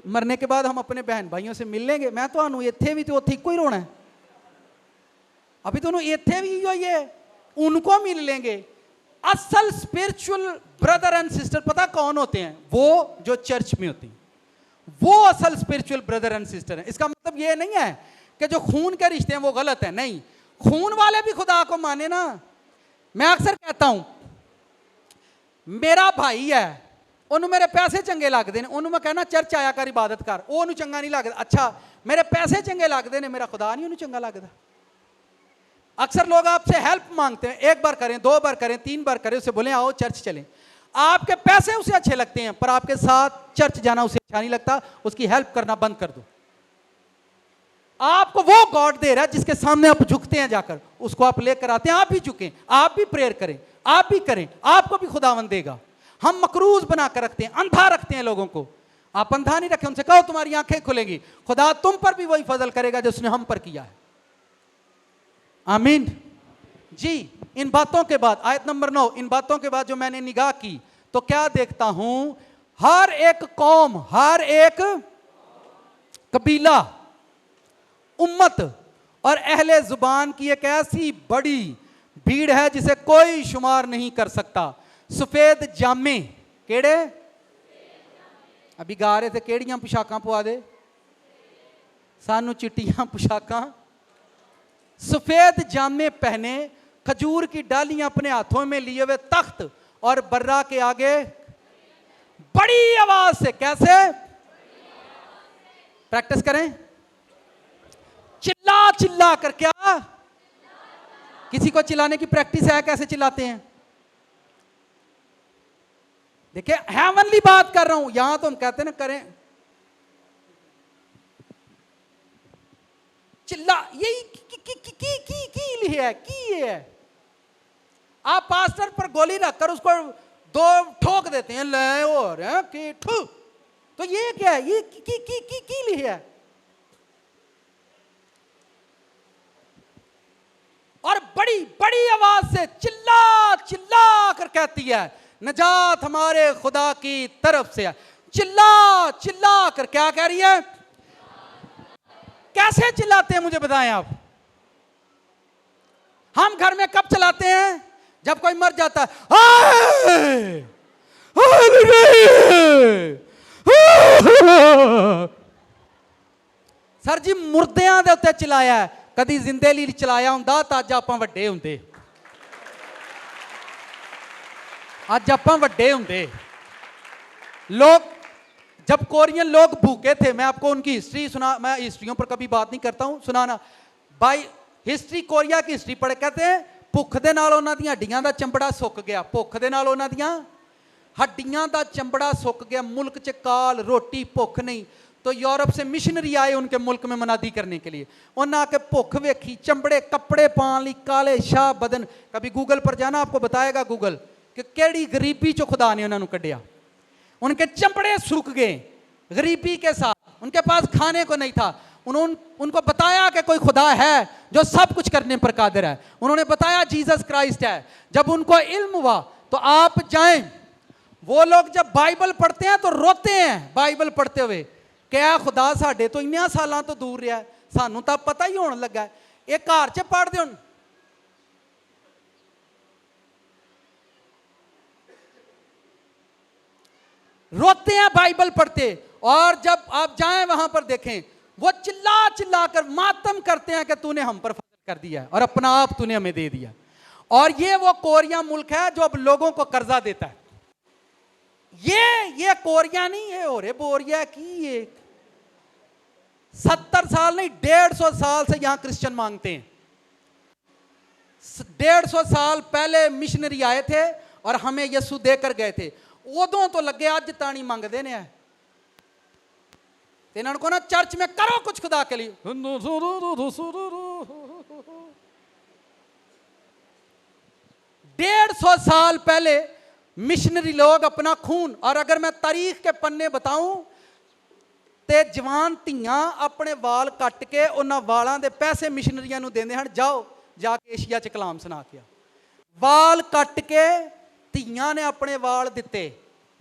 मरने के बाद हम अपने बहन भाइयों से मिल लेंगे? मैं तो इत्थे भी तो उत्थे इको ही रोना है, अभी तो इत्थे भी ही है, उनको मिल लेंगे। असल स्पिरिचुअल ब्रदर एंड सिस्टर पता कौन होते हैं? वो जो चर्च में होती हैं, वो असल स्पिरिचुअल ब्रदर एंड सिस्टर है। इसका मतलब ये नहीं है कि जो खून के रिश्ते हैं वो गलत है, नहीं, खून वाले भी खुदा को माने ना। मैं अक्सर कहता हूं, मेरा भाई है, उन्होंने मेरे पैसे चंगे लगते हैं, उन्होंने मैं कहना चर्च आया कर, इबादत कर, वो चंगा नहीं लगता। अच्छा, मेरे पैसे चंगे लगते हैं, मेरा खुदा नहीं उन्हें चंगा लगता। अक्सर लोग आपसे हेल्प मांगते हैं, 1 बार करें, 2 बार करें, 3 बार करें, उसे बोले आओ चर्च चलें। आपके पैसे उसे अच्छे लगते हैं, पर आपके साथ चर्च जाना उसे अच्छा नहीं लगता, उसकी हेल्प करना बंद कर दो। आपको वो गॉड दे रहा है जिसके सामने आप झुकते हैं, जाकर उसको आप लेकर आते हैं। आप भी झुकें, आप भी प्रेयर करें, आप भी करें, आपको भी खुदावंद देगा। हम मकरूज बनाकर रखते हैं, अंधा रखते हैं लोगों को। आप अंधा नहीं रखें, उनसे कहो तुम्हारी आंखें खुलेंगी, खुदा तुम पर भी वही फजल करेगा जो उसने हम पर किया है। आमीन जी। इन बातों के बाद आयत नंबर 9, इन बातों के बाद जो मैंने निगाह की तो क्या देखता हूं, हर एक कौम, हर एक कबीला, उम्मत और अहले जुबान की एक ऐसी बड़ी भीड़ है जिसे कोई शुमार नहीं कर सकता। सफेद जामे, केड़े अभी गा रहे थे, केड़ियां पोशाकां पवा दे सानू, चिट्टियां पोशाकां, सफेद जामे पहने, खजूर की डालियां अपने हाथों में लिए हुए, तख्त और बर्रा के आगे बड़ी आवाज से, कैसे प्रैक्टिस करें, चिल्ला चिल्ला कर। क्या किसी को चिल्लाने की प्रैक्टिस है? कैसे चिल्लाते हैं? देखिए, हेवनली बात कर रहा हूं, यहां तो हम कहते हैं ना करें चिल्ला, यही की है, की है। आप पास्टर पर गोली रखकर उसको 2 ठोक देते हैं, ले और की ठू, तो ये क्या है? ये की है। और बड़ी बड़ी आवाज से चिल्ला चिल्ला कर कहती है, नजात हमारे खुदा की तरफ से है। चिल्ला चिल्ला कर क्या कह रही है? कैसे चिल्लाते हैं मुझे बताएं आप? हम घर में कब चिल्लाते हैं? जब कोई मर जाता है, सर जी मुर्दियां दे उत्ते चिल्लाया है, कदी जिंदे लिए चलाया हुंदा तां अज आपां वड्डे हुंदे, अज आपां वड्डे हुंदे। लोग जब कोरियन लोग भूखे थे, मैं आपको उनकी हिस्ट्री सुना, मैं हिस्ट्रियों पर कभी बात नहीं करता हूं, सुनाना भाई, हिस्ट्री कोरिया की हिस्ट्री पढ़े, कहते हैं भुख दे नाल उन्हां दी हड्डियां दा चंबड़ा सुक गया, भुख दे नाल उन्हां दियां हड्डियां दा चंबड़ा सुक गया, मुल्क च काल, रोटी भुख नहीं। तो यूरोप से मिशनरी आए उनके मुल्क में मनादी करने के लिए, उन्हें आके भुख वेखी, चंबड़े कपड़े पाने, काले शाह बदन। कभी गूगल पर जाना, आपको बताएगा गूगल कि केड़ी गरीबी चो खुदा ने उन्होंने कढ़िया। उनके चमड़े सूख गए गरीबी के साथ, उनके पास खाने को नहीं था। उनको बताया कि कोई खुदा है जो सब कुछ करने पर कादिर है। उन्होंने बताया जीसस क्राइस्ट है। जब उनको इल्म हुआ तो आप जाएं, वो लोग जब बाइबल पढ़ते हैं तो रोते हैं बाइबल पढ़ते हुए, क्या खुदा साढ़े तो इन्ने सालों तो दूर रहा, सानू तो पता ही होने लगा। एक घर च पढ़ते हो, रोते हैं बाइबल पढ़ते। और जब आप जाएं वहां पर देखें, वो चिल्ला चिल्ला कर मातम करते हैं कि तूने हम पर फजल कर दिया और अपना आप तूने हमें दे दिया। और ये वो कोरिया मुल्क है जो अब लोगों को कर्जा देता है। ये कोरिया नहीं है, और बोरिया की ये 70 साल नहीं 150 साल से यहां क्रिश्चियन मांगते हैं। 150 साल पहले मिशनरी आए थे और हमें यीशु देकर गए थे। उदों तो लगे अज ताणी मंगते ने। इन्होंने को ना चर्च में करो कुछ खुदा के लिए। 150 साल पहले मिशनरी लोग अपना खून, और अगर मैं तारीख के पन्ने बताऊं ते जवान धियां अपने वाल कट के उन्होंने वालों के पैसे मिशनरियां नूं देंदे हन, जाओ जाके एशिया च कलाम सुना के। वाल कट के धियां ने अपने वाल दिते,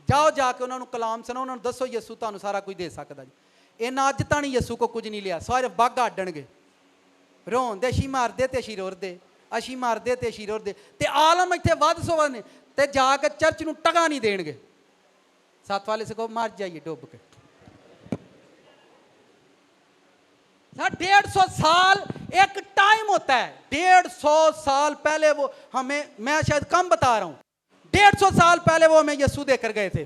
जाओ जाके उन्होंने कलाम सुनाओ, उन्होंने दसो यीशु तुहानूं सारा कुछ दे सकता जी। इन्हें अज ताणी यीशु को कुछ नहीं लिया, सारे बग आडणगे, रोंदे अशी मारदे ते अशी रोरदे, अशी मारदे ते अशी रोरदे, ते आलम इत्थे वध सो वध ने, ते जाके चर्च नूं टगा नहीं देणगे। साथ वाले से कहो मर जाइए डुब के। 150 साल एक टाइम होता है। 150 साल पहले वो हमें, मैं शायद कम बता रहा हूं, 150 साल पहले वो हमें यीशु देकर गए थे।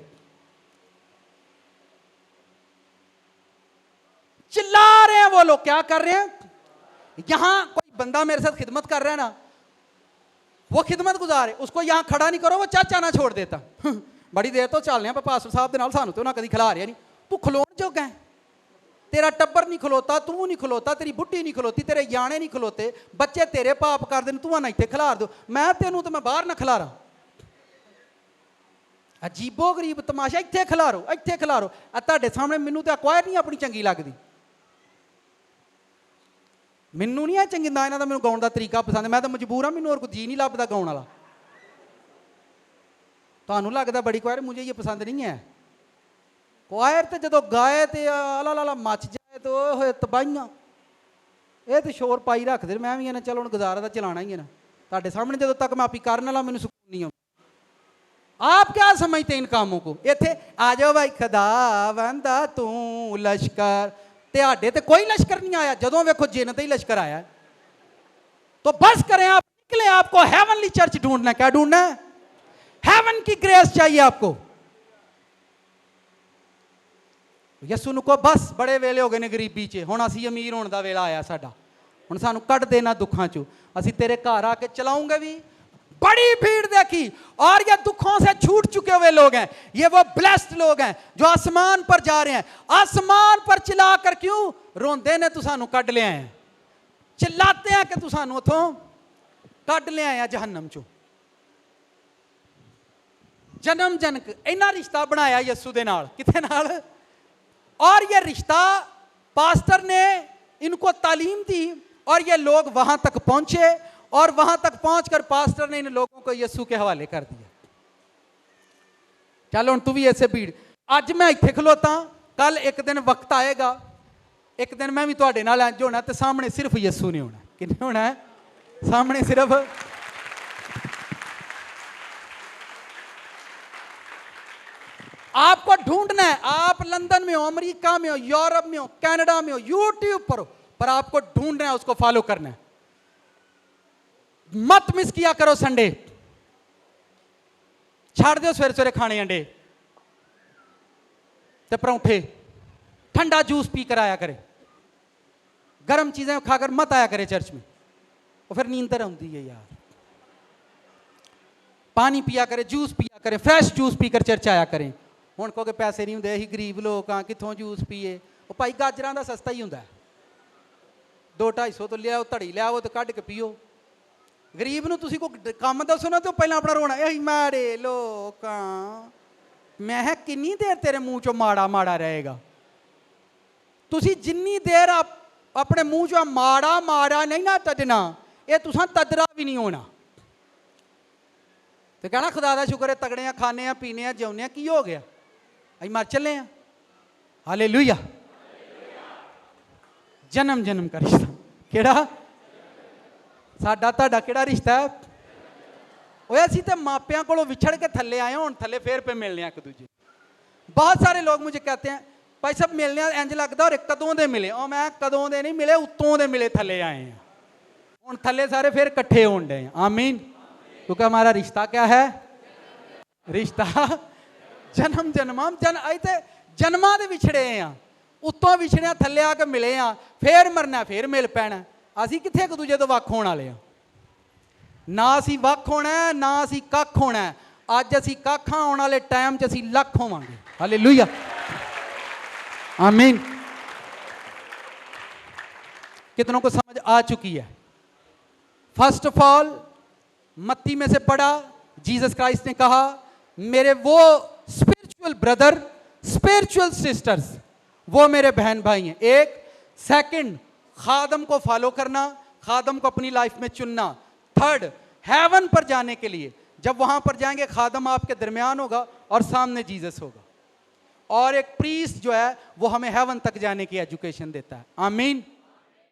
चिल्ला रहे हैं वो लोग, क्या कर रहे हैं? यहां कोई बंदा मेरे साथ खिदमत कर रहा है ना, वो खिदमत गुजार है, उसको यहां खड़ा नहीं करो, वो चाचा ना छोड़ देता। बड़ी देर तो चल रहे हैं पास्टर साहब के नाल, सानू तो ना कभी खिला रहा नहीं। तू खलोण जोगा है, तेरा टब्बर नहीं खलोता, तू नहीं खलोता, तेरी बुढ़ी नहीं खलोती, तेरे याने नहीं खलोते, बच्चे तेरे पाप कर देन, तू ना इत्थे खिलार दो, मैं तेनू तो मैं बाहर ना खिलारा। अजीबो गरीब तमाशा, इत्थे खिलारो, इत्थे खिलारो। तुहाडे सामने मैनू तो अक्वायर नहीं अपनी चंगी लगती, मैनू नहीं है चंगी ना, इन्हां दा मैनू गाउण दा तरीका पसंद है, मैं तो मजबूर हाँ, मैनू और कोई जी नहीं लभदा गाउण वाला। तुहानू लगदा बड़ी क्वायर, मुझे ये पसंद नहीं है। क्वायर तो जो गाए तो आला लाला मच जाए तो होए तबाहियां, ये तो शोर पाई रखते। मैं भी चलो हम गुजारा तो चलाना ही है ना, तुहाडे सामने जो तक मैं आपी करन वाला मैनू सुकून नहीं आता। आप क्या समझते इन कामों को? इत्थे आ जाओ भाई खुदावंदा तू लश्कर, तेहाडे ते कोई लश्कर नहीं आया, जदों वेखो जिन ते ही लश्कर आया। तो बस करें, आप निकले, आपको हेवनली चर्च ढूंढना है। क्या ढूंढना है? हेवन की ग्रेस चाहिए आपको। यीशु नु को बस बड़े वेले हो गए ने गरीबी च, हुण असीं अमीर होने का वेला आया साडा, हुण सानू कढ देना दुखों चों, असीं तेरे घर आके चलाऊंगे भी। बड़ी भीड़ देखी, और ये दुखों से छूट चुके हुए लोग हैं, ये वो ब्लेस्ड लोग हैं जो आसमान पर जा रहे हैं। आसमान पर चिल्ला कर क्यों रोंदे ने, तू सानू कढ ले आए, चिल्लाते हैं कि तू सानू उथों कढ ले आया जहन्नम चों। जन्म जनक इन्ना रिश्ता बनाया यीशु दे नाल, किथे नाल? और ये रिश्ता पास्टर ने इनको तालीम दी, और ये लोग वहां तक पहुंचे, और वहां तक पहुंचकर पास्टर ने इन लोगों को यीशु के हवाले कर दिया। चल हुण तू भी ऐसे भीड़, अज मैं इत्थे खलोता, कल एक दिन वक्त आएगा, एक दिन मैं भी तुहाडे नाल इंज होना, ते सामने सिर्फ यीशु नहीं होना। किन्ने होना है? सामने सिर्फ आपको ढूंढना है। आप लंदन में हो, अमेरिका में हो, यूरोप में हो, कनाडा में हो, यूट्यूब पर हो, पर आपको ढूंढना है, उसको फॉलो करना है। मत मिस किया करो संडे, छाड़ दो सवेरे सवेरे खाने अंडे ते परौंठे, ठंडा जूस पी कर आया करे, गर्म चीजें खाकर मत आया करे चर्च में, और फिर नींद आती है यार। पानी पिया करे, जूस पिया करें, फ्रेश जूस पीकर चर्च आया करें। हुण कहोगे पैसे नहीं होंदे, असीं गरीब लोग हाँ, कित्थों जूस पीए? वो भाई गाजरां दा सस्ता ही हुंदा, 200-250 तो लियाओ, धड़ी लियाओ तो कढ के पीओ। ਗਰੀਬ ਨੂੰ ਤੁਸੀਂ ਕੋਈ ਕੰਮ ਦੱਸੋ ਨਾ ਤੇ ਪਹਿਲਾਂ ਆਪਣਾ ਰੋਣਾ ਇਹ ਮਾੜੇ ਲੋਕਾਂ ਮੈਂ ਕਿਹਾ ਕਿੰਨੀ ਦੇਰ ਤੇਰੇ ਮੂੰਹ ਚੋਂ ਮਾੜਾ ਮਾੜਾ ਰਹੇਗਾ ਤੁਸੀਂ ਜਿੰਨੀ ਦੇਰ ਆਪਣੇ ਮੂੰਹ ਚੋਂ ਮਾੜਾ ਮਾੜਾ ਨਹੀਂ ਨਾ ਤੱਜਣਾ ਇਹ ਤੁਸੀਂ ਤਦਰਾ ਵੀ ਨਹੀਂ ਹੋਣਾ ਤੇ ਕਹਿਣਾ ਖੁਦਾ ਦਾ ਸ਼ੁਕਰ ਹੈ ਤਗੜੇ ਆ ਖਾਣੇ ਆ ਪੀਣੇ ਆ ਜਿਉਂਦੇ ਆ ਕੀ ਹੋ ਗਿਆ ਅਸੀਂ ਮਰ ਚੱਲੇ ਆ ਹਾਲੇਲੂਇਆ ਜਨਮ ਜਨਮ ਦਾ ਰਿਸ਼ਤਾ ਕਿਹੜਾ ਸਾਡਾ ਤੁਹਾਡਾ ਕਿਹੜਾ ਰਿਸ਼ਤਾ ਹੈ ਓਏ ਅਸੀਂ ਤੇ ਮਾਪਿਆਂ ਕੋਲੋਂ ਵਿਛੜ ਕੇ ਥੱਲੇ ਆਏ ਹੁਣ ਥੱਲੇ ਫੇਰ ਪੇ ਮਿਲਨੇ ਆ ਇੱਕ ਦੂਜੇ बहुत सारे लोग मुझे कहते हैं भाई सब मिलने इंज लगता और कदों दे मिले और मैं कदों दे नहीं मिले उत्तों दे मिले थले आए हैं हुण थले सारे फिर इकट्ठे होण डे आमीन क्योंकि हमारा रिश्ता क्या है रिश्ता जन्म जन्मम जन अज ते जन्मां दे विछड़े हैं उत्तों विछड़े थले आके मिले हैं फिर मरना फिर मिल पैना असीं कित्थे एक दूजे तो वख होण वाले हैं ना असीं वख होना ना असीं कख होना अज असीं कख आउण वाले टाइम च असीं लख होवांगे हालेलुया आमीन कितनों को समझ आ चुकी है फर्स्ट ऑफ ऑल मत्ती में से पढ़ा जीसस क्राइस्ट ने कहा मेरे वो स्पिरिचुअल ब्रदर स्पिरिचुअल सिस्टर्स वो मेरे बहन भाई हैं एक सेकंड खादम को फॉलो करना खादम को अपनी लाइफ में चुनना थर्ड हेवन पर जाने के लिए जब वहां पर जाएंगे खादम आपके दरमियान होगा और सामने जीसस होगा और एक प्रीस्ट जो है वो हमें हेवन तक जाने की एजुकेशन देता है आमीन